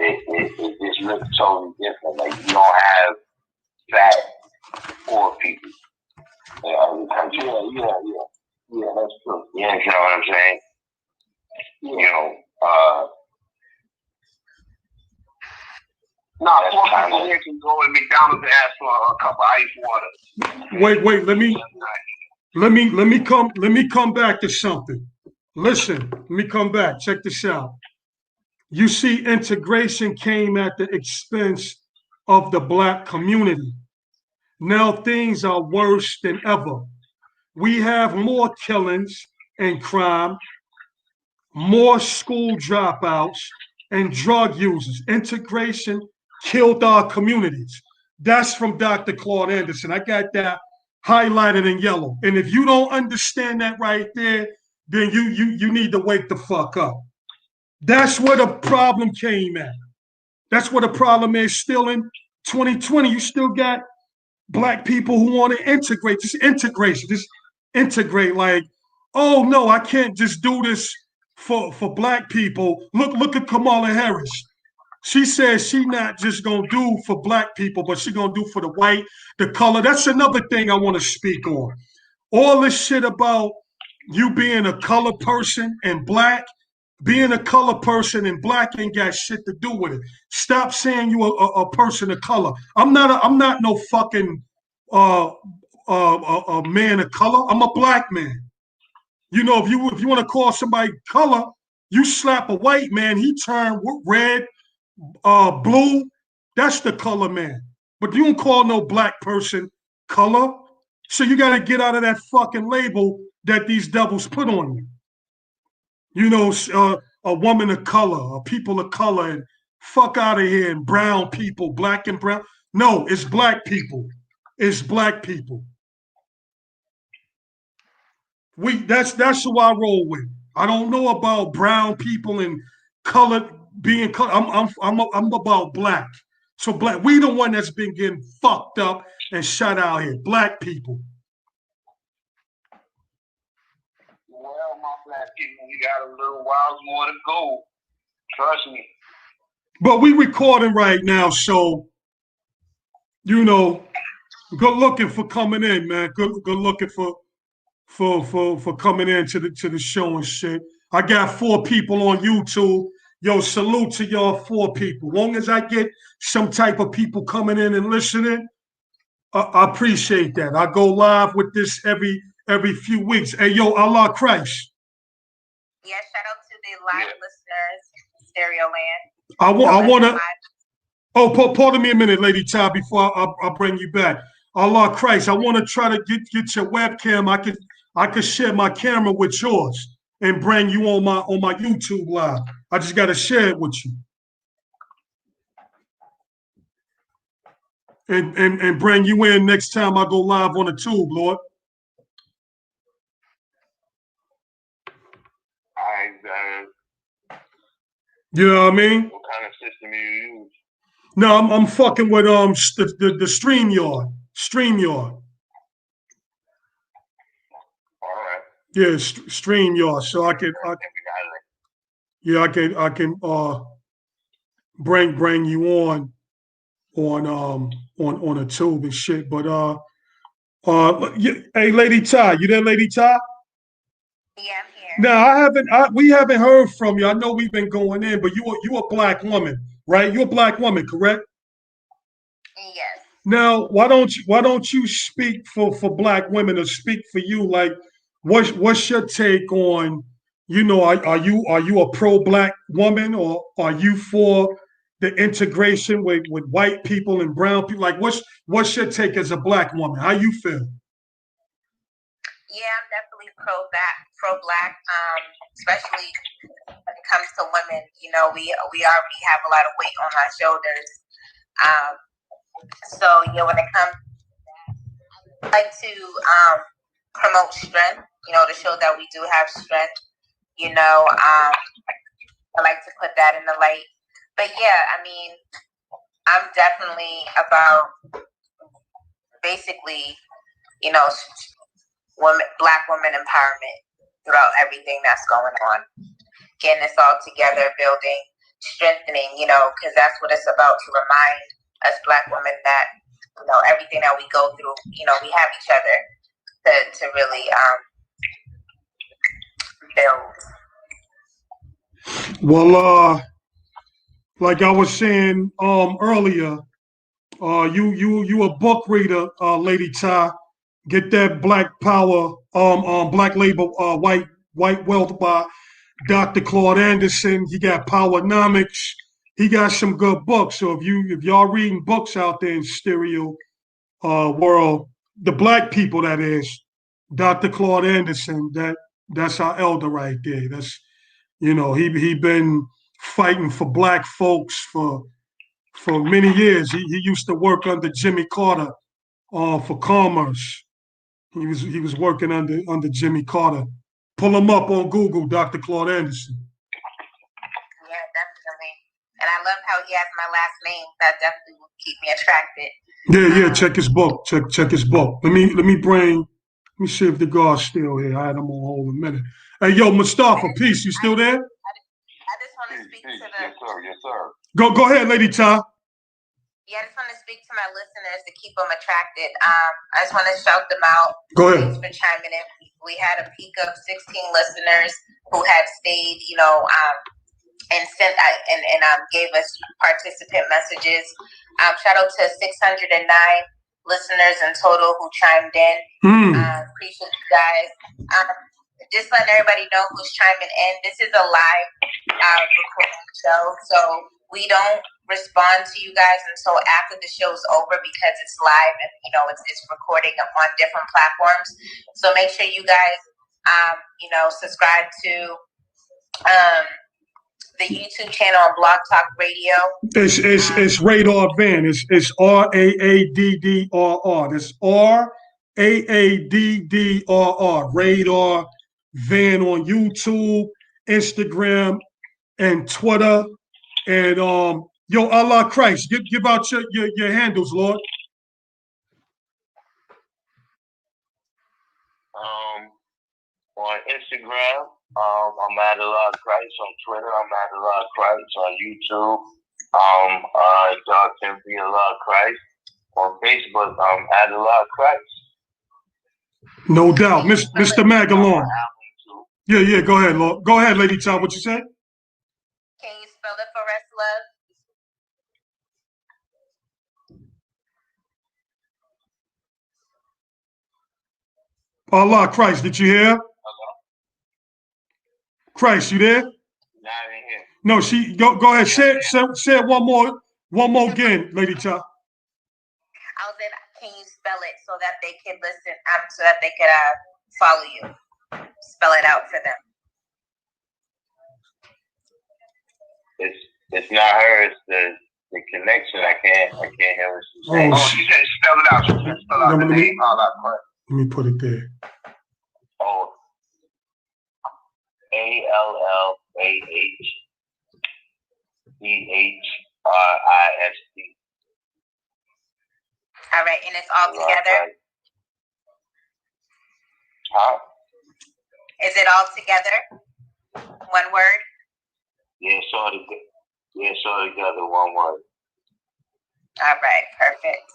it's really totally different. Like, you don't have fat poor people in other countries. Yeah, that's true. Yeah, you know what I'm saying? You know, poor people here can go in McDonald's and ask for a cup of ice water. Wait, let me come back to something. Listen, let me come back. Check this out. You see, integration came at the expense of the Black community. Now things are worse than ever. We have more killings and crime, more school dropouts, and drug users. Integration killed our communities. That's from Dr. Claud Anderson. I got that highlighted in yellow. And if you don't understand that right there, then you need to wake the fuck up. That's where the problem came at. That's where the problem is still in 2020. You still got Black people who want to integrate. Just integration. Just integrate. Like, oh no, I can't just do this for Black people. Look at Kamala Harris. She says she not just gonna do for Black people, but she gonna do for the white, the color. That's another thing I want to speak on. All this shit about you being a color person and Black, being a color person and Black ain't got shit to do with it. Stop saying you a person of color. I'm not no fucking a man of color. I'm a Black man. You know, if you want to call somebody color, you slap a white man, he turn red, blue. That's the color man. But you don't call no Black person color. So you got to get out of that fucking label that these devils put on you. You know, a woman of color, a people of color, and fuck out of here, and brown people, Black and brown. No, it's Black people. It's Black people. That's who I roll with. I don't know about brown people and colored being colored. I'm about Black. So Black, we the one that's been getting fucked up and shut out here. Black people. Well, my Black people, we got a little while more to go. Trust me. But we recording right now, so you know, good looking for coming in, man. Good looking for coming into the show and shit. I got 4 people on YouTube. Yo, salute to y'all 4 people. Long as I get some type of people coming in and listening, I appreciate that. I go live with this every few weeks. Hey, yo, Allah Christ. Yeah, shout out to the live listeners, Stereo Land. I want to. Oh, pardon me a minute, Lady Ty, before I bring you back. Allah Christ, I want to try to get your webcam. I could share my camera with yours and bring you on my YouTube live. I just got to share it with you. And bring you in next time I go live on the tube, Lord. You know what I mean? What kind of system do you use? No, I'm fucking with the StreamYard. StreamYard. All right. Yeah, StreamYard. So I can bring you on a tube and shit. But hey, Lady Ty, you there, Lady Ty? Yeah, I'm here. Now we haven't heard from you. I know we've been going in, but you a Black woman, right? You're a Black woman, correct? Yes. Now, why don't you speak for Black women or speak for you? Like, what's your take on, you know, are you a pro-Black woman, or are you for the integration with white people and brown people? Like, what's your take as a Black woman? How you feel? Yeah, I'm definitely pro-Black, especially when it comes to women. You know, we already have a lot of weight on our shoulders. So yeah, when it comes, I like to promote strength. You know, to show that we do have strength. You know, I like to put that in the light. But yeah, I mean, I'm definitely about basically, you know, Black women empowerment throughout everything that's going on. Getting us all together, building, strengthening, you know, because that's what it's about, to remind us Black women that, you know, everything that we go through, you know, we have each other to really build. Well, like I was saying earlier, you a book reader, Lady Ty. Get that Black Power, Black Labor, White Wealth by Dr. Claud Anderson. He got PowerNomics. He got some good books. So if y'all reading books out there in stereo world, the Black people, that is, Dr. Claud Anderson, that's our elder right there. That's, you know, he been fighting for Black folks for many years. He used to work under Jimmy Carter for Commerce. He was working under Jimmy Carter. Pull him up on Google, Dr. Claud Anderson. Yeah, definitely. And I love how he has my last name. That definitely will keep me attracted. Yeah. Check his book. Check his book. Let me see if the guard's still here. I had him on hold a minute. Hey, yo, Mustafa, peace. You still there? I just want to speak to the. Yes, sir. Go ahead, Lady Ty. Yeah, I just want to speak to my listeners to keep them attracted. I just want to shout them out. Go ahead. Thanks for chiming in. We had a peak of 16 listeners who had stayed, you know, and sent and gave us participant messages. Shout out to 609 listeners in total who chimed in. Appreciate you guys. Just letting everybody know who's chiming in. This is a live recording show, so we don't respond to you guys until after the show's over, because it's live and, you know, it's recording on different platforms. So make sure you guys you know, subscribe to the YouTube channel on Blog Talk Radio. It's Radar Van. It's RAADDRR. That's RAADDRR. Radar Van on YouTube, Instagram, and Twitter. And yo, Allah Christ, give out your handles, Lord. On Instagram, I'm at L0DD Christ. On Twitter, I'm at L0DD Christ. On YouTube, y'all can be L0DD Christ. On Facebook, I'm at L0DD Christ. No doubt, Mr. Magalon. Yeah. Go ahead, Lord. Go ahead, Lady Ty. What you say? Can you spell it for us, love? Allah Christ, did you hear? Hello? Christ, you there? Not in here. No, she go ahead. Say it one more again, Lady Ty. I was in. Can you spell it so that they can listen? So that they could follow you. Spell it out for them. It's not her. It's the connection. I can't hear what she's saying. Oh, she said spell it out. She said spell out the name. L0DD Christ. Let me put it there. Oh, ALLAHDHRIST. All right, and it's all together. Huh? Is it all together? One word? Yeah, it's all together, one word. All right, perfect.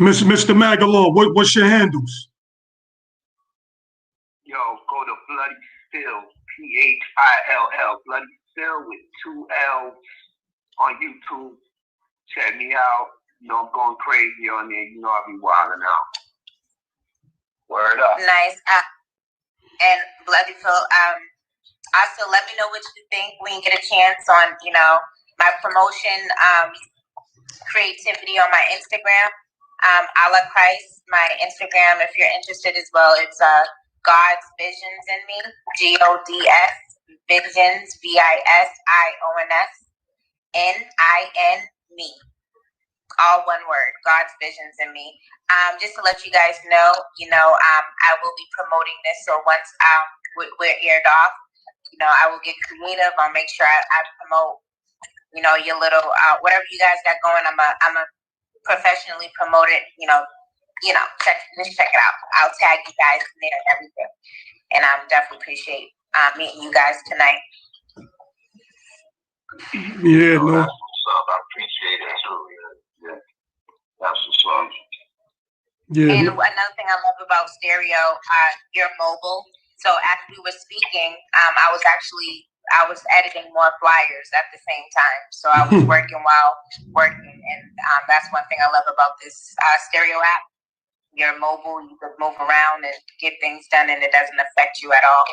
Mr. Magalon, what's your handles? Yo, go to Bloody Still, PHILL, Bloody Still with 2 L's on YouTube. Check me out. You know, I'm going crazy on there. You know, I'll be wilding out. Word up. Nice. And Bloody Phil, also let me know what you think when you get a chance on, you know, my promotion, creativity on my Instagram. Allah Christ, my Instagram, if you're interested as well, it's God's Visions in Me, GODS, Visions, VISIONS, NIN me. all one word, God's visions in me. Just to let you guys know, I will be promoting this. So once we're aired off, I will get creative. I'll make sure I promote, your little whatever you guys got going. I'm a professionally promote it. Check it out. I'll tag you guys in there and everything. And I definitely appreciate meeting you guys tonight. Yeah, no. That's what's up. I appreciate it too. Yeah. That's what's up. Yeah. And another thing I love about Stereo, you're mobile. So as we were speaking, I was editing more flyers at the same time. So I was working while working, and that's one thing I love about this Stereo app. You're mobile, you can move around and get things done, and it doesn't affect you at all.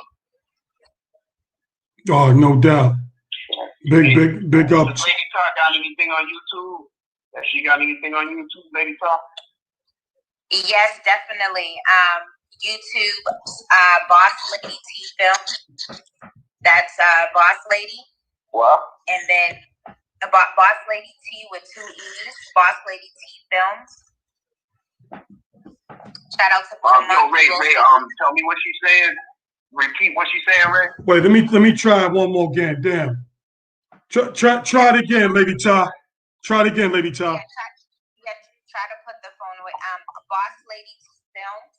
Oh, no doubt. Big up. Does Lady Talk got anything on YouTube? Has she got anything on YouTube, Lady Talk? Yes, definitely. YouTube, Boss Lady T Film. That's Boss Lady. What? And then Boss Lady T with 2 E's. Boss Lady T Films. Shout out to Yo, Ray, tell me what she's saying. Repeat what she's saying, Ray. Wait, let me try one more again. Damn. Try it again, Lady Ta. Try it again, Lady Ta. Try to put the phone away. Boss Lady Films.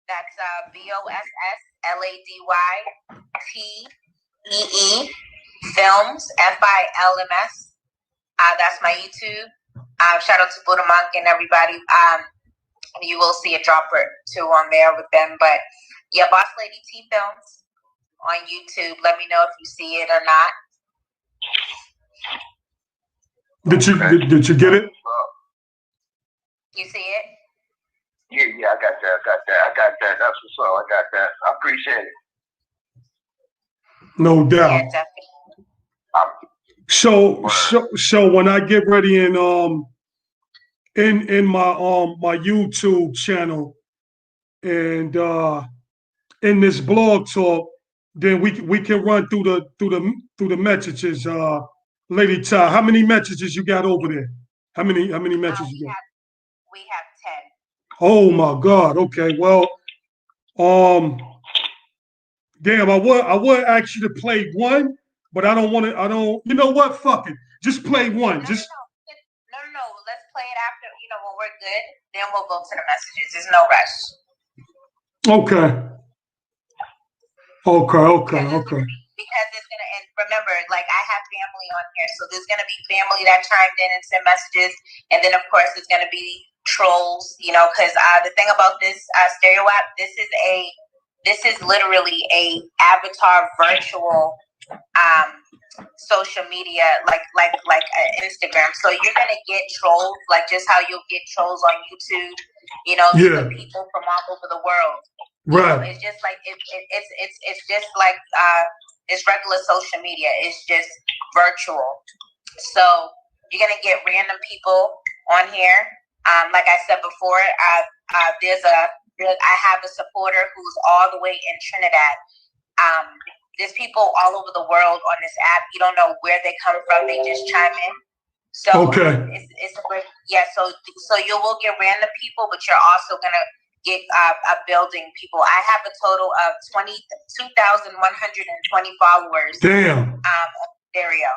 That's BOSSLADY Films, FILMS. That's my YouTube. Shout out to Buddha Monk and everybody. You will see a dropper too on there with them. But yeah, Boss Lady T Films on YouTube. Let me know if you see it or not. Did you get it? You see it? Yeah, I got that. That's what's up. I got that. I appreciate it. No doubt. Yeah, definitely. So when I get ready in my YouTube channel and in this blog talk, then we can run through the messages. Lady Ty, how many messages you got over there? How many messages you got? We have 10. Oh my God. Okay. Well, damn, I would ask you to play one, but I don't want to. You know what? Fuck it. Just play one. No. Let's play it after. When we're good, then we'll go to the messages. There's no rush. Okay. Because it's gonna, and remember, like I have family on here, so there's gonna be family that chimed in and sent messages, and then of course there's gonna be trolls. Because the thing about this Stereo app, this is literally a avatar virtual social media, like Instagram. So you're gonna get trolls, like just how you'll get trolls on YouTube. The people from all over the world. Right. It's just like it's just like it's regular social media. It's just virtual. So you're gonna get random people on here. Like I said before, I have a supporter who's all the way in Trinidad. There's people all over the world on this app. You don't know where they come from. They just chime in. So okay. So you will get random people, but you're also gonna get building people. I have a total of 22,120 followers. Damn. Stereo.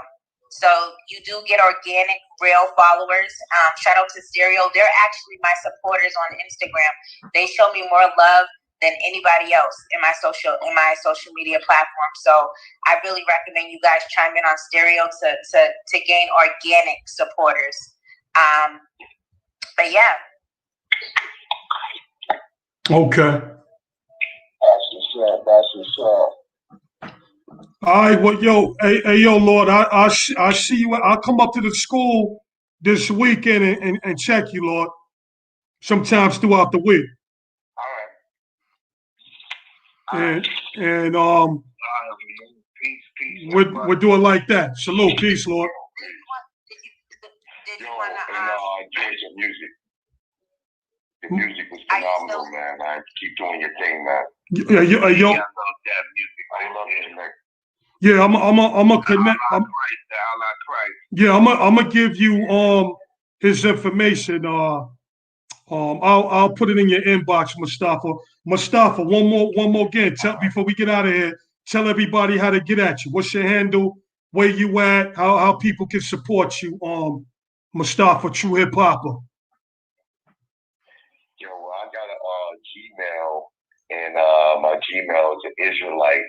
So you do get organic, real followers. Shout out to Stereo. They're actually my supporters on Instagram. They show me more love than anybody else in my social media platform. So I really recommend you guys chime in on Stereo to gain organic supporters. But yeah. Okay. That's what's up. All right. Well, yo, Lord, I see you. I'll come up to the school this weekend and check you, Lord. Sometimes throughout the week. All right. And peace. we'll do it like that. Salute, peace, Lord. Did you want to? I enjoyed your music. The music was phenomenal, man. I keep doing your thing, man. Yeah, yo. I love that music. I love it. Yeah, I'm a connect. Christ. Yeah, I'm gonna give you his information. I'll put it in your inbox, Mustafa. Mustafa, one more again. Before we get out of here, tell everybody how to get at you. What's your handle? Where you at? How people can support you? Mustafa, True Hip Hopper. Yo, I got a Gmail, and my Gmail is Israelite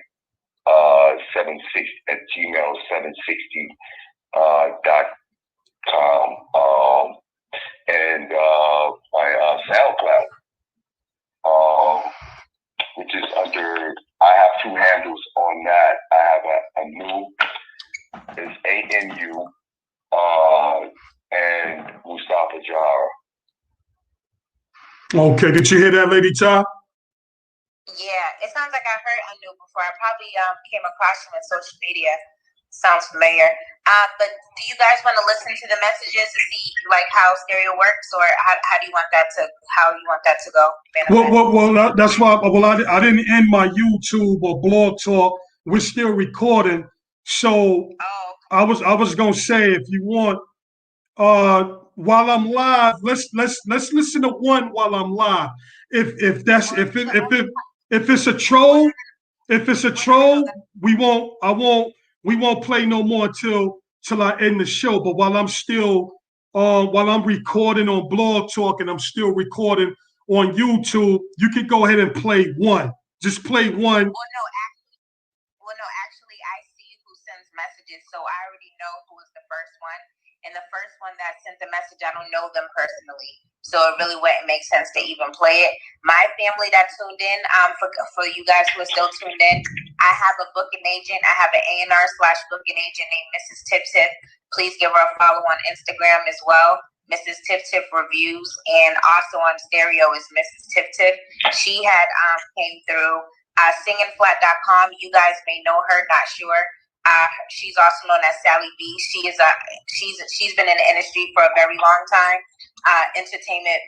760 at gmail760.com. And my SoundCloud, which is under. I have two handles on that. I have a new. It's ANU and Mustafa Jara. Okay, did you hear that, Lady Ty? Yeah, it sounds like I heard Anu before. I probably came across him in social media. Sounds familiar. But do you guys want to listen to the messages to see like how stereo works, or how do you want that to go? Well, that's why. Well, I didn't end my YouTube or Blog Talk. We're still recording, so I was gonna say, if you want, while I'm live, let's listen to one while I'm live. If it's a troll, we won't play no more till I end the show. But while I'm recording on Blog Talk and I'm still recording on YouTube, you can go ahead and play one. Just play one. Well, no, actually, I see who sends messages, so I already know who was the first one. And the first one that sent the message, I don't know them personally, so it really wouldn't make sense to even play it. My family that tuned in, for you guys who are still tuned in, I have a booking agent. I have an A&R/booking agent named Mrs. Tip Tip. Please give her a follow on Instagram as well. Mrs. Tip Tip Reviews, and also on stereo is Mrs. Tip Tip. She had came through singingflat.com. You guys may know her, not sure. She's also known as Sally B. She's been in the industry for a very long time. Entertainment.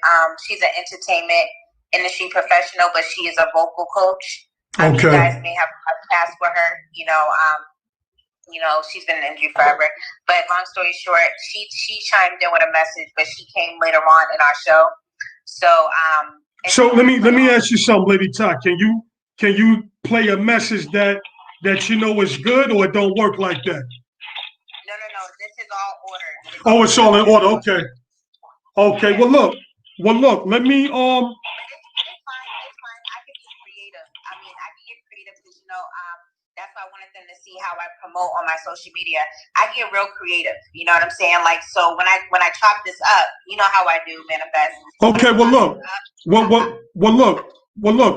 She's an entertainment industry professional, but she is a vocal coach. Okay. You guys may have a podcast with her. She's been in the industry forever. But long story short, she chimed in with a message, but she came later on in our show. So let me ask you something, Lady Ty. Can you play a message that you know is good, or it don't work like that? No. This is all ordered. Oh, it's all in order. Okay. Okay. Yeah. Well, look. Let me It's fine. I can be creative. I mean, I can get creative because that's why I wanted them to see how I promote on my social media. I get real creative. You know what I'm saying? Like, so when I chop this up, you know how I do, Manifest. Okay. Well, look. Look.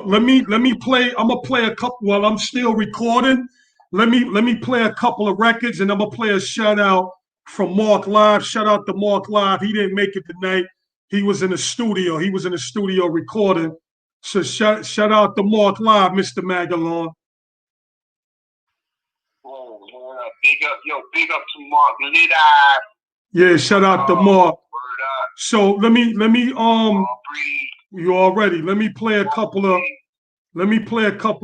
Let me play. I'm gonna play a couple while I'm still recording. Let me play a couple of records, and I'm gonna play a shout out from Mark Live. Shout out to Mark Live. He didn't make it tonight. He was in the studio. He was in the studio recording. So shout out to Mark Live, Mr. Magalon. Big up to Mark L0DD. Yeah, shout out to Mark. So let me you already. Let me play a couple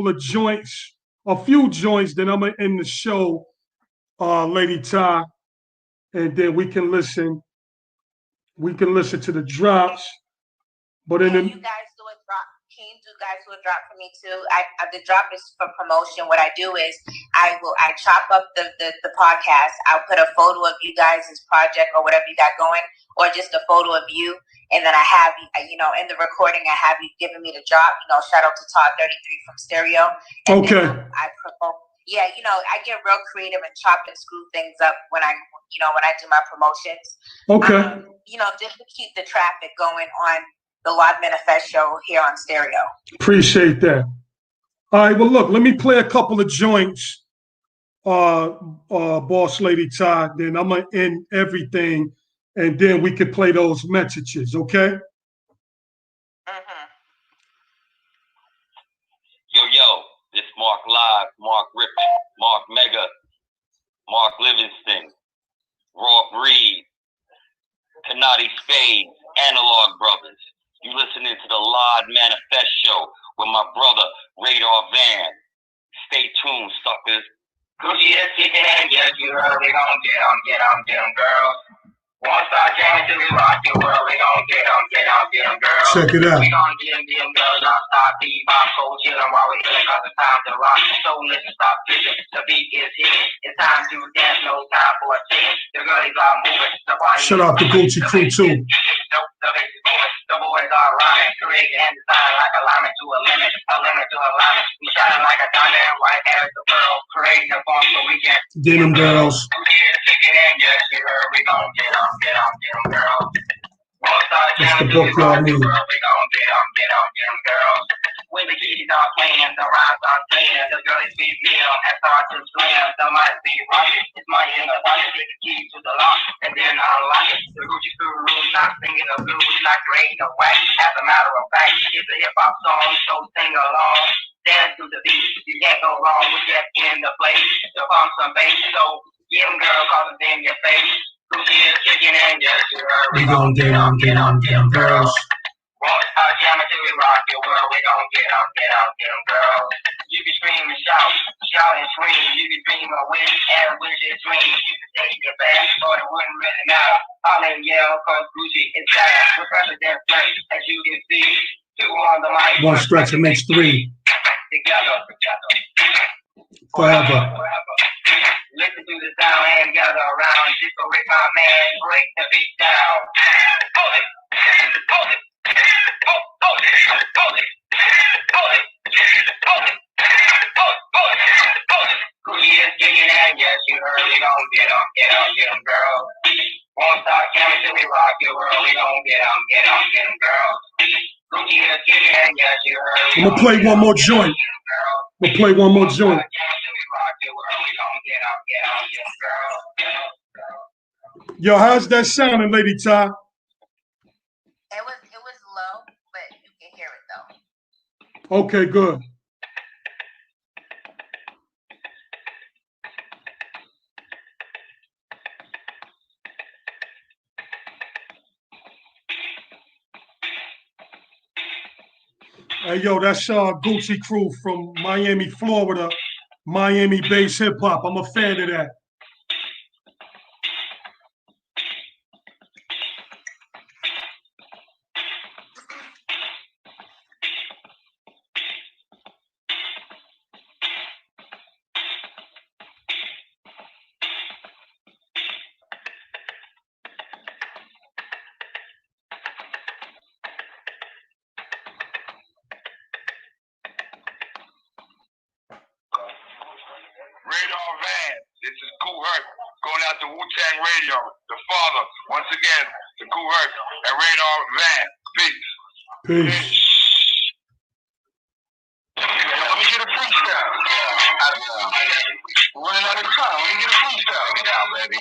of joints, a few joints, then I'm gonna end the show, Lady Ty, and then we can listen to the drops. But in the you guys do a drop. Can you guys do a drop for me too? The drop is for promotion. What I do is I chop up the podcast. I'll put a photo of you guys' project or whatever you got going, or just a photo of you, and then I have in the recording I have you giving me the drop. Shout out to Todd 33 from Stereo. And okay. I promote. Yeah, I get real creative and chop and screw things up when I do my promotions. Okay. Just to keep the traffic going on the Live Manifest show here on Stereo. Appreciate that. All right, well, look, let me play a couple of joints, Boss Lady Ty, then I'm going to end everything, and then we can play those messages, okay? Mm-hmm. Yo, this Mark Live, Mark Rippin, Mark Mega, Mark Livingston, Raw Breed, Kanati Spade, Analog Brothers. You listening to the Live Manifest show with my brother Radar Van. Stay tuned, suckers. Gucci, yes, you heard it. Get 'em, girls. Won't start jamming till we rock your world. We gon' get 'em, girls. Check it out. We gon' get 'em, girls. Not stop bebop, cold chillin' while we healin', 'cause it's time to rock. So listen, stop bitchin'. The beat is hitting. It's time to dance, no time for a team. The girlies are moving. The body. Shout out to Gucci Crew too. The boys are rhyming, creating and design like a limit to a limit to a limit. We shine like a diamond, white as the world, creating a bomb so we can get them girls. We gon' get 'em, girls. That's the book y'all need. We gon' get 'em, girls. When the keys are playing, the rhymes are playing, the girls be real and start to slam. The mic be rocking, it's my in the pocket, take the key to the lock, and then unlock it. The Gucci Guru not singing the blues, not creating a wax. As a matter of fact, it's a hip hop song, so sing along. Dance to the beat, you can't go wrong with that in the place. To pump some bass, so get 'em, girl, cause it's in your face. Gucci is kicking and yes, you heard. We gon' get 'em, girls. Won't start jamming till we rock your world. We gon' get 'em, girls. You can scream and shout and scream. You can dream a wish and wish it dream. You can take your back, but it wouldn't really matter. All in yell, cause Gucci is down. We're President Flex, as you can see. Two on the mic. One stretch, it makes three. Together. Forever. Listen to the sound and gather around. Just go with my man, break the beat down. Hold it. Gucci is kicking and yes, you heard. We gon' get 'em, girls. Won't start jamming till we rock your world. We gon' get 'em, girls. Gucci is kicking and yes, you heard. I'm gonna play one more joint. Yo, how's that sounding, Lady Ty? It was low, but you can hear it though. Okay, good. Hey, yo, that's Gucci Crew from Miami, Florida. Miami-based hip-hop. I'm a fan of that. Radar Van, this is Kool Herc going out to Wu-Tang Radio. The father, once again, to Kool Herc and Radar Van. Peace. Peace. Let me get a freestyle. We're running out of time. Let me get a freestyle. Get out, baby.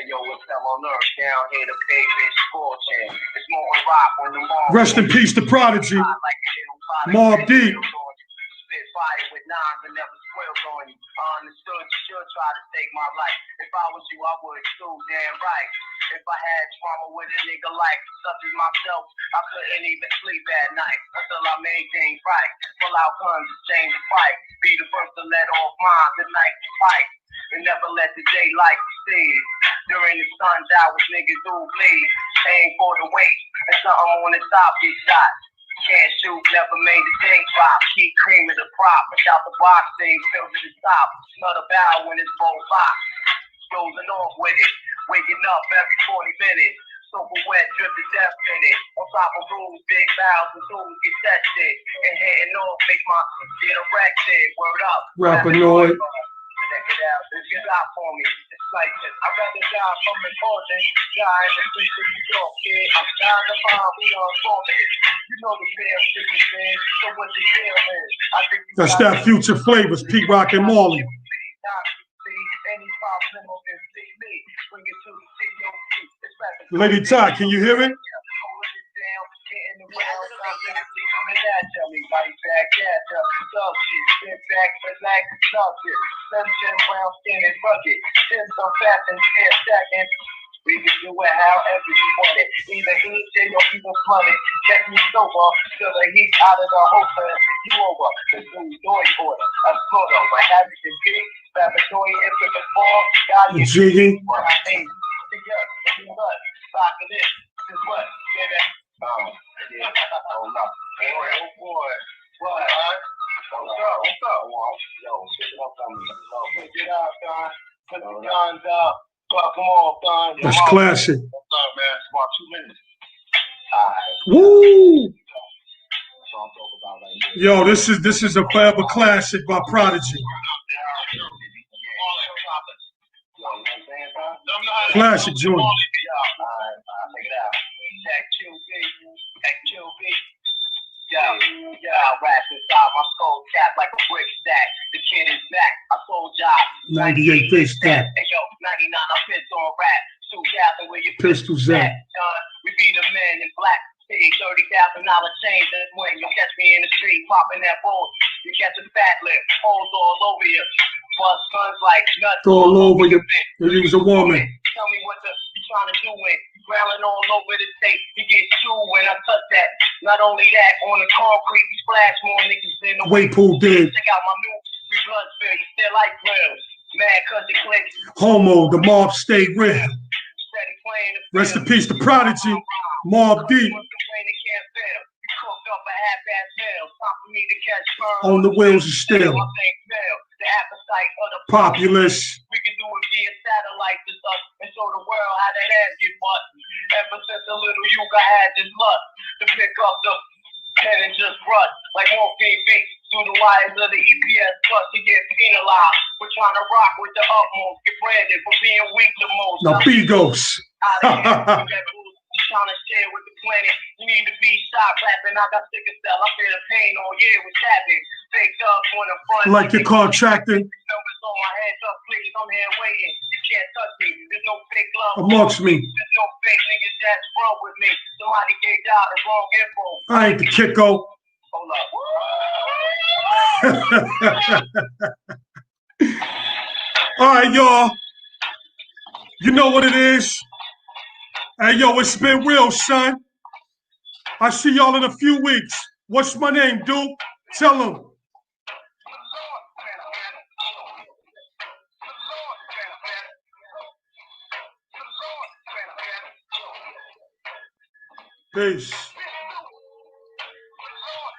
Yo, what's up on earth? Down here, the pavement scorching. It's more on rock when the mall. Rest in peace to Prodigy. Mobb Deep. Spit fire with nines and never squeals on you. Understood you should try to take my life. If I was you, I would too, damn right. If I had trauma with a nigga like such as myself, I couldn't even sleep at night until I made things right. Pull out guns, exchange the fight. Be the first to let off mine the night to fight. And never let the daylight see. During the sun's hours, niggas do bleed. Paying for the weight, and something on the top get shot. Can't shoot, never made a thing pop. Keep creaming the prop, push out the box thing, fill to the top. Another bow when it's rolled lock. Dozing off with it, waking up every 40 minutes. Super wet, drip to death in it. On top of rules, big bows and tools get tested. And heading off, make my get erected. Word up. Rapinoid. Check it out, if you got for me, it's like this. I'd rather die from important, die in the streets of New York, kid. I'm dying to find we are fortunate. You know the damn shit is man, so what the deal is? I think you That's that Future Flavors, Pete Rock and Marley. Lady Ty, can you hear it? We can do it however you want it. Either eat it or even flood it. Check me sober, till the heat out of the holster and pick you over. This is noise order, a slaughter. What have you to be? Laboratory if it before, God you Jiggy. what I hate. What? Stocking it. This what? Say that. Yeah. Oh no. Oh boy. What? What's up, Walt? Yo, pick it up on me. Pick it up, Don. Put the guns up. Fuck them off, Don. That's classic. What's up, man? It's about 2 minutes. Woo! Yo, this is a forever classic by Prodigy. Classic joint. I rap inside my skull cap like a brick stack. The kid is back. I sold job. 98 fish stack. Hey yo, 99 I pissed on rap. 2,000 where your Pistols at. We be the men in black. Pay $30,000 change. That's when you'll catch me in the street popping that bull. You catch a fat lip, holes all over you. Bust guns like nuts all over you. If you was a woman. Tell me what you trying to do when growling all over the state. You get chewed when I touch that. Not only that, on the concrete, we splash more niggas than the Way Pool did. Check out my new blood spill. You still like grills. Mad cause it clicks. Homo, the mob stayed real. Rest in peace to Prodigy, Mob D. On the wheels of steel. Populous. We can do it via satellite to us and show the world how that ass get butt. Ever since a little Yuga had this luck to pick up the pen and just run like morphine beats through the wires of the EPS plus to get penalized. We're trying to rock with the utmost, get branded for being weak the most. Now Bigos. Trying to share with the planet. You need to be shot clapping. I got sick of cell. I feel the pain all year with savage. Fake up on the front. Like your contracting. Numbers on my head up, please. I'm here waiting. You can't touch me. There's no fake love amongst me. There's no fake niggas that's wrong with me. Somebody gave out the wrong info. I ain't the Kicko. Hold up. All right, y'all. You know what it is. Hey, yo, it's been real, son. I see y'all in a few weeks. What's my name, Duke? Tell them. Peace.